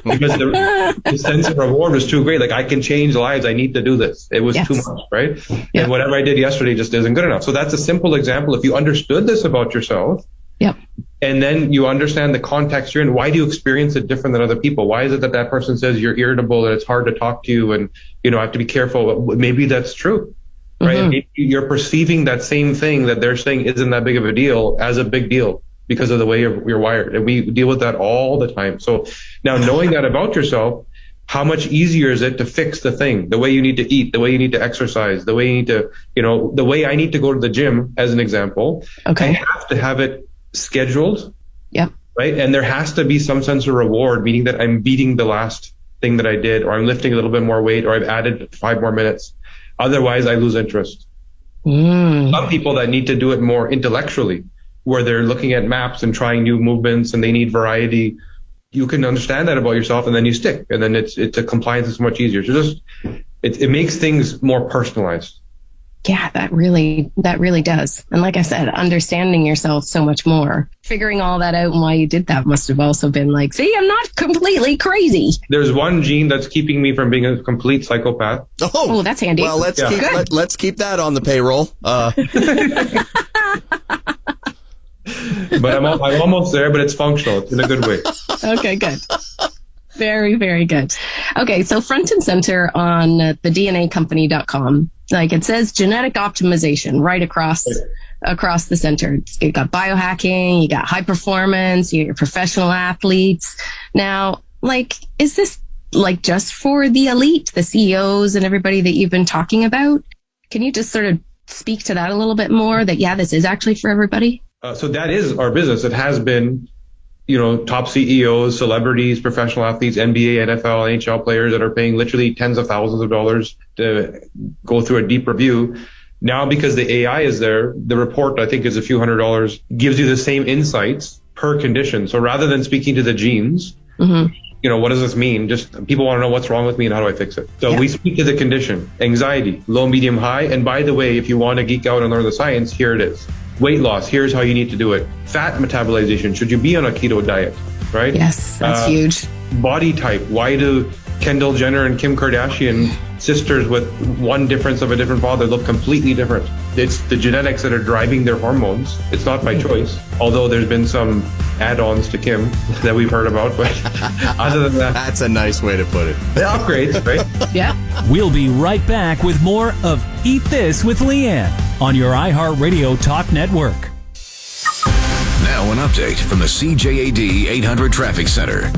Because the sense of reward was too great. Like, I can change lives. I need to do this. It was too much, right? And whatever I did yesterday just isn't good enough. So that's a simple example. If you understood this about yourself, and then you understand the context you're in, why do you experience it different than other people? Why is it that person says you're irritable and it's hard to talk to you and, you know, I have to be careful? Maybe that's true. Right. Mm-hmm. Maybe you're perceiving that same thing that they're saying isn't that big of a deal as a big deal because of the way you're wired. And we deal with that all the time. So now, knowing that about yourself, how much easier is it to fix the thing, the way you need to eat, the way you need to exercise, the way you need to, you know, the way I need to go to the gym, as an example. I have to have it scheduled. Yeah. right? And there has to be some sense of reward, meaning that I'm beating the last thing that I did, or I'm lifting a little bit more weight, or I've added 5 more minutes. Otherwise, I lose interest. Some people that need to do it more intellectually, where they're looking at maps and trying new movements and they need variety. You can understand that about yourself, and then you stick, and then it's a compliance is much easier. So it makes things more personalized. Yeah, that really does. And like I said, understanding yourself so much more. Figuring all that out and why you did that must have also been like, see, I'm not completely crazy. There's one gene that's keeping me from being a complete psychopath. Oh, that's handy. Well, let's keep that on the payroll. But I'm almost there, but it's functional. It's in a good way. Okay, good. Very, very good. Okay, so front and center on the DNAcompany.com, like it says genetic optimization right across the center. You got biohacking, you got high performance, you got your professional athletes. Now, like, is this like just for the elite, the CEOs and everybody that you've been talking about? Can you just sort of speak to that a little bit more, that, yeah, this is actually for everybody? So that is our business. It has been, top CEOs, celebrities, professional athletes, NBA, NFL, NHL players that are paying literally tens of thousands of dollars to go through a deep review. Now, because the AI is there, the report, I think, is a few $100s, gives you the same insights per condition. So rather than speaking to the genes, what does this mean? Just people want to know what's wrong with me and how do I fix it? So we speak to the condition: anxiety, low, medium, high. And by the way, if you want to geek out and learn the science, here it is. Weight loss, here's how you need to do it. Fat metabolization, should you be on a keto diet, right? Yes, that's huge. Body type, why do Kendall Jenner and Kim Kardashian, sisters with one difference of a different father, look completely different? It's the genetics that are driving their hormones. It's not by choice, although there's been some add-ons to Kim that we've heard about, but other than that... That's a nice way to put it. The upgrades, right? Yeah. We'll be right back with more of Eat This with Leanne on your iHeartRadio Talk Network. Now an update from the CJAD 800 Traffic Center.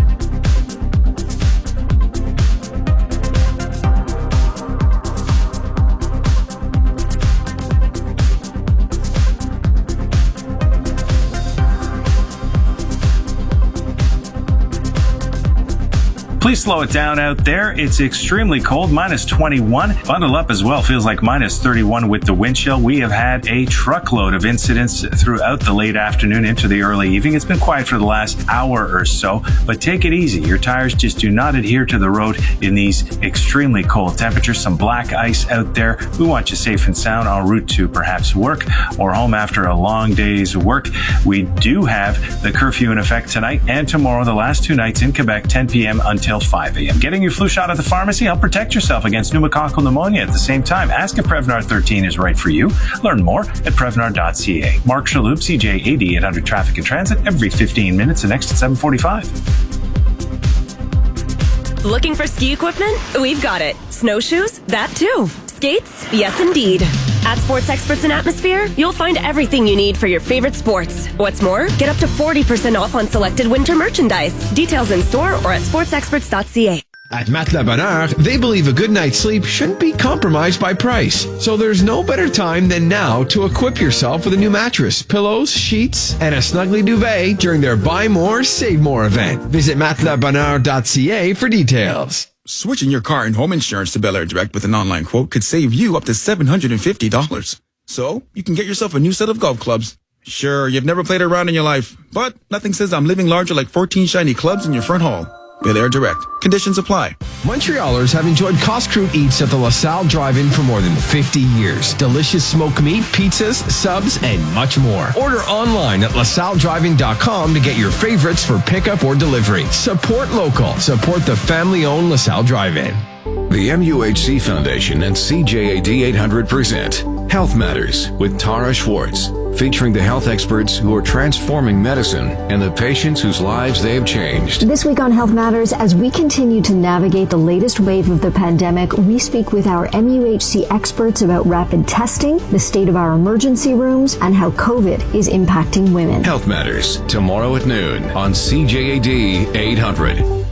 Please slow it down out there. It's extremely cold, minus 21. Bundle up as well. Feels like minus 31 with the wind chill. We have had a truckload of incidents throughout the late afternoon into the early evening. It's been quiet for the last hour or so, but take it easy. Your tires just do not adhere to the road in these extremely cold temperatures. Some black ice out there. We want you safe and sound en route to perhaps work or home after a long day's work. We do have the curfew in effect tonight and tomorrow, the last 2 nights in Quebec, 10 p.m. until 5 a.m. Getting your flu shot at the pharmacy, help protect yourself against pneumococcal pneumonia at the same time. Ask if Prevnar 13 is right for you. Learn more at Prevnar.ca. Mark Shalhoub, CJAD 800 Traffic and Transit, every 15 minutes and next at 7:45. Looking for ski equipment? We've got it. Snowshoes? That too. Skates? Yes, indeed. At Sports Experts in Atmosphere, you'll find everything you need for your favorite sports. What's more, get up to 40% off on selected winter merchandise. Details in store or at sportsexperts.ca. At Matelas Bonheur, they believe a good night's sleep shouldn't be compromised by price. So there's no better time than now to equip yourself with a new mattress, pillows, sheets, and a snuggly duvet during their Buy More, Save More event. Visit matelasbonheur.ca for details. Switching your car and home insurance to Bel Air Direct with an online quote could save you up to $750. So, you can get yourself a new set of golf clubs. Sure, you've never played around in your life, but nothing says I'm living larger like 14 shiny clubs in your front hall. Bel Air Direct. Conditions apply. Montrealers have enjoyed Coscrew Eats at the LaSalle Drive-In for more than 50 years. Delicious smoked meat, pizzas, subs, and much more. Order online at LaSalleDrivein.com to get your favorites for pickup or delivery. Support local. Support the family-owned LaSalle Drive-In. The MUHC Foundation and CJAD 800 present Health Matters with Tara Schwartz, featuring the health experts who are transforming medicine and the patients whose lives they have changed. This week on Health Matters, as we continue to navigate the latest wave of the pandemic, we speak with our MUHC experts about rapid testing, the state of our emergency rooms, and how COVID is impacting women. Health Matters, tomorrow at noon on CJAD 800.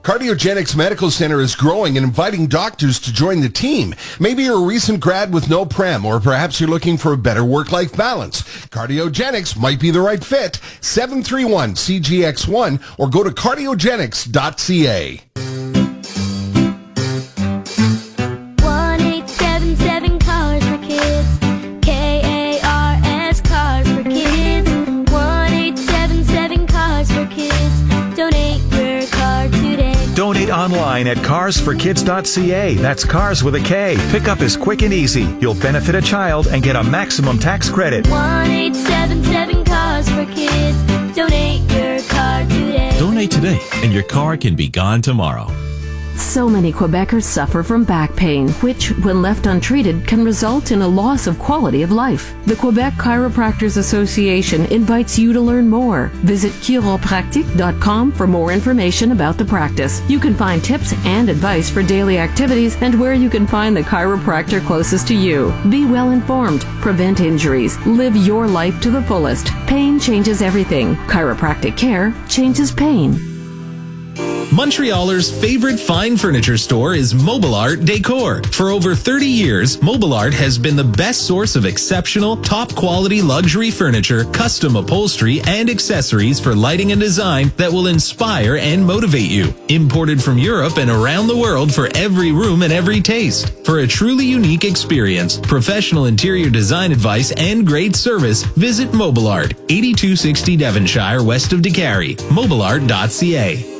Cardiogenics Medical Center is growing and inviting doctors to join the team. Maybe you're a recent grad with no prem, or perhaps you're looking for a better work-life balance. Cardiogenics might be the right fit. 731-CGX1 or go to cardiogenics.ca. 1877 Cars for Kids. KARS Cars for Kids. 1877 Cars for Kids. Donate your car today. Donate online at carsforkids.ca. That's cars with a K. Pickup is quick and easy. You'll benefit a child and get a maximum tax credit. 1877 Cars for Kids. Donate your car today. Donate today, and your car can be gone tomorrow. So many Quebecers suffer from back pain, which, when left untreated, can result in a loss of quality of life. The Quebec Chiropractors Association invites you to learn more. Visit chiropractic.com for more information about the practice. You can find tips and advice for daily activities and where you can find the chiropractor closest to you. Be well informed, prevent injuries, live your life to the fullest. Pain changes everything. Chiropractic care changes pain. Montrealers' favorite fine furniture store is Mobile Art Decor. For over 30 years, Mobile Art has been the best source of exceptional, top-quality luxury furniture, custom upholstery, and accessories for lighting and design that will inspire and motivate you. Imported from Europe and around the world for every room and every taste. For a truly unique experience, professional interior design advice, and great service, visit Mobile Art, 8260 Devonshire, west of DeCarry. mobileart.ca.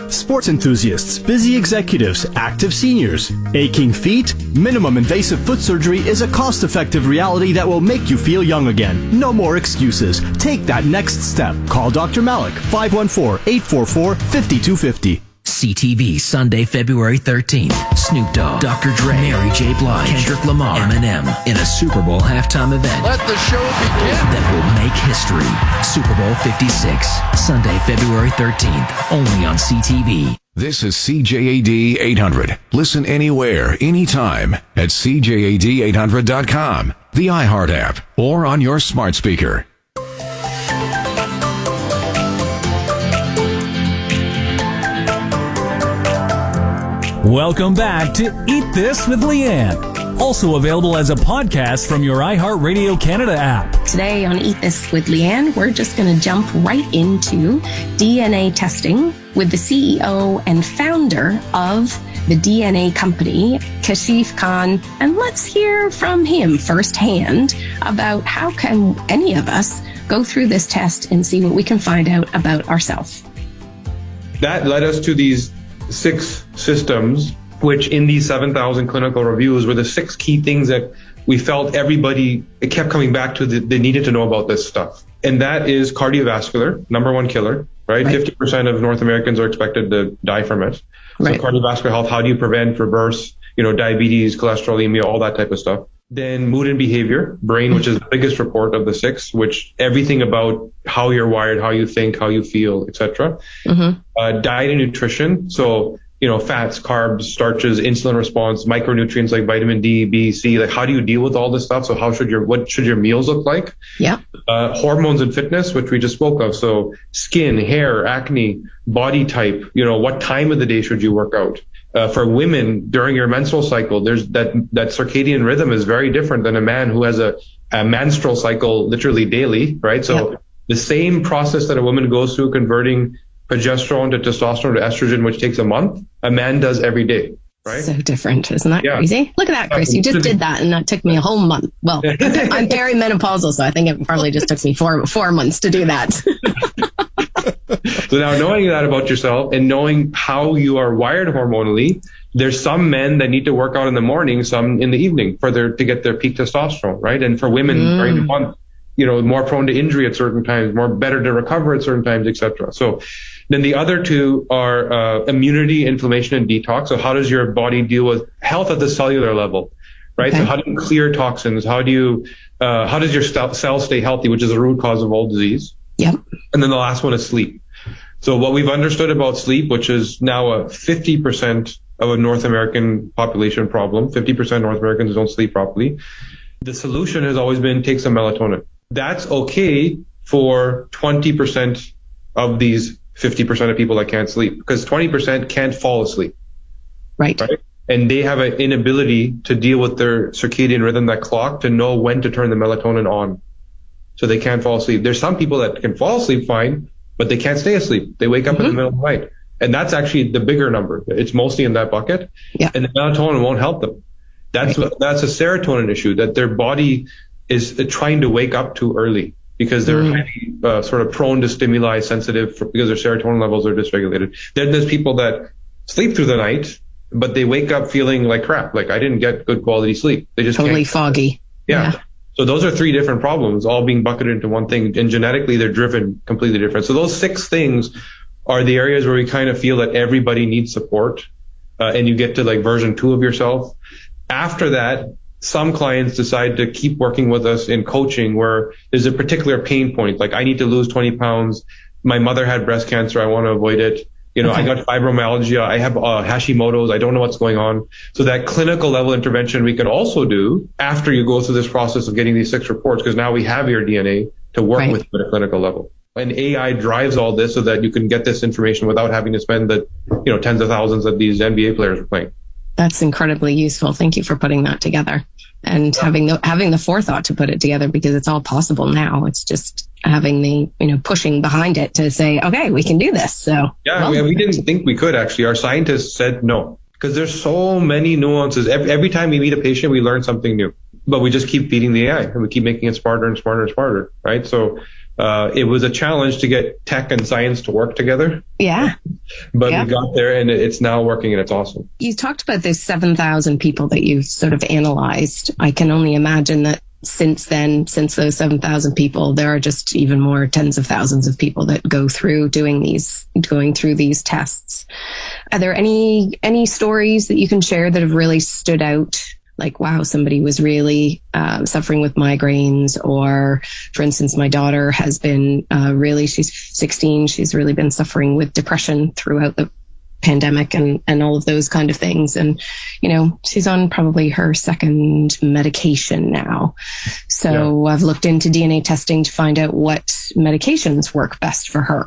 Sports enthusiasts, busy executives, active seniors, aching feet, minimum invasive foot surgery is a cost-effective reality that will make you feel young again. No more excuses. Take that next step. Call Dr. Malik, 514-844-5250. CTV, Sunday, February 13th. Snoop Dogg, Dr. Dre, Mary J. Blige, Kendrick Lamar, Eminem in a Super Bowl halftime event. Let the show begin. That will make history. Super Bowl 56, Sunday, February 13th, only on CTV. This is CJAD 800. Listen anywhere, anytime at CJAD800.com, the iHeart app, or on your smart speaker. Welcome back to Eat This with Leanne. Also available as a podcast from your iHeartRadio Canada app. Today on Eat This with Leanne, we're just going to jump right into DNA testing with the CEO and founder of the DNA company, Kashif Khan. And let's hear from him firsthand about how can any of us go through this test and see what we can find out about ourselves. That led us to these 6 systems, which in these 7,000 clinical reviews were the 6 key things that we felt everybody, it kept coming back to, they needed to know about this stuff. And that is cardiovascular, number 1 killer, right? 50% of North Americans are expected to die from it. So cardiovascular health, how do you prevent, reverse, diabetes, cholesterolemia, all that type of stuff. Then mood and behavior, brain, which is the biggest report of the 6, which everything about how you're wired, how you think, how you feel, etc. Diet and nutrition. So, fats, carbs, starches, insulin response, micronutrients like vitamin D, B, C, like how do you deal with all this stuff? So what should your meals look like? Yeah. Hormones and fitness, which we just spoke of. So skin, hair, acne, body type, what time of the day should you work out? For women during your menstrual cycle, there's that circadian rhythm is very different than a man who has a menstrual cycle literally daily, right? So the same process that a woman goes through converting progesterone to testosterone to estrogen, which takes a month, a man does every day, right? So different. Isn't that crazy? Look at that, Chris. You just did that and that took me a whole month. Well, I'm perimenopausal, so I think it probably just took me four months to do that. So now knowing that about yourself and knowing how you are wired hormonally, there's some men that need to work out in the morning, some in the evening to get their peak testosterone, right? And for women during the month, more prone to injury at certain times, more better to recover at certain times, etc. So then the other 2 are immunity, inflammation, and detox. So how does your body deal with health at the cellular level, right? So how do you clear toxins? How does your cells stay healthy, which is the root cause of all disease? Yep. And then the last one is sleep. So what we've understood about sleep, which is now a 50% of a North American population problem, 50% North Americans don't sleep properly. The solution has always been take some melatonin. That's okay for 20% of these 50% of people that can't sleep, because 20% can't fall asleep. Right. And they have an inability to deal with their circadian rhythm, that clock, to know when to turn the melatonin on. So they can't fall asleep. There's some people that can fall asleep fine, but they can't stay asleep. They wake up in the middle of the night. And that's actually the bigger number. It's mostly in that bucket. Yeah. And the melatonin won't help them. That's a serotonin issue, that their body is trying to wake up too early, because they're highly, sort of prone to stimuli, sensitive, because their serotonin levels are dysregulated. Then there's people that sleep through the night, but they wake up feeling like crap. Like, I didn't get good quality sleep. They just totally can't. Foggy. Yeah. So those are 3 different problems, all being bucketed into one thing. And genetically, they're driven completely different. So those 6 things are the areas where we kind of feel that everybody needs support. And you get to like version 2 of yourself. After that, some clients decide to keep working with us in coaching, where there's a particular pain point. Like, I need to lose 20 pounds. My mother had breast cancer. I want to avoid it. I got fibromyalgia. I have Hashimoto's. I don't know what's going on. So that clinical level intervention we can also do after you go through this process of getting these 6 reports, because now we have your DNA to work with at a clinical level. And AI drives all this so that you can get this information without having to spend the, tens of thousands that these NBA players are playing. That's incredibly useful. Thank you for putting that together and having the forethought to put it together, because it's all possible now. It's just having the, pushing behind it to say, okay, we can do this. So we didn't think we could, actually. Our scientists said no, because there's so many nuances. Every time we meet a patient, we learn something new, but we just keep feeding the AI and we keep making it smarter and smarter and smarter. Right. So it was a challenge to get tech and science to work together. Yeah. But we got there, and it's now working, and it's awesome. You talked about those 7,000 people that you've sort of analyzed. I can only imagine that since those 7,000 people, there are just even more tens of thousands of people that go through going through these tests. Are there any stories that you can share that have really stood out? Like, wow, somebody was really suffering with migraines, or, for instance, my daughter has been she's 16. She's really been suffering with depression throughout the pandemic and all of those kind of things. And, she's on probably her 2nd medication now. So I've looked into DNA testing to find out what medications work best for her.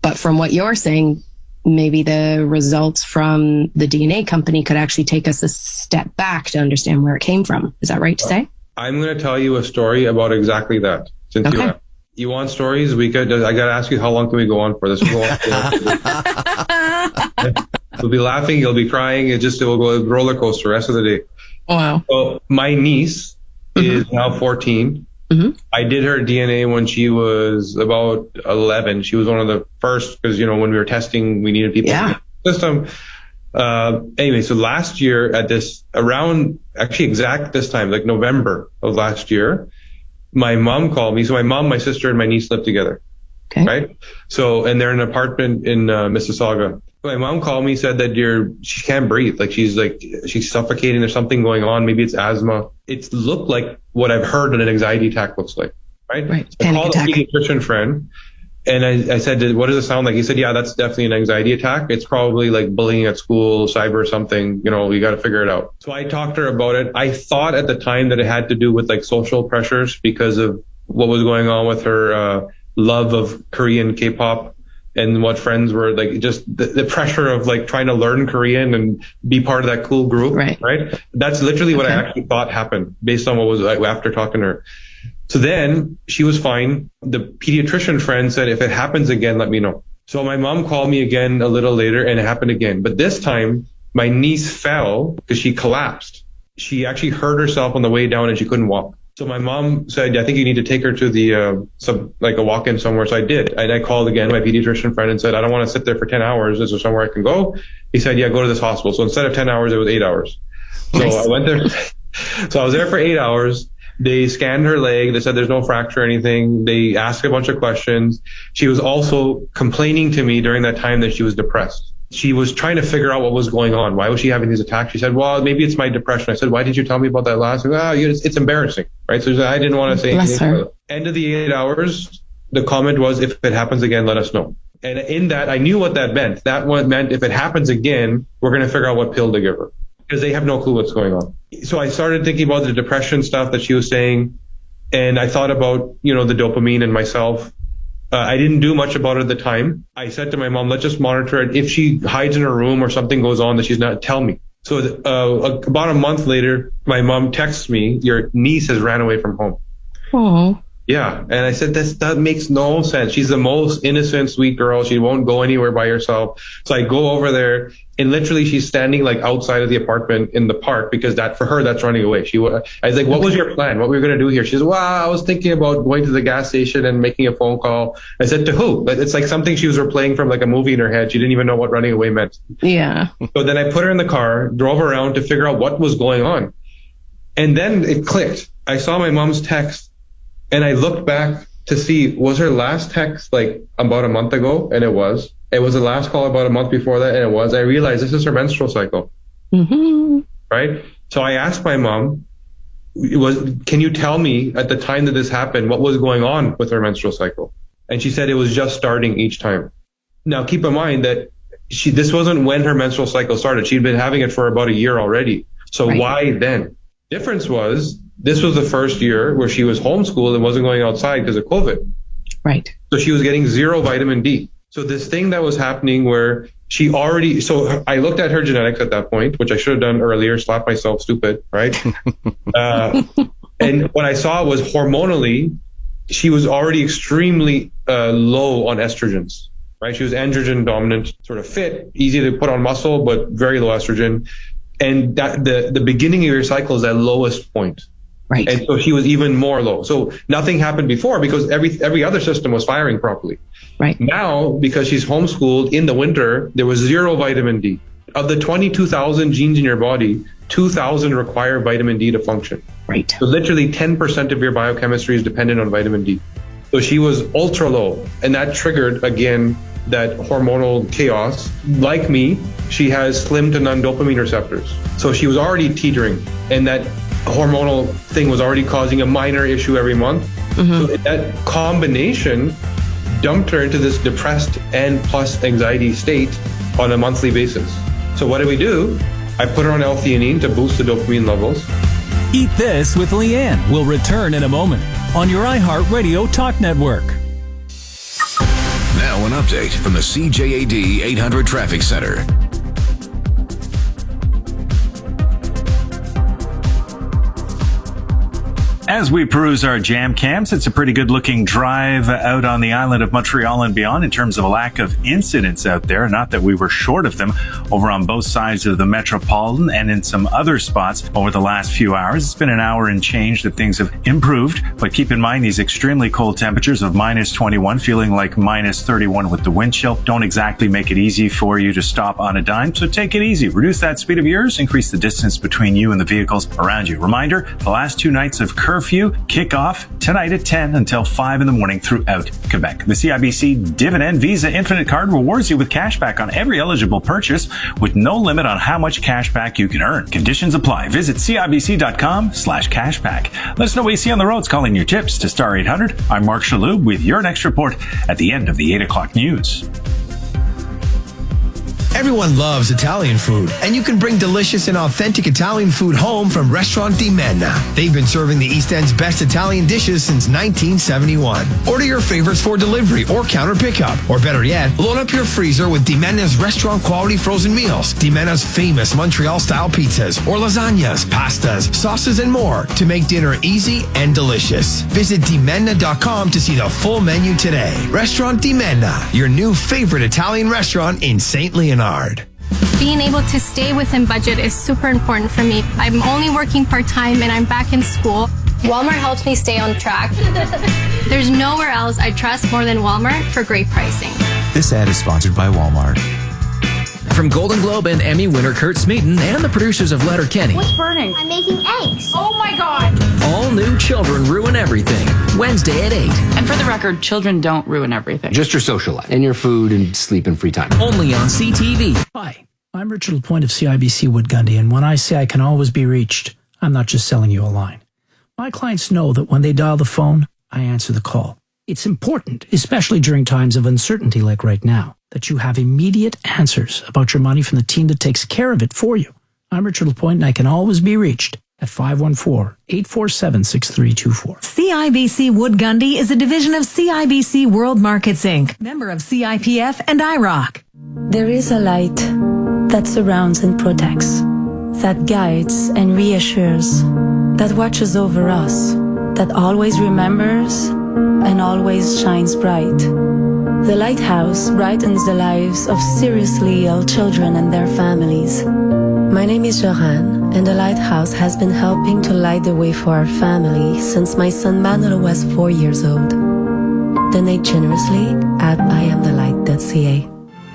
But from what you're saying, maybe the results from the DNA company could actually take us a step back to understand where it came from. Is that right to say? I'm going to tell you a story about exactly that. Since you want stories, I got to ask you, how long can we go on for this? We'll be laughing, you'll be crying. It will go roller coaster the rest of the day. Wow. So my niece is now 14. I did her DNA when she was about 11. She was one of the first, because, when we were testing, we needed people in the system. Anyway, so last year at this, around actually exact this time, like November of last year, my mom called me. So my mom, my sister, and my niece live together. Okay. Right. So, and they're in an apartment in Mississauga. My mom called me, said that she can't breathe. She's suffocating. There's something going on. Maybe it's asthma. It looked like what I've heard an anxiety attack looks like. Right. So I called a pediatrician friend, and I said, what does it sound like? He said, yeah, that's definitely an anxiety attack. It's probably like bullying at school, cyber something, you got to figure it out. So I talked to her about it. I thought at the time that it had to do with like social pressures because of what was going on with her, love of Korean K-pop, and what friends were like, just the pressure of like trying to learn Korean and be part of that cool group. Right. That's literally what I actually thought happened based on what was like after talking to her. So then she was fine. The pediatrician friend said, if it happens again, let me know. So my mom called me again a little later, and it happened again. But this time my niece fell because she collapsed. She actually hurt herself on the way down, and she couldn't walk. So my mom said, I think you need to take her to the, a walk-in somewhere. So I did. And I called again my pediatrician friend and said, I don't want to sit there for 10 hours. Is there somewhere I can go? He said, yeah, go to this hospital. So instead of 10 hours, it was 8 hours. So I went there. So I was there for 8 hours. They scanned her leg. They said there's no fracture or anything. They asked a bunch of questions. She was also complaining to me during that time that she was depressed. She was trying to figure out what was going on. Why was she having these attacks? She said, well, maybe it's my depression. I said, why did you tell me about that last week? It's embarrassing, right? So I didn't want to say anything. End of the 8 hours, the comment was, if it happens again, let us know. And in that, I knew what that meant. That one meant if it happens again, we're going to figure out what pill to give her, because they have no clue what's going on. So I started thinking about the depression stuff that she was saying. And I thought about, the dopamine in myself. I didn't do much about it at the time. I said to my mom, let's just monitor it. If she hides in her room or something goes on that she's not, tell me. So about a month later, my mom texts me, your niece has ran away from home. Oh. Yeah. And I said, that makes no sense. She's the most innocent, sweet girl. She won't go anywhere by herself. So I go over there and literally she's standing like outside of the apartment in the park because for her, that's running away. I was like, what was your plan? What were we going to do here? She says, well, I was thinking about going to the gas station and making a phone call. I said, to who? It's like something she was replaying from like a movie in her head. She didn't even know what running away meant. Yeah. So then I put her in the car, drove around to figure out what was going on. And then it clicked. I saw my mom's text. And I looked back to see, was her last text like about a month ago? And it was. It was the last call about a month before that, and it was. I realized this is her menstrual cycle. Mm-hmm. Right? So I asked my mom, can you tell me at the time that this happened, what was going on with her menstrual cycle? And she said it was just starting each time. Now, keep in mind that this wasn't when her menstrual cycle started. She'd been having it for about a year already. So why then? Difference was, this was the first year where she was homeschooled and wasn't going outside because of COVID. Right. So she was getting 0 vitamin D. So this thing that was happening where so I looked at her genetics at that point, which I should have done earlier, slapped myself stupid, right? And what I saw was hormonally, she was already extremely low on estrogens, right? She was androgen dominant, sort of fit, easy to put on muscle, but very low estrogen. And that the beginning of your cycle is that lowest point. Right. And so she was even more low. So nothing happened before because every other system was firing properly. Right. Now, because she's homeschooled in the winter, there was 0 vitamin D. Of the 22,000 genes in your body, 2,000 require vitamin D to function. Right. So literally 10% of your biochemistry is dependent on vitamin D. So she was ultra low, and that triggered again that hormonal chaos. Like me, she has slim to none dopamine receptors. So she was already teetering, and that hormonal thing was already causing a minor issue every month. Mm-hmm. So that combination dumped her into this depressed and plus anxiety state on a monthly basis. So what do? I put her on L-theanine to boost the dopamine levels. Eat This with Leanne will return in a moment on your iHeartRadio Talk Network. Now an update from the CJAD 800 Traffic Center. As we peruse our jam cams, it's a pretty good looking drive out on the island of Montreal and beyond in terms of a lack of incidents out there. Not that we were short of them over on both sides of the Metropolitan and in some other spots over the last few hours. It's been an hour and change that things have improved, but keep in mind these extremely cold temperatures of minus 21, feeling like minus 31 with the wind chill, don't exactly make it easy for you to stop on a dime. So take it easy. Reduce that speed of yours, increase the distance between you and the vehicles around you. Reminder, the last 2 nights of curfew kick off tonight at 10 until 5 in the morning throughout Quebec. The CIBC Dividend Visa Infinite Card rewards you with cash back on every eligible purchase with no limit on how much cash back you can earn. Conditions apply. Visit CIBC.com/cashback. Let us know what you see on the roads. Calling your tips to star 800. I'm Mark Shalhoub with your next report at the end of the 8 o'clock news. Everyone loves Italian food, and you can bring delicious and authentic Italian food home from Restaurant Di Menna. They've been serving the East End's best Italian dishes since 1971. Order your favorites for delivery or counter pickup. Or better yet, load up your freezer with Di Menna's restaurant quality frozen meals, Di Menna's famous Montreal-style pizzas, or lasagnas, pastas, sauces, and more to make dinner easy and delicious. Visit DiMenna.com to see the full menu today. Restaurant Di Menna, your new favorite Italian restaurant in St. Leonard. Being able to stay within budget is super important for me. I'm only working part-time and I'm back in school. Walmart helps me stay on track. There's nowhere else I trust more than Walmart for great pricing. This ad is sponsored by Walmart. From Golden Globe and Emmy winner Kurt Smeaton and the producers of Letterkenny. What's burning? I'm making eggs. Oh my God. All new Children Ruin Everything. Wednesday at 8. And for the record, children don't ruin everything. Just your social life and your food and sleep and free time. Only on CTV. Hi, I'm Richard LaPointe of CIBC Wood Gundy, and when I say I can always be reached, I'm not just selling you a line. My clients know that when they dial the phone, I answer the call. It's important, especially during times of uncertainty like right now, that you have immediate answers about your money from the team that takes care of it for you. I'm Richard LaPointe, and I can always be reached at 514-847-6324. CIBC Wood Gundy is a division of CIBC World Markets Inc., member of CIPF and IROC. There is a light that surrounds and protects, that guides and reassures, that watches over us, that always remembers and always shines bright. The lighthouse brightens the lives of seriously ill children and their families. My name is Johan, and the lighthouse has been helping to light the way for our family since my son Manuel was 4 years old. Donate generously at IamTheLight.ca.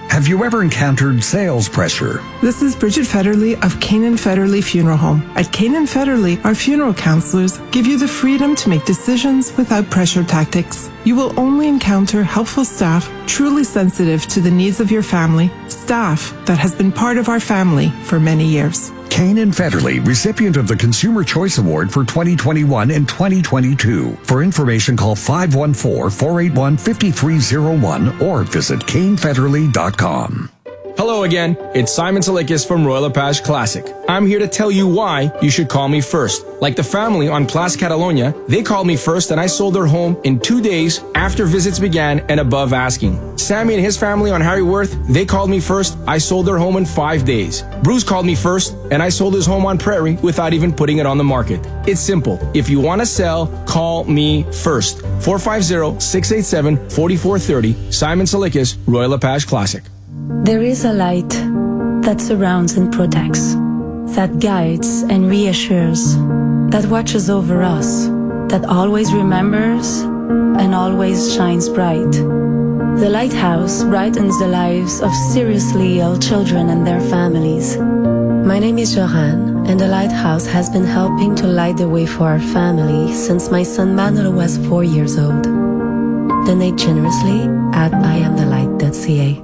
Have you ever encountered sales pressure? This is Bridget Federley of Canaan Federley Funeral Home. At Canaan Federley, our funeral counselors give you the freedom to make decisions without pressure tactics. You will only encounter helpful staff, truly sensitive to the needs of your family, staff that has been part of our family for many years. Canaan Federley, recipient of the Consumer Choice Award for 2021 and 2022. For information, call 514-481-5301 or visit canefederley.com. Hello again, it's Simon Salikis from Royal LePage Classic. I'm here to tell you why you should call me first. Like the family on Place Catalonia, they called me first and I sold their home in 2 days after visits began and above asking. Sammy and his family on Harry Worth, they called me first, I sold their home in 5 days. Bruce called me first and I sold his home on Prairie without even putting it on the market. It's simple. If you want to sell, call me first. 450-687-4430. Simon Salikis, Royal LePage Classic. There is a light that surrounds and protects, that guides and reassures, that watches over us, that always remembers and always shines bright. The lighthouse brightens the lives of seriously ill children and their families. My name is Johan, and the lighthouse has been helping to light the way for our family since my son Manuel was 4 years old. Donate generously at IamTheLight.ca.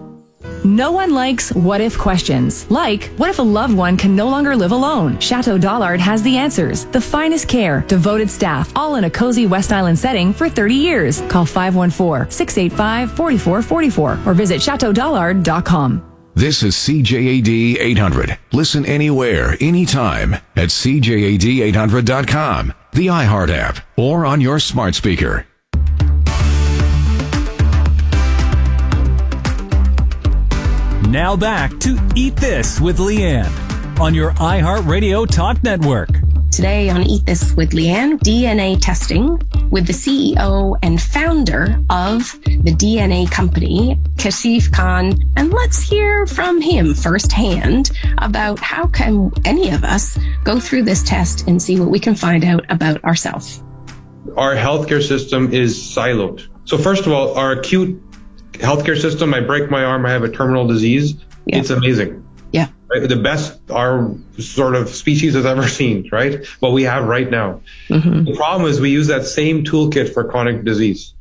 No one likes what-if questions. Like, what if a loved one can no longer live alone? Chateau Dollard has the answers. The finest care, devoted staff, all in a cozy West Island setting for 30 years. Call 514-685-4444 or visit chateaudollard.com. This is CJAD 800. Listen anywhere, anytime at CJAD800.com, the iHeart app, or on your smart speaker. Now back to Eat This with Leanne on your iHeartRadio Talk Network. Today on Eat This with Leanne, DNA testing with the CEO and founder of the DNA company, Kashif Khan. And let's hear from him firsthand about how can any of us go through this test and see what we can find out about ourselves. Our healthcare system is siloed. So first of all, our acute healthcare system, I break my arm, I have a terminal disease. Yeah. It's amazing. Yeah. Right? The best our sort of species has ever seen, right? What we have right now. Mm-hmm. The problem is we use that same toolkit for chronic disease,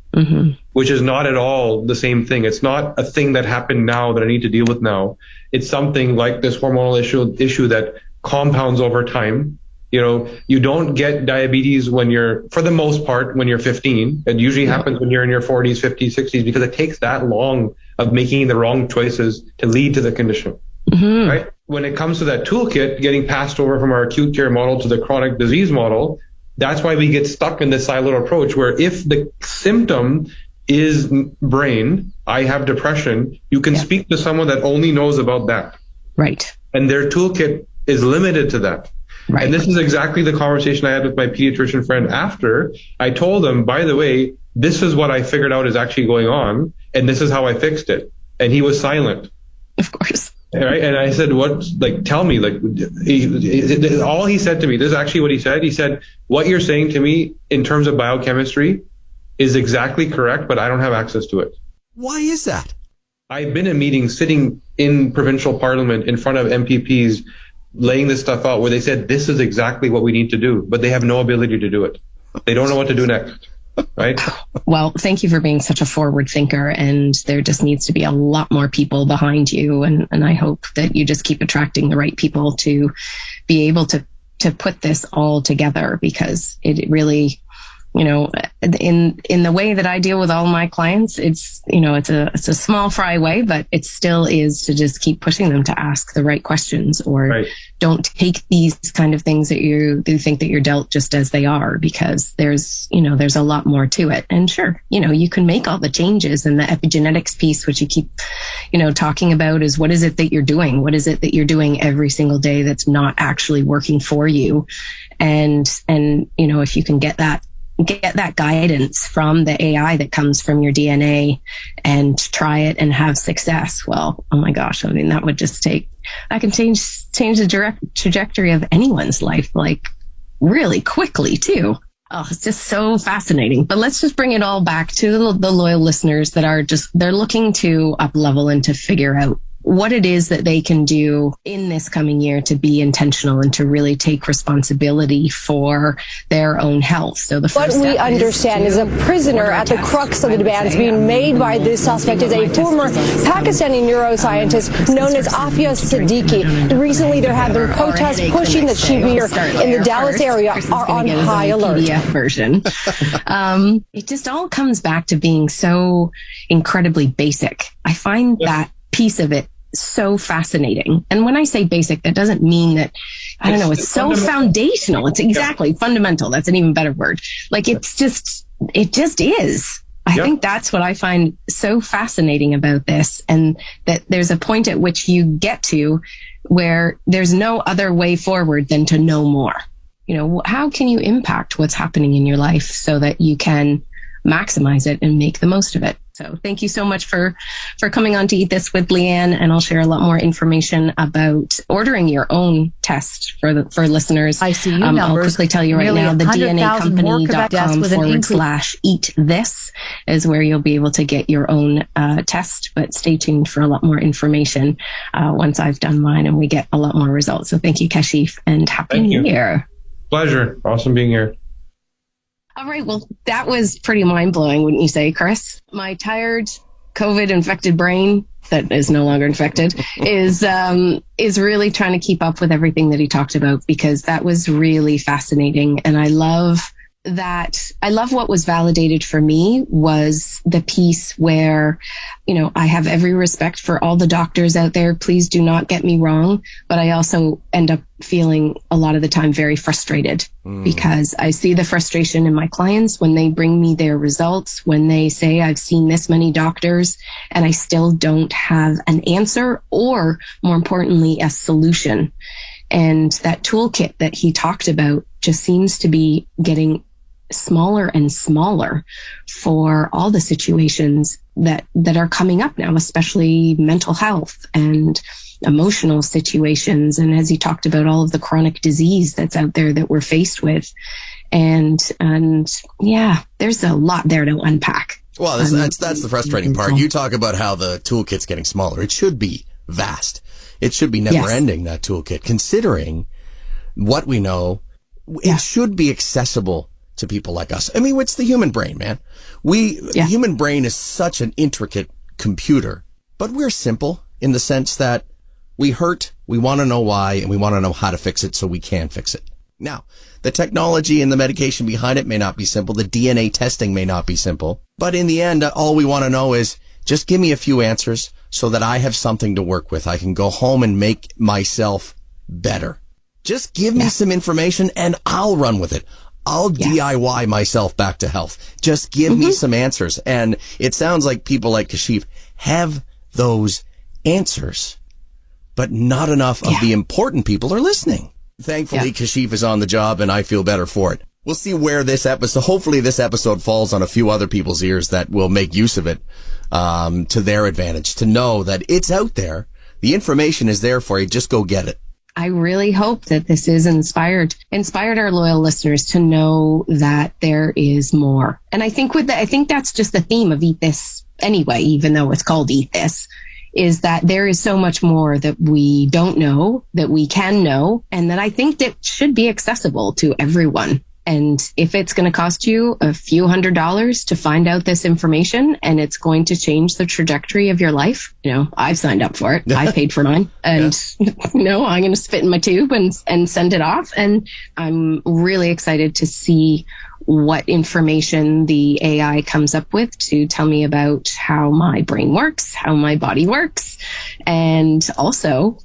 which is not at all the same thing. It's not a thing that happened now that I need to deal with now. It's something like this hormonal issue that compounds over time. You know, you don't get diabetes when you're, for the most part, when you're 15. It usually happens when you're in your 40s, 50s, 60s, because it takes that long of making the wrong choices to lead to the condition. Mm-hmm. Right? When it comes to that toolkit, getting passed over from our acute care model to the chronic disease model, that's why we get stuck in this siloed approach where if the symptom is brain, I have depression, you can speak to someone that only knows about that. Right. And their toolkit is limited to that. Right. And this is exactly the conversation I had with my pediatrician friend after I told him, by the way, this is what I figured out is actually going on, and this is how I fixed it. And he was silent. Of course. Right. And I said, what, like, tell me, like, all he said to me, this is actually what he said. He said, what you're saying to me in terms of biochemistry is exactly correct, but I don't have access to it. Why is that? I've been in meetings sitting in provincial parliament in front of MPPs laying this stuff out where they said, this is exactly what we need to do, but they have no ability to do it. They don't know what to do next. Right? Well, thank you for being such a forward thinker, and there just needs to be a lot more people behind you, and I hope that you just keep attracting the right people to be able to put this all together, because it really, in the way that I deal with all my clients, it's a small fry way, but it still is to just keep pushing them to ask the right questions, or don't take these kind of things that you think that you're dealt just as they are, because there's a lot more to it. And sure, you can make all the changes, and the epigenetics piece, which you keep, talking about, is what is it that you're doing? What is it that you're doing every single day that's not actually working for you? And if you can get that guidance from the AI that comes from your DNA and try it and have success, well, oh my gosh, I mean, that can change the trajectory of anyone's life, like really quickly too. Oh, it's just so fascinating. But let's just bring it all back to the loyal listeners that they're looking to up level and to figure out what it is that they can do in this coming year to be intentional and to really take responsibility for their own health. So what we understand is a prisoner at the crux of the demands being made by this suspect is a former Pakistani neuroscientist known as Afia Siddiqui. Recently, there have been protests pushing that she be in the Dallas area are on high alert. Version. It just all comes back to being so incredibly basic. I find that piece of it so fascinating. And when I say basic, that doesn't mean that, I don't know, it's so foundational. It's exactly fundamental. That's an even better word. Like it just is. I think that's what I find so fascinating about this, and that there's a point at which you get to where there's no other way forward than to know more. How can you impact what's happening in your life so that you can maximize it and make the most of it? So thank you so much for coming on to Eat This with Leanne, and I'll share a lot more information about ordering your own test for listeners. ICU numbers. I'll quickly tell you right now, the DNAcompany.com/eat this is where you'll be able to get your own test, but stay tuned for a lot more information once I've done mine and we get a lot more results. So thank you, Kashif, and Happy New Year. Pleasure. Awesome being here. All right. Well, that was pretty mind-blowing, wouldn't you say, Chris? My tired, COVID-infected brain that is no longer infected is really trying to keep up with everything that he talked about, because that was really fascinating. And I love what was validated for me was the piece where, I have every respect for all the doctors out there. Please do not get me wrong. But I also end up feeling a lot of the time very frustrated because I see the frustration in my clients when they bring me their results, when they say, I've seen this many doctors and I still don't have an answer, or more importantly, a solution. And that toolkit that he talked about just seems to be getting smaller and smaller for all the situations that are coming up now, especially mental health and emotional situations. And as he talked about all of the chronic disease that's out there that we're faced with. And yeah, there's a lot there to unpack. Well, that's the frustrating part. You talk about how the toolkit's getting smaller. It should be vast. It should be never ending, that toolkit. Considering what we know, it should be accessible to people like us. I mean, what's the human brain, man? The human brain is such an intricate computer, but we're simple in the sense that we hurt, we want to know why, and we want to know how to fix it so we can fix it. Now, the technology and the medication behind it may not be simple. The DNA testing may not be simple. But in the end, all we want to know is just give me a few answers so that I have something to work with. I can go home and make myself better. Just give me some information and I'll run with it. I'll DIY myself back to health. Just give me some answers. And it sounds like people like Kashif have those answers, but not enough of the important people are listening. Thankfully, Kashif is on the job and I feel better for it. We'll see where hopefully this episode falls on a few other people's ears that will make use of it, to their advantage, to know that it's out there. The information is there for you. Just go get it. I really hope that this is inspired our loyal listeners to know that there is more. And I think that's just the theme of Eat This anyway, even though it's called Eat This, is that there is so much more that we don't know, that we can know, and that I think that should be accessible to everyone. And if it's going to cost you a few $100s to find out this information and it's going to change the trajectory of your life, I've signed up for it. I paid for mine and, I'm going to spit in my tube and send it off. And I'm really excited to see what information the AI comes up with to tell me about how my brain works, how my body works, and also,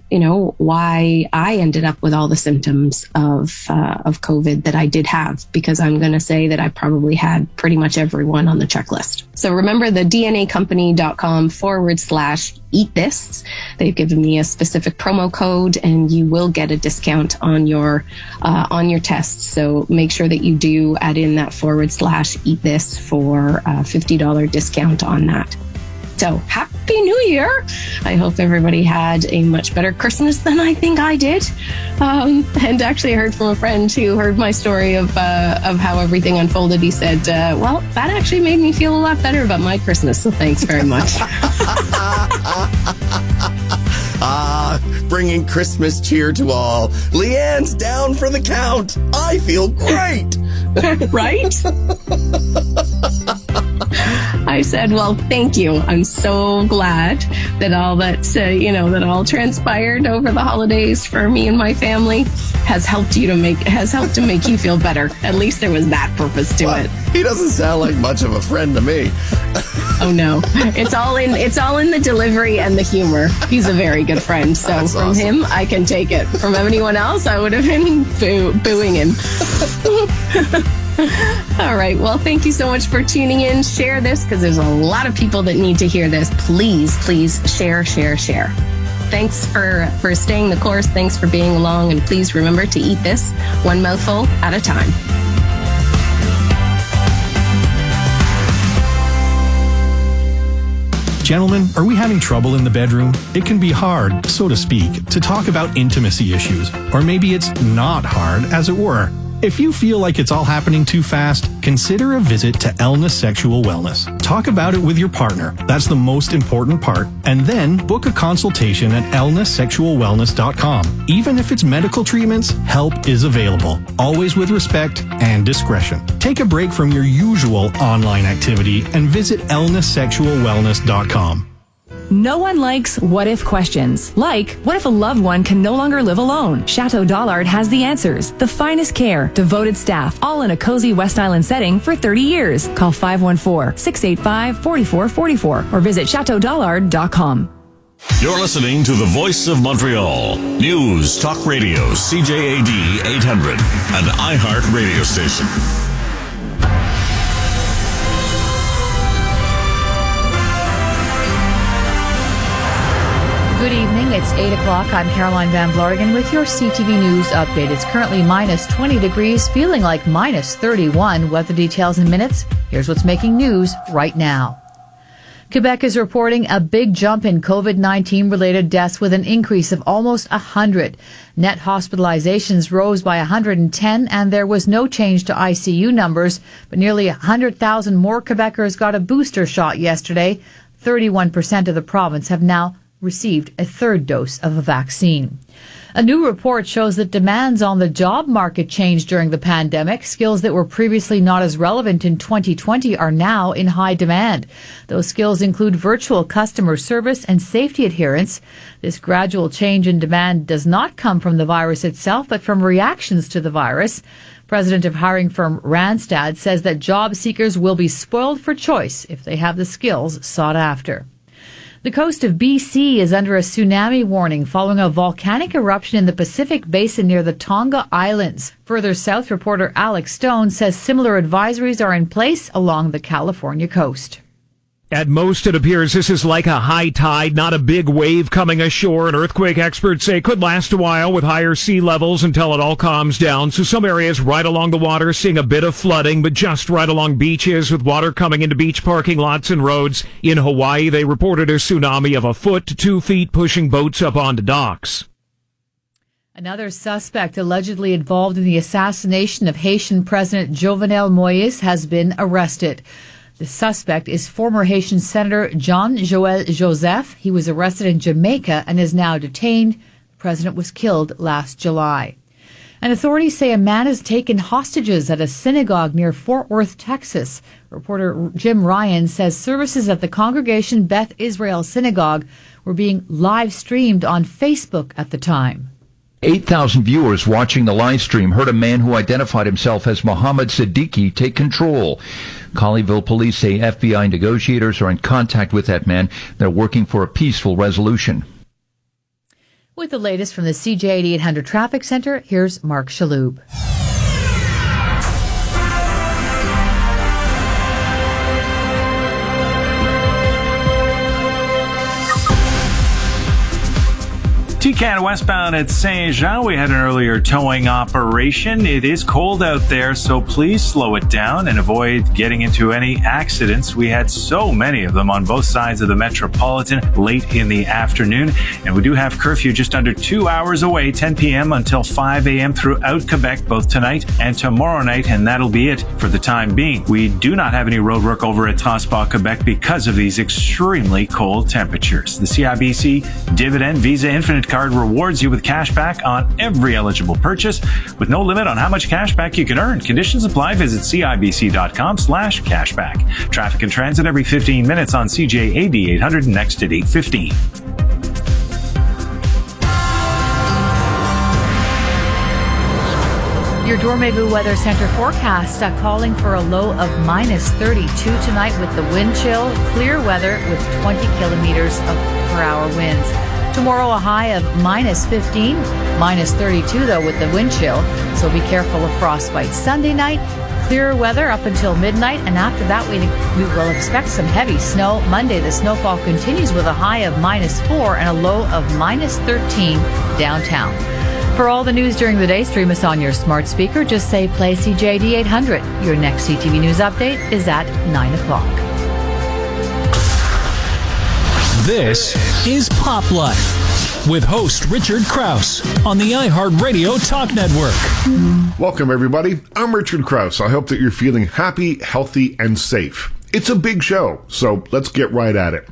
why I ended up with all the symptoms of COVID that I did have, because I'm going to say that I probably had pretty much everyone on the checklist. So remember the DNAcompany.com/eat this. They've given me a specific promo code, and you will get a discount on your tests. So make sure that you do add in that /eat this for a $50 discount on that. So Happy New Year. I hope everybody had a much better Christmas than I think I did. And actually I heard from a friend who heard my story of how everything unfolded. He said, well, that actually made me feel a lot better about my Christmas. So thanks very much. Bringing Christmas cheer to all. Leanne's down for the count. I feel great. Right? I said, well, thank you. I'm so glad that all that all transpired over the holidays for me and my family has helped to make you feel better. At least there was that purpose to it. He doesn't sound like much of a friend to me. Oh no, it's all in the delivery and the humor. He's a very good friend. So That's from awesome. him, I can take it. From anyone else, I would have been booing him. All right. Well, thank you so much for tuning in. Share this because there's a lot of people that need to hear this. Please share. Thanks for staying the course. Thanks for being along. And please remember to eat this one mouthful at a time. Gentlemen, are we having trouble in the bedroom? It can be hard, so to speak, to talk about intimacy issues. Or maybe it's not hard, as it were. If you feel like it's all happening too fast, consider a visit to Elna Sexual Wellness. Talk about it with your partner. That's the most important part. And then book a consultation at elnasexualwellness.com. Even if it's medical treatments, help is available. Always with respect and discretion. Take a break from your usual online activity and visit elnasexualwellness.com. No one likes what-if questions. Like, what if a loved one can no longer live alone? Chateau Dollard has the answers. The finest care, devoted staff, all in a cozy West Island setting for 30 years. Call 514-685-4444 or visit chateaudollard.com. You're listening to the Voice of Montreal. News Talk Radio, CJAD 800, an iHeart radio station. Good evening. It's 8 o'clock. I'm Caroline Van Vlorgen with your CTV News update. It's currently minus 20 degrees, feeling like minus 31. Weather details in minutes. Here's what's making news right now. Quebec is reporting a big jump in COVID-19 related deaths with an increase of almost 100. Net hospitalizations rose by 110 and there was no change to ICU numbers, but nearly 100,000 more Quebecers got a booster shot yesterday. 31% of the province have now received a third dose of a vaccine. A new report shows that demands on the job market changed during the pandemic. Skills that were previously not as relevant in 2020 are now in high demand. Those skills include virtual customer service and safety adherence. This gradual change in demand does not come from the virus itself, but from reactions to the virus. President of hiring firm Randstad says that job seekers will be spoiled for choice if they have the skills sought after. The coast of BC is under a tsunami warning following a volcanic eruption in the Pacific Basin near the Tonga Islands. Further south, reporter Alex Stone says similar advisories are in place along the California coast. At most, it appears this is like a high tide, not a big wave coming ashore. And earthquake experts say could last a while with higher sea levels until it all calms down. So some areas right along the water seeing a bit of flooding, but just right along beaches with water coming into beach parking lots and roads. In Hawaii, they reported a tsunami of 1 foot to 2 feet pushing boats up onto docks. Another suspect allegedly involved in the assassination of Haitian President Jovenel Moïse has been arrested. The suspect is former Haitian Senator Jean-Joël Joseph. He was arrested in Jamaica and is now detained. The president was killed last July. And authorities say a man has taken hostages at a synagogue near Fort Worth, Texas. Reporter Jim Ryan says services at the Congregation Beth Israel Synagogue were being live streamed on Facebook at the time. 8,000 viewers watching the live stream heard a man who identified himself as Mohammed Siddiqui take control. Colleyville police say FBI negotiators are in contact with that man. They're working for a peaceful resolution. With the latest from the CJAD 800 Traffic Center, here's Mark Shaloub. TCAD westbound at Saint-Jean, we had an earlier towing operation. It is cold out there, so please slow it down and avoid getting into any accidents. We had so many of them on both sides of the Metropolitan late in the afternoon. And we do have curfew just under 2 hours away, 10 p.m. until 5 a.m. throughout Quebec, both tonight and tomorrow night, and that'll be it for the time being. We do not have any roadwork over at Transport Quebec because of these extremely cold temperatures. The CIBC Dividend Visa Infinite Card rewards you with cash back on every eligible purchase with no limit on how much cash back you can earn. Conditions apply. Visit CIBC.com/cashback. Traffic and transit every 15 minutes on CJAD 800 next at 8:15. Your Dormez-vous Weather Center forecast calling for a low of minus 32 tonight with the wind chill. Clear weather with 20 kilometers per hour winds. Tomorrow, a high of minus 15, minus 32, though, with the wind chill. So be careful of frostbite. Sunday night, clearer weather up until midnight. And after that, we will expect some heavy snow. Monday, the snowfall continues with a high of minus 4 and a low of minus 13 downtown. For all the news during the day, stream us on your smart speaker. Just say play CJAD 800. Your next CTV News update is at 9 o'clock. This is Pop Life with host Richard Krause on the iHeartRadio Talk Network. Welcome, everybody. I'm Richard Krause. I hope that you're feeling happy, healthy, and safe. It's a big show, so let's get right at it.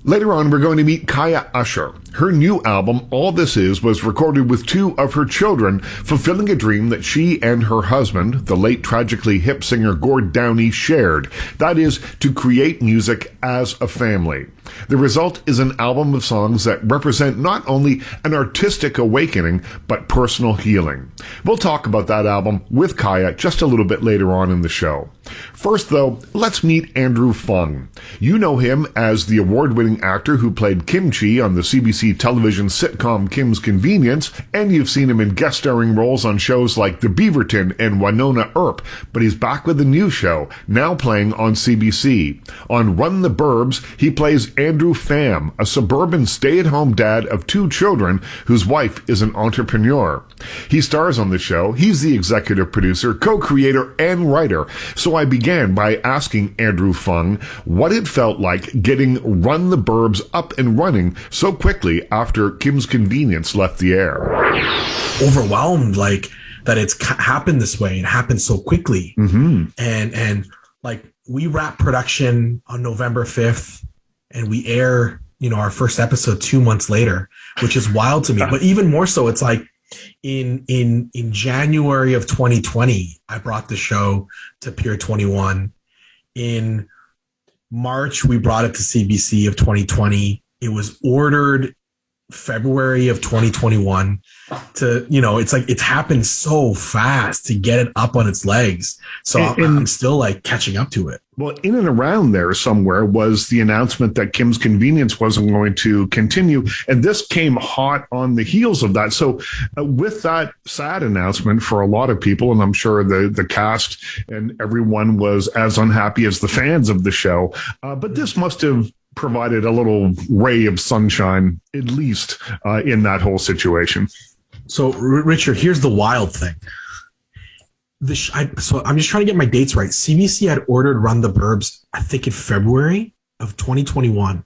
Later on, we're going to meet Kaya Usher. Her new album, All This Is, was recorded with two of her children, fulfilling a dream that she and her husband, the late tragically hip singer Gord Downie, shared. That is, to create music as a family. The result is an album of songs that represent not only an artistic awakening, but personal healing. We'll talk about that album with Kaya just a little bit later on in the show. First, though, let's meet Andrew Fung. You know him as the award-winning actor who played Kimchi on the CBC television sitcom Kim's Convenience, and you've seen him in guest starring roles on shows like The Beaverton and Winona Earp, but he's back with a new show, now playing on CBC. On Run the Burbs, he plays Andrew Pham, a suburban stay-at-home dad of two children whose wife is an entrepreneur. He stars on the show. He's the executive producer, co-creator, and writer. So I began by asking Andrew Fung what it felt like getting Run the Burbs up and running so quickly after Kim's Convenience left the air. Overwhelmed, like, that it's happened this way and happened so quickly. Mm-hmm. And like, we wrap production on November 5th and we air, our first episode 2 months later, which is wild to me. But even more so, it's like in January of 2020, I brought the show to Pier 21. In March, we brought it to CBC of 2020. It was ordered February of 2021 to, it's like it's happened so fast to get it up on its legs. So I'm still like catching up to it. Well, in and around there somewhere was the announcement that Kim's Convenience wasn't going to continue. And this came hot on the heels of that. So with that sad announcement for a lot of people, and I'm sure the cast and everyone was as unhappy as the fans of the show. But this must have provided a little ray of sunshine, at least in that whole situation. So, Richard, here's the wild thing. So I'm just trying to get my dates right. CBC had ordered Run the Burbs, I think, in February of 2021.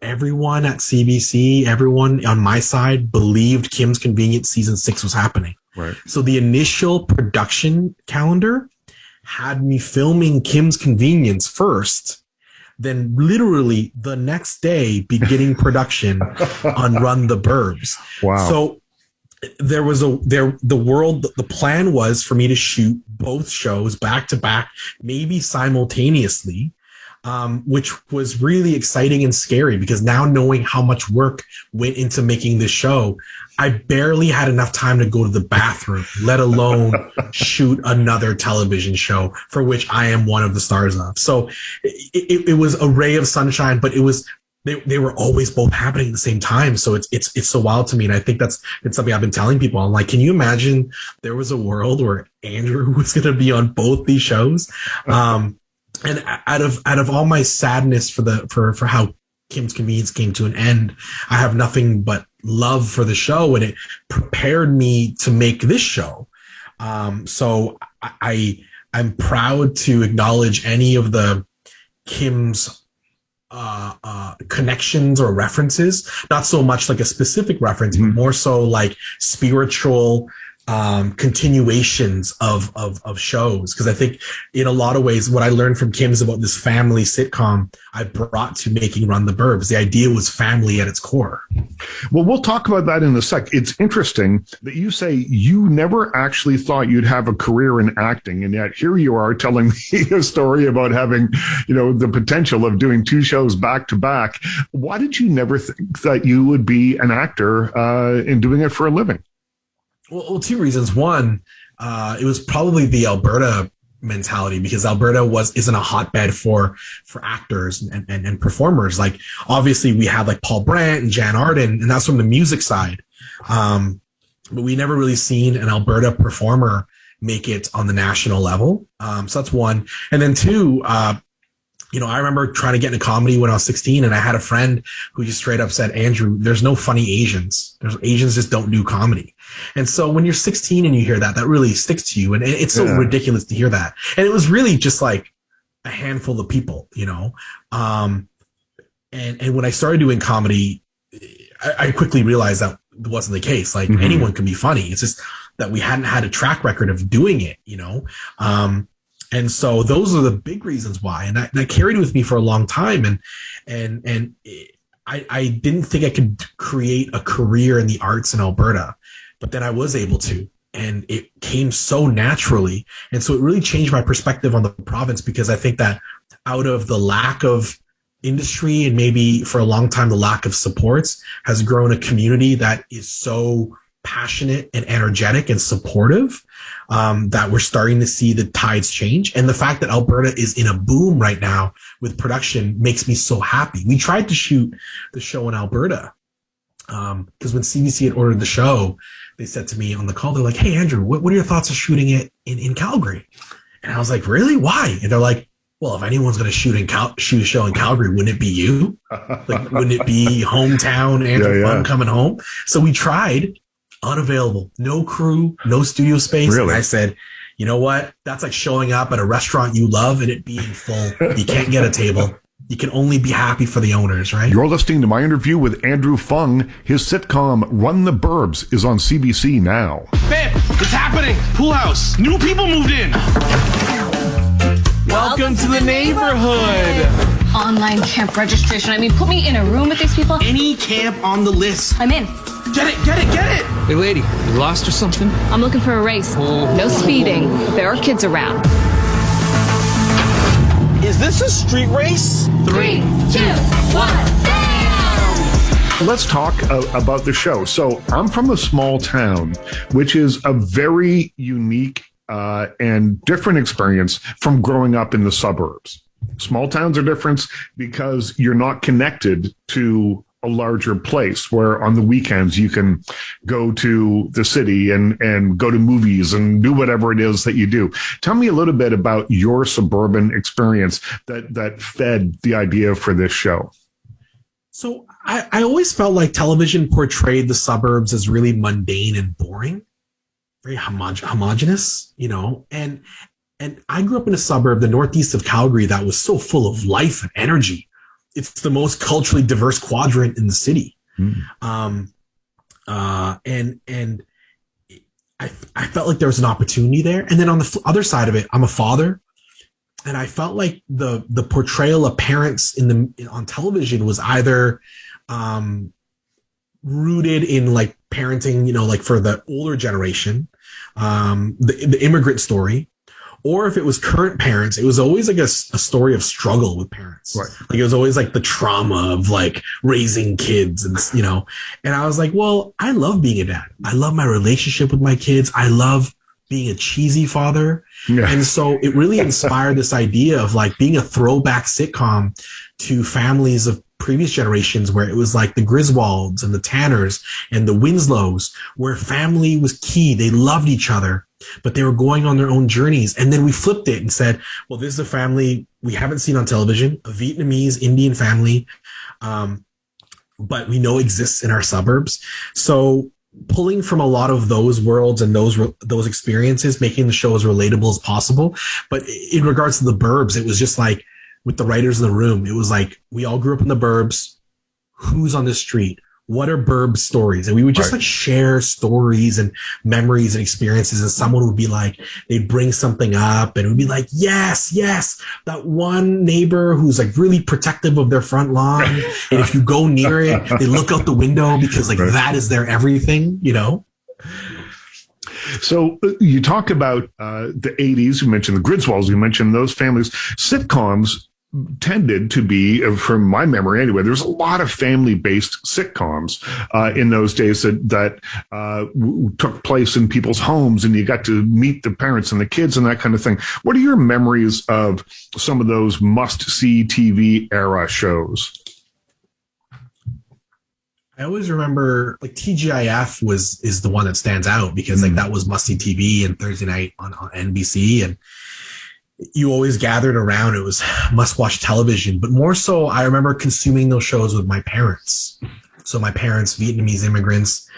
Everyone at CBC, everyone on my side believed Kim's Convenience season 6 was happening. Right. So the initial production calendar had me filming Kim's Convenience first, then literally the next day beginning production on Run the Burbs. Wow. So there was the plan was for me to shoot both shows back to back, maybe simultaneously. which was really exciting and scary because now knowing how much work went into making this show, I barely had enough time to go to the bathroom, let alone shoot another television show for which I am one of the stars of. So it was a ray of sunshine, but they were always both happening at the same time. So it's so wild to me. And I think it's something I've been telling people. I'm like, can you imagine there was a world where Andrew was going to be on both these shows? And out of all my sadness for how Kim's Convenience came to an end, I have nothing but love for the show, and it prepared me to make this show. So I'm proud to acknowledge any of the Kim's connections or references, not so much like a specific reference, but more so like spiritual continuations of shows. Because I think in a lot of ways, what I learned from Kim's about this family sitcom, I brought to making Run the Burbs. The idea was family at its core. Well, we'll talk about that in a sec. It's interesting that you say you never actually thought you'd have a career in acting, and yet here you are telling me a story about having, the potential of doing 2 shows back to back. Why did you never think that you would be an actor and doing it for a living? Well, 2 reasons. One, it was probably the Alberta mentality, because Alberta isn't a hotbed for actors and performers. Like, obviously we have like Paul Brandt and Jan Arden, and that's from the music side. But we never really seen an Alberta performer make it on the national level. So that's one. And then 2, I remember trying to get into comedy when I was 16, and I had a friend who just straight up said, Andrew, there's no funny Asians. Asians just don't do comedy. And so when you're 16 and you hear that really sticks to you. And it's so ridiculous to hear that. And it was really just like a handful of people, and when I started doing comedy, I quickly realized that wasn't the case. Like, anyone can be funny. It's just that we hadn't had a track record of doing it, And so those are the big reasons why. And that carried with me for a long time. And I didn't think I could create a career in the arts in Alberta, but then I was able to, and it came so naturally. And so it really changed my perspective on the province, because I think that out of the lack of industry and maybe for a long time, the lack of supports, has grown a community that is so passionate and energetic and supportive, that we're starting to see the tides change. And the fact that Alberta is in a boom right now with production makes me so happy. We tried to shoot the show in Alberta, because when CBC had ordered the show, they said to me on the call, they're like, hey, Andrew, what are your thoughts of shooting it in Calgary? And I was like, really? Why? And they're like, well, if anyone's going to shoot a show in Calgary, wouldn't it be you? Like, wouldn't it be hometown Andrew Fun coming home? So we tried. Unavailable, no crew, no studio space. Really? And I said, you know what? That's like showing up at a restaurant you love and it being full. You can't get a table. You can only be happy for the owners, right? You're listening to my interview with Andrew Fung. His sitcom Run the Burbs is on CBC now. Babe, it's happening. Pool house. New people moved in. Welcome to the neighborhood. Online camp registration. I mean, put me in a room with these people. Any camp on the list. I'm in. Get it! Hey, lady, you lost or something? I'm looking for a race. No speeding. There are kids around. Is this a street race? 3, 2, 1, down! Let's talk about the show. So I'm from a small town, which is a very unique and different experience from growing up in the suburbs. Small towns are different because you're not connected to a larger place where on the weekends you can go to the city and go to movies and do whatever it is that you do. Tell me a little bit about your suburban experience that fed the idea for this show. So I always felt like television portrayed the suburbs as really mundane and boring, very homogenous, and I grew up in a suburb, the northeast of Calgary, that was so full of life and energy. It's the most culturally diverse quadrant in the city. And I felt like there was an opportunity there. And then on the other side of it, I'm a father, and I felt like the portrayal of parents on television was either rooted in like parenting, like for the older generation, the immigrant story, or if it was current parents, it was always like a story of struggle with parents. Right. Like it was always like the trauma of like raising kids and, you know, and I was like, well, I love being a dad. I love my relationship with my kids. I love being a cheesy father. Yeah. And so it really inspired this idea of like being a throwback sitcom to families of previous generations, where it was like the Griswolds and the Tanners and the Winslows, where family was key. They loved each other, but they were going on their own journeys. And then we flipped it and said, well, this is a family we haven't seen on television, a Vietnamese Indian family, but we know exists in our suburbs. So pulling from a lot of those worlds and those experiences, making the show as relatable as possible. But in regards to the Burbs, it was just like, with the writers in the room, it was like, we all grew up in the burbs. Who's on the street? What are burb stories? And we would just like share stories and memories and experiences. And someone would be like, they'd bring something up and it would be like, yes, that one neighbor who's like really protective of their front lawn. And if you go near it, they look out the window because like that is their everything, you know? So you talk about the 80s, you mentioned the Griswolds, you mentioned those families. Sitcoms tended to be, from my memory anyway, there's a lot of family-based sitcoms in those days that took place in people's homes, and you got to meet the parents and the kids and that kind of thing. What are your memories of some of those must-see TV era shows? I always remember like TGIF is the one that stands out because like that was must-see TV and Thursday night on NBC, and you always gathered around. It was must-watch television. But more so, I remember consuming those shows with my parents. So my parents, Vietnamese immigrants,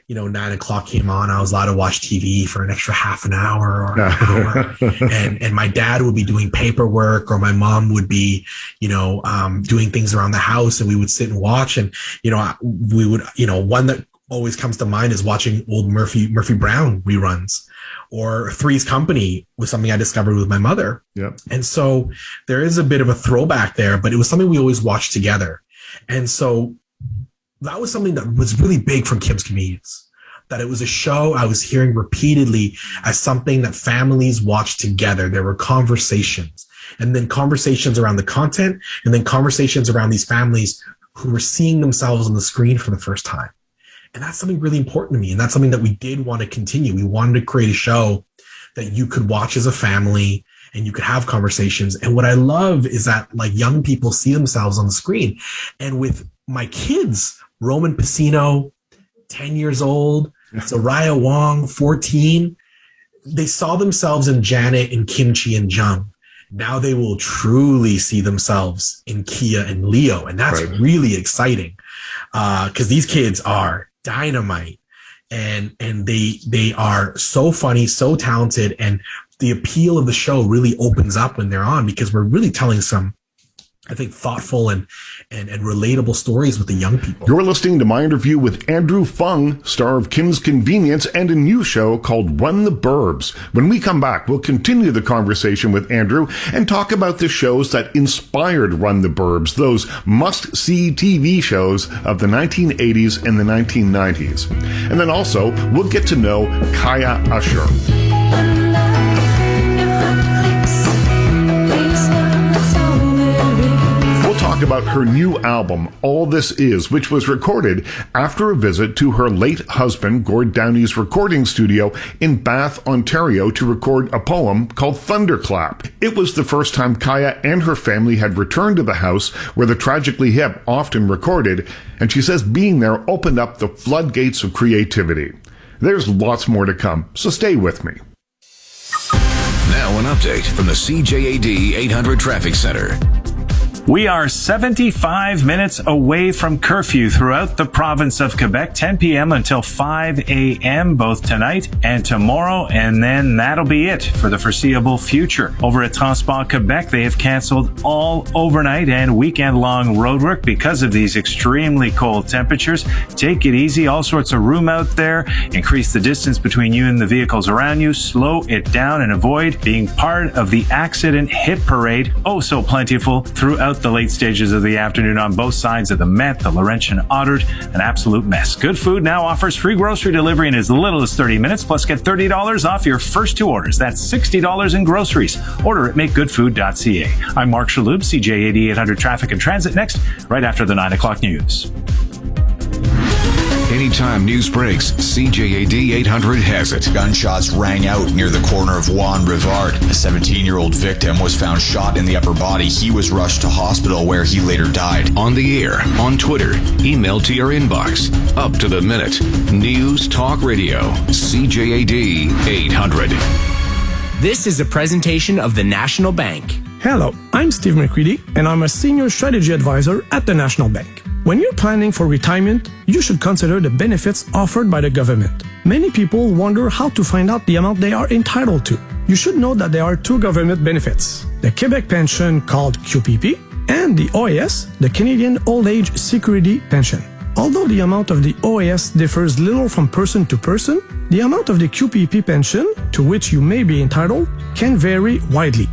9 o'clock came on. I was allowed to watch TV for an extra half an hour or an hour. And my dad would be doing paperwork, or my mom would be, doing things around the house, and we would sit and watch. And, we would, one that always comes to mind is watching old Murphy Brown reruns, or Three's Company was something I discovered with my mother. Yep. And so there is a bit of a throwback there, but it was something we always watched together. And so that was something that was really big from Kim's Convenience, that it was a show I was hearing repeatedly as something that families watched together. There were conversations, and then conversations around the content, and then conversations around these families who were seeing themselves on the screen for the first time. And that's something really important to me. And that's something that we did want to continue. We wanted to create a show that you could watch as a family and you could have conversations. And what I love is that like young people see themselves on the screen. And with my kids, Roman Pacino, 10 years old, Soraya Wong, 14, they saw themselves in Janet and Kimchi and Jung. Now they will truly see themselves in Kia and Leo. And that's really exciting because these kids are dynamite, and they are so funny, so talented, and the appeal of the show really opens up when they're on, because we're really telling some, I think, thoughtful and relatable stories with the young people. You're listening to my interview with Andrew Fung, star of Kim's Convenience and a new show called Run the Burbs. When we come back, we'll continue the conversation with Andrew and talk about the shows that inspired Run the Burbs, those must-see TV shows of the 1980s and the 1990s. And then also, we'll get to know Kaya Usher. Talk about her new album, All This Is, which was recorded after a visit to her late husband, Gord Downey's recording studio in Bath, Ontario, to record a poem called Thunderclap. It was the first time Kaya and her family had returned to the house where the Tragically Hip often recorded, and she says being there opened up the floodgates of creativity. There's lots more to come, so stay with me. Now an update from the CJAD 800 Traffic Center. We are 75 minutes away from curfew throughout the province of Quebec, 10 p.m. until 5 a.m. both tonight and tomorrow, and then that'll be it for the foreseeable future. Over at Transport Quebec, they have canceled all overnight and weekend-long roadwork because of these extremely cold temperatures. Take it easy, all sorts of room out there. Increase the distance between you and the vehicles around you. Slow it down and avoid being part of the accident hit parade, oh so plentiful throughout throughout the late stages of the afternoon on both sides of the Met, the Laurentian Otters, an absolute mess. Good Food now offers free grocery delivery in as little as 30 minutes, plus get $30 off your first 2 orders. That's $60 in groceries. Order at makegoodfood.ca. I'm Mark Shalhoub, CJAD 800 Traffic and Transit, next, right after the 9 o'clock news. Anytime news breaks, CJAD 800 has it. Gunshots rang out near the corner of Juan Rivard. A 17-year-old victim was found shot in the upper body. He was rushed to hospital where he later died. On the air, on Twitter, email to your inbox. Up to the minute. News Talk Radio. CJAD 800. This is a presentation of the National Bank. Hello, I'm Steve McCready, and I'm a senior strategy advisor at the National Bank. When you're planning for retirement, you should consider the benefits offered by the government. Many people wonder how to find out the amount they are entitled to. You should know that there are 2 government benefits: the Quebec pension called QPP and the OAS, the Canadian Old Age Security Pension. Although the amount of the OAS differs little from person to person, the amount of the QPP pension, to which you may be entitled, can vary widely.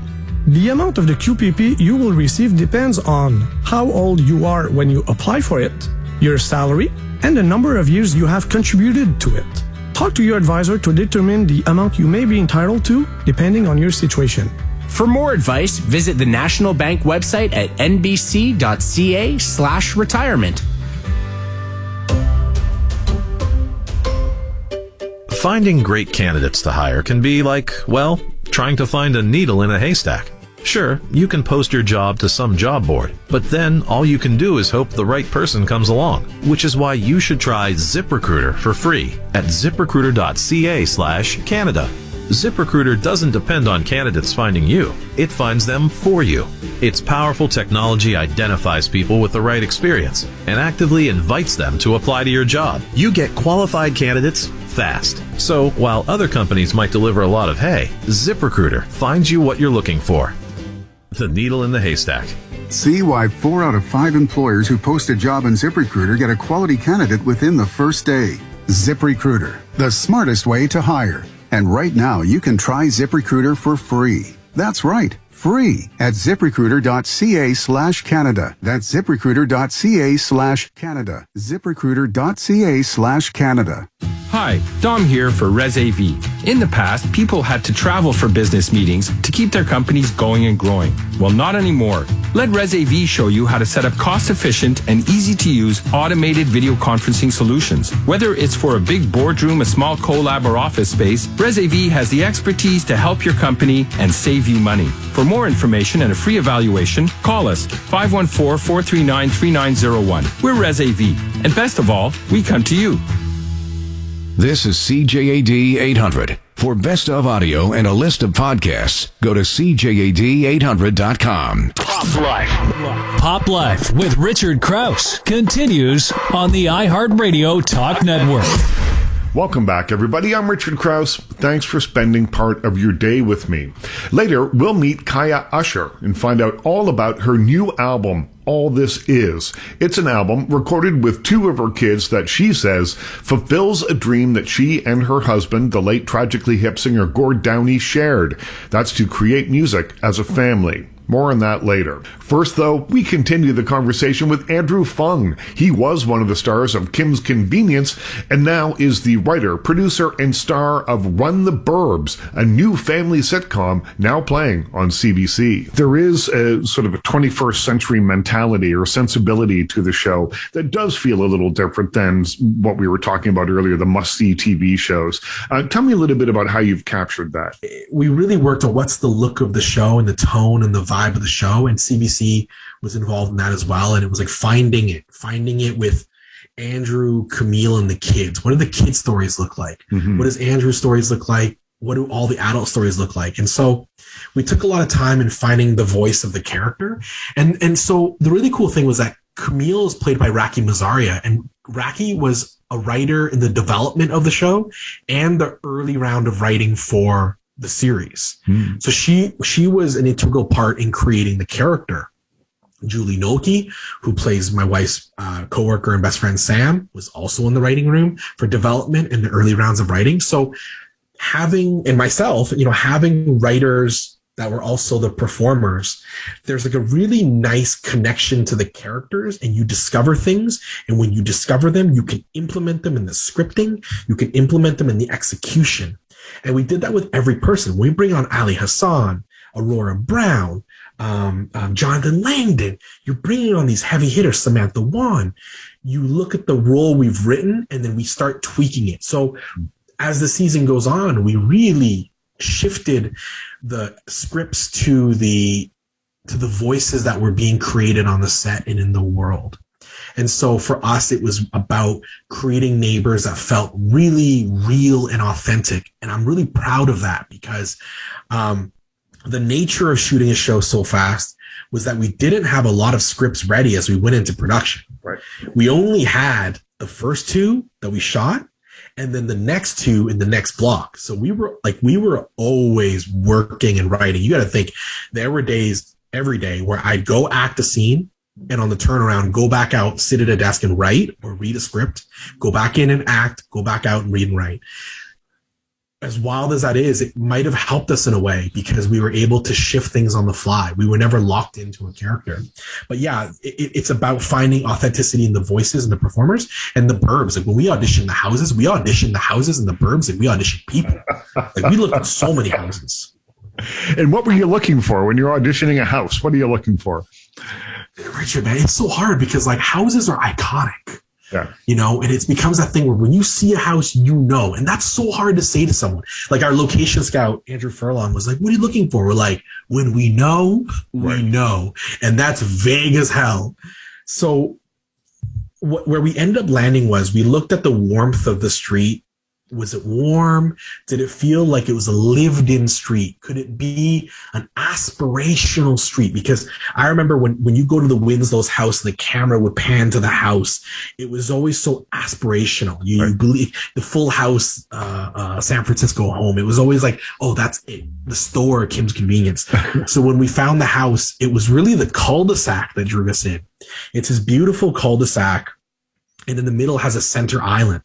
The amount of the QPP you will receive depends on how old you are when you apply for it, your salary, and the number of years you have contributed to it. Talk to your advisor to determine the amount you may be entitled to, depending on your situation. For more advice, visit the National Bank website at nbc.ca/retirement. Finding great candidates to hire can be like, well, trying to find a needle in a haystack. Sure, you can post your job to some job board, but then all you can do is hope the right person comes along, which is why you should try ZipRecruiter for free at ziprecruiter.ca/Canada. ZipRecruiter doesn't depend on candidates finding you. It finds them for you. Its powerful technology identifies people with the right experience and actively invites them to apply to your job. You get qualified candidates fast. So while other companies might deliver a lot of hay, ZipRecruiter finds you what you're looking for. The needle in the haystack. See why 4 out of 5 employers who post a job in ZipRecruiter get a quality candidate within the first day. ZipRecruiter, the smartest way to hire. And right now, you can try ZipRecruiter for free. That's right, free at ziprecruiter.ca/Canada. That's ziprecruiter.ca/Canada. ziprecruiter.ca/Canada. Hi, Dom here for ResAV. In the past, people had to travel for business meetings to keep their companies going and growing. Well, not anymore. Let ResAV show you how to set up cost-efficient and easy-to-use automated video conferencing solutions. Whether it's for a big boardroom, a small collab, or office space, ResAV has the expertise to help your company and save you money. For more information and a free evaluation, call us 514-439-3901. We're ResAV. And best of all, we come to you. This is CJAD 800. For best of audio and a list of podcasts, go to CJAD800.com. Pop Life. Pop Life with Richard Krause continues on the iHeartRadio Talk Network. Welcome back, everybody. I'm Richard Krause. Thanks for spending part of your day with me. Later, we'll meet Kaya Usher and find out all about her new album, All This Is. It's an album recorded with 2 of her kids that she says fulfills a dream that she and her husband, the late tragically hip singer Gord Downie, shared. That's to create music as a family. More on that later. First, though, we continue the conversation with Andrew Fung. He was one of the stars of Kim's Convenience and now is the writer, producer, and star of Run the Burbs, a new family sitcom now playing on CBC. There is a sort of a 21st century mentality or sensibility to the show that does feel a little different than what we were talking about earlier, the must-see TV shows. Tell me a little bit about how you've captured that. We really worked on what's the look of the show and the tone and the vibe of the show, and CBC was involved in that as well. And it was like finding it with Andrew, Camille, and the kids. What do the kids' stories look like? Mm-hmm. What does Andrew's stories look like? What do all the adult stories look like? And so we took a lot of time in finding the voice of the character. And so the really cool thing was that Camille is played by Raki Mazaria, and Raki was a writer in the development of the show and the early round of writing for the series. So she was an integral part in creating the character. Julie Noki, who plays my wife's coworker and best friend Sam, was also in the writing room for development and the early rounds of writing. So having writers that were also the performers, there's like a really nice connection to the characters, and you discover things. And when you discover them, you can implement them in the scripting, you can implement them in the execution. And we did that with every person. We bring on Ali Hassan, Aurora Brown, Jonathan Langdon. You're bringing on these heavy hitters, Samantha Wan. You look at the role we've written, and then we start tweaking it. So as the season goes on, we really shifted the scripts to the voices that were being created on the set and in the world. And so for us, it was about creating neighbors that felt really real and authentic. And I'm really proud of that, because the nature of shooting a show so fast was that we didn't have a lot of scripts ready as we went into production. Right. We only had the first 2 that we shot, and then the next 2 in the next block. So we were always working and writing. You got to think, there were days every day where I'd go act a scene, and on the turnaround, go back out, sit at a desk and write or read a script, go back in and act, go back out and read and write. As wild as that is, it might have helped us in a way, because we were able to shift things on the fly. We were never locked into a character. But yeah, it's about finding authenticity in the voices and the performers and the burbs. Like when we auditioned the houses and the burbs, and we auditioned people. Like we looked at so many houses. And what were you looking for when you're auditioning a house? What are you looking for? Richard, man, it's so hard, because like houses are iconic. Yeah. You know, and it becomes that thing where when you see a house, you know, and that's so hard to say to someone. Like our location scout, Andrew Furlong, was like, what are you looking for? We're like, when we know, we know. And that's vague as hell. So where we ended up landing was, we looked at the warmth of the street. Was it warm? Did it feel like it was a lived-in street? Could it be an aspirational street? Because I remember when you go to the Winslow's house, the camera would pan to the house. It was always so aspirational. You believe the Full House, San Francisco home. It was always like, oh, that's it. The store, Kim's Convenience. So when we found the house, it was really the cul-de-sac that drew us in. It's this beautiful cul-de-sac. And in the middle has a center island.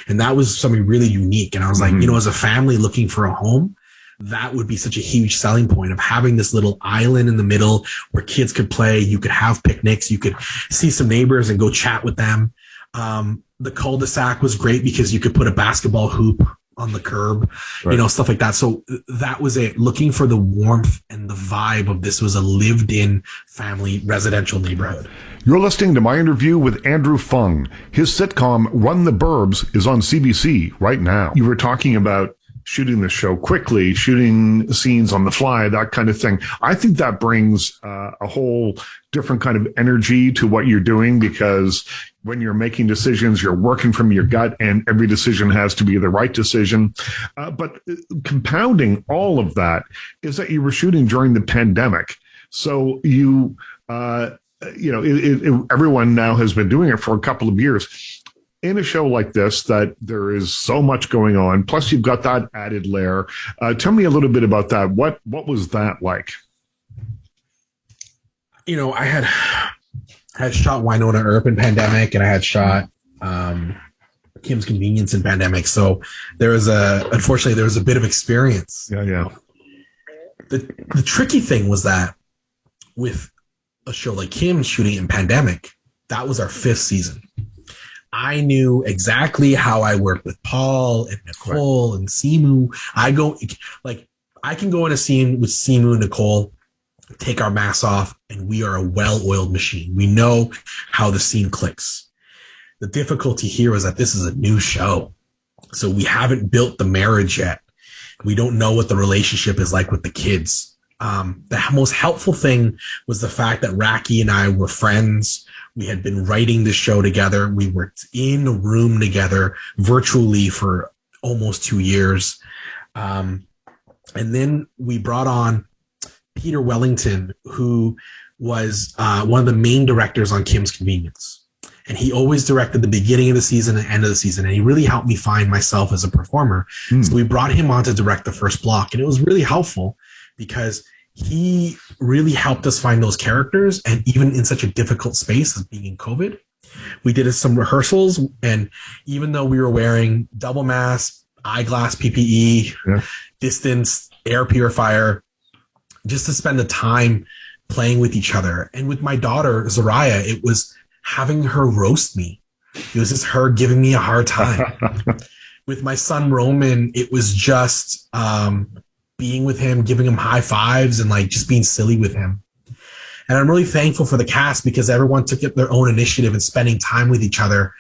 And that was something really unique. And I was like, you know, as a family looking for a home, that would be such a huge selling point of having this little island in the middle where kids could play. You could have picnics. You could see some neighbors and go chat with them. The cul-de-sac was great because you could put a basketball hoop on the curb, you know, stuff like that. So that was it. Looking for the warmth and the vibe of this was a lived-in family residential neighborhood. You're listening to my interview with Andrew Fung. His sitcom, Run the Burbs, is on CBC right now. You were talking about shooting the show quickly, shooting scenes on the fly, that kind of thing. I think that brings a whole different kind of energy to what you're doing, because when you're making decisions, you're working from your gut, and every decision has to be the right decision. But compounding all of that is that you were shooting during the pandemic. So you know, everyone now has been doing it for a couple of years. In a show like this, that there is so much going on, plus you've got that added layer. Tell me a little bit about that. What was that like? You know, I had shot Winona Earp in pandemic, and I had shot Kim's Convenience in pandemic. So unfortunately, there was a bit of experience. Yeah. The tricky thing was that with a show like Kim's shooting in pandemic, that was our 5th season. I knew exactly how I worked with Paul and Nicole and Simu. I can go in a scene with Simu and Nicole, take our masks off, and we are a well-oiled machine. We know how the scene clicks. The difficulty here is that this is a new show. So we haven't built the marriage yet. We don't know what the relationship is like with the kids. The most helpful thing was the fact that Raki and I were friends. We had been writing this show together. We were in a room together virtually for almost 2 years. And then we brought on Peter Wellington, who was one of the main directors on Kim's Convenience. And he always directed the beginning of the season and end of the season. And he really helped me find myself as a performer. So we brought him on to direct the first block. And it was really helpful because he really helped us find those characters. And even in such a difficult space as being in COVID, we did some rehearsals. And even though we were wearing double mask, eyeglass, PPE, distance, air purifier, just to spend the time playing with each other. And with my daughter, Zariah, it was having her roast me. It was just her giving me a hard time. With my son, Roman, it was just being with him, giving him high fives and like just being silly with him. And I'm really thankful for the cast because everyone took their own initiative in spending time with each other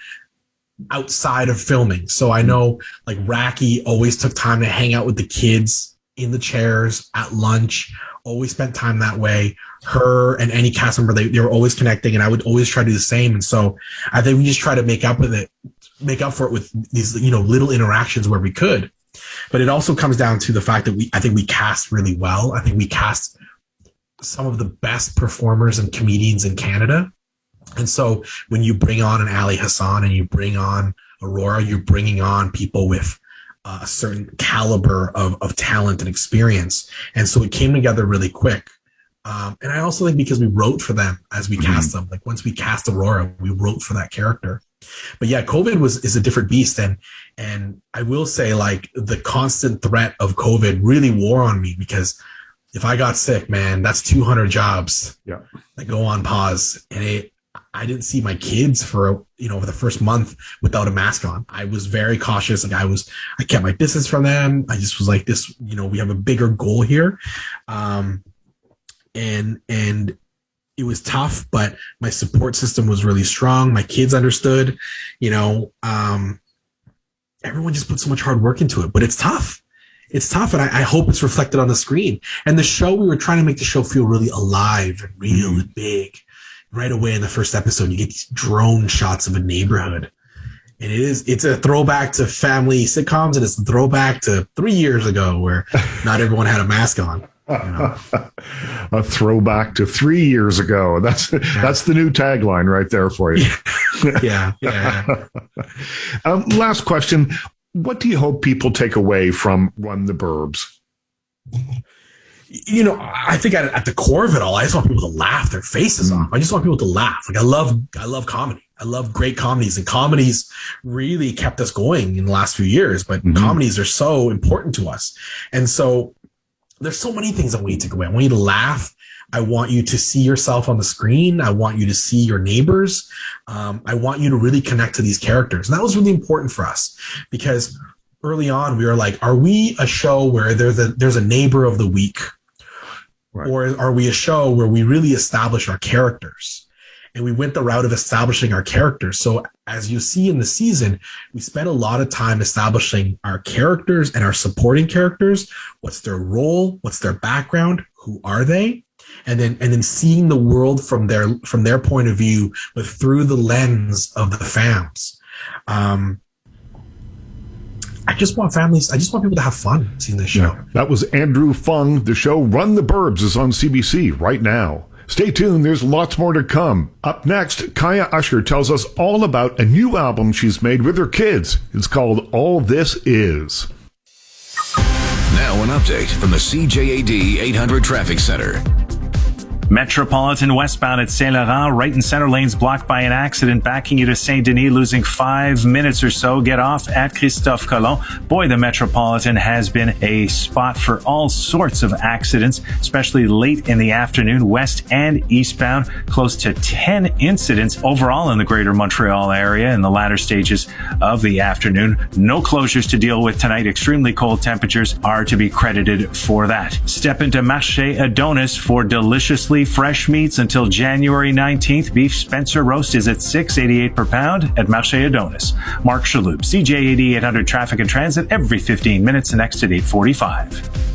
outside of filming. So I know like Raki always took time to hang out with the kids in the chairs at lunch, always spent time that way. Her and any cast member, they were always connecting, and I would always try to do the same. And so I think we just try to make up for it with these, little interactions where we could. But it also comes down to the fact that I think we cast really well. I think we cast some of the best performers and comedians in Canada. And so when you bring on an Ali Hassan and you bring on Aurora, you're bringing on people with a certain caliber of talent and experience. And so it came together really quick. And I also think because we wrote for them as we cast them, like once we cast Aurora, we wrote for that character. But yeah, COVID is a different beast. And I will say like the constant threat of COVID really wore on me because if I got sick, man, that's 200 jobs that go on pause. And I didn't see my kids for the first month without a mask on. I was very cautious. Like I kept my distance from them. I just was like this, we have a bigger goal here. And it was tough, but my support system was really strong. My kids understood, everyone just put so much hard work into it, but it's tough. It's tough. And I hope it's reflected on the screen. And the show, we were trying to make the show feel really alive and real and big. Right away in the first episode, you get these drone shots of a neighborhood. And it's a throwback to family sitcoms, and it's a throwback to 3 years ago where not everyone had a mask on. A throwback to 3 years ago. That's the new tagline right there for you. Yeah. Last question. What do you hope people take away from Run the Burbs? I think at the core of it all, I just want people to laugh their faces off. I just want people to laugh. Like I love comedy. I love great comedies, and comedies really kept us going in the last few years, but comedies are so important to us. And so there's so many things I want you to take away. I want you to laugh. I want you to see yourself on the screen. I want you to see your neighbors. I want you to really connect to these characters. And that was really important for us because early on we were like, are we a show where there's a neighbor of the week? Right. Or are we a show where we really establish our characters? And we went the route of establishing our characters. So as you see in the season, we spent a lot of time establishing our characters and our supporting characters. What's their role? What's their background? Who are they? And then seeing the world from their point of view, but through the lens of the fans. I just want people to have fun seeing this show. Yeah, that was Andrew Fung. The show Run the Burbs is on CBC right now. Stay tuned. There's lots more to come. Up next, Kaya Usher tells us all about a new album she's made with her kids. It's called All This Is. Now an update from the CJAD 800 Traffic Center. Metropolitan westbound at Saint Laurent, right and center lanes blocked by an accident, backing you to Saint Denis, losing 5 minutes or so. Get off at Christophe Colomb. Boy, the Metropolitan has been a spot for all sorts of accidents, especially late in the afternoon, west and eastbound. Close to 10 incidents overall in the greater Montreal area in the latter stages of the afternoon. No closures to deal with tonight. Extremely cold temperatures are to be credited for that. Step into Marché Adonis for deliciously fresh meats until January 19th. Beef Spencer roast is at $6.88 per pound at Marché Adonis. Mark Shalhoub, CJAD 800 Traffic and Transit every 15 minutes, next at 8:45.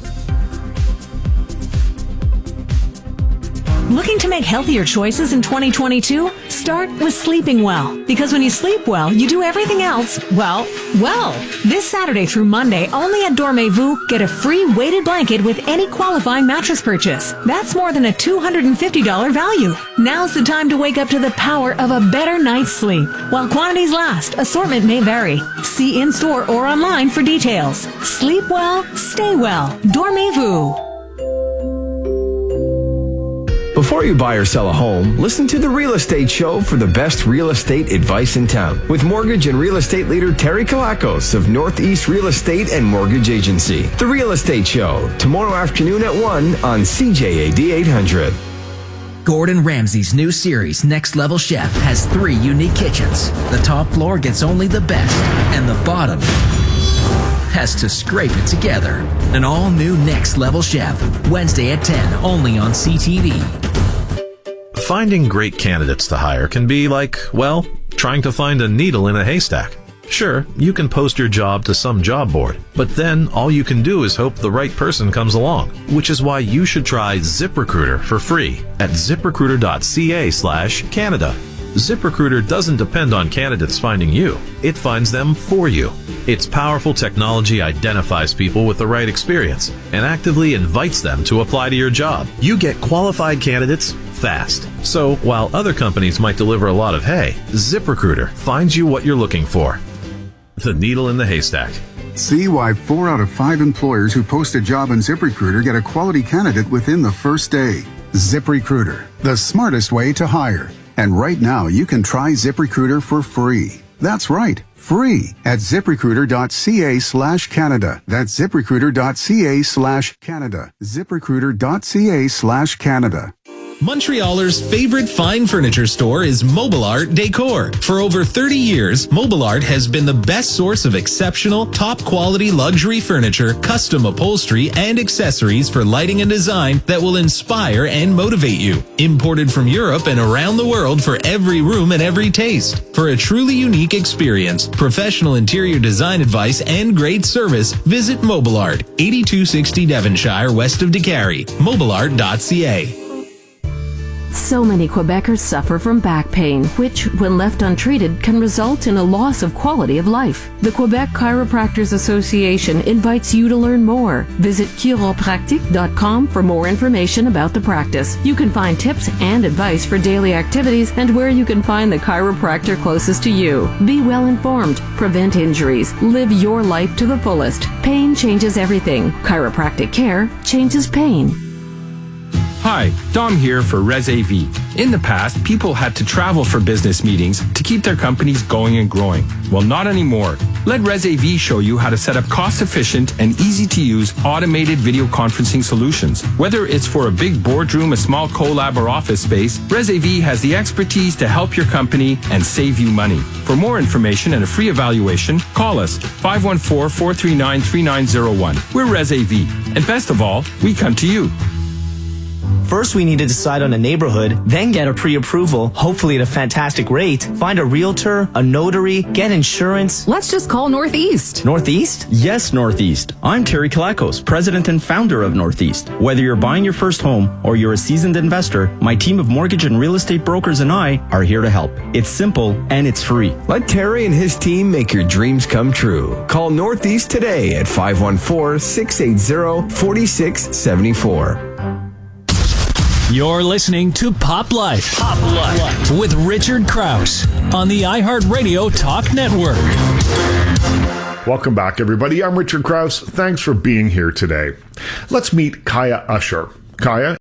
Looking to make healthier choices in 2022? Start with sleeping well. Because when you sleep well, you do everything else, well. This Saturday through Monday, only at Dormez-vous, get a free weighted blanket with any qualifying mattress purchase. That's more than a $250 value. Now's the time to wake up to the power of a better night's sleep. While quantities last, assortment may vary. See in-store or online for details. Sleep well, stay well. Dormez-vous. Before Before you buy or sell a home, listen to The Real Estate Show for the best real estate advice in town. With mortgage and real estate leader Terry Kalakos of Northeast Real Estate and Mortgage Agency. The Real Estate Show, tomorrow afternoon at 1 on CJAD 800. Gordon Ramsay's new series, Next Level Chef, has 3 unique kitchens. The top floor gets only the best, and the bottom has to scrape it together. An all-new Next Level Chef, Wednesday at 10, only on CTV. Finding great candidates to hire can be like, well, trying to find a needle in a haystack. Sure, you can post your job to some job board, but then all you can do is hope the right person comes along, which is why you should try ZipRecruiter for free at ziprecruiter.ca/Canada. ZipRecruiter doesn't depend on candidates finding you. It finds them for you. Its powerful technology identifies people with the right experience and actively invites them to apply to your job. You get qualified candidates fast. So while other companies might deliver a lot of hay, ZipRecruiter finds you what you're looking for. The needle in the haystack. See why 4 out of 5 employers who post a job on ZipRecruiter get a quality candidate within the first day. ZipRecruiter, the smartest way to hire. And right now, you can try ZipRecruiter for free. That's right, free at ziprecruiter.ca/Canada. That's ziprecruiter.ca/Canada. ziprecruiter.ca/Canada. Montrealers' favorite fine furniture store is Mobile Art Decor. For over 30 years, Mobile Art has been the best source of exceptional, top-quality luxury furniture, custom upholstery, and accessories for lighting and design that will inspire and motivate you. Imported from Europe and around the world for every room and every taste. For a truly unique experience, professional interior design advice, and great service, visit Mobile Art, 8260 Devonshire, west of DeCarry. mobileart.ca. So many Quebecers suffer from back pain, which, when left untreated, can result in a loss of quality of life. The Quebec Chiropractors Association invites you to learn more. Visit chiropractic.com for more information about the practice. You can find tips and advice for daily activities and where you can find the chiropractor closest to you. Be well informed, prevent injuries, live your life to the fullest. Pain changes everything. Chiropractic care changes pain. Hi, Dom here for ResAV. In the past, people had to travel for business meetings to keep their companies going and growing. Well, not anymore. Let ResAV show you how to set up cost-efficient and easy-to-use automated video conferencing solutions. Whether it's for a big boardroom, a small collab, or office space, ResAV has the expertise to help your company and save you money. For more information and a free evaluation, call us 514-439-3901. We're ResAV. And best of all, we come to you. First, we need to decide on a neighborhood, then get a pre-approval, hopefully at a fantastic rate, find a realtor, a notary, get insurance. Let's just call Northeast. Northeast? Yes, Northeast. I'm Terry Kalakos, president and founder of Northeast. Whether you're buying your first home or you're a seasoned investor, my team of mortgage and real estate brokers and I are here to help. It's simple and it's free. Let Terry and his team make your dreams come true. Call Northeast today at 514-680-4674. You're listening to Pop Life. Pop Life with Richard Krause on the iHeartRadio Talk Network. Welcome back, everybody. I'm Richard Krause. Thanks for being here today. Let's meet Kaya Usher. Kaya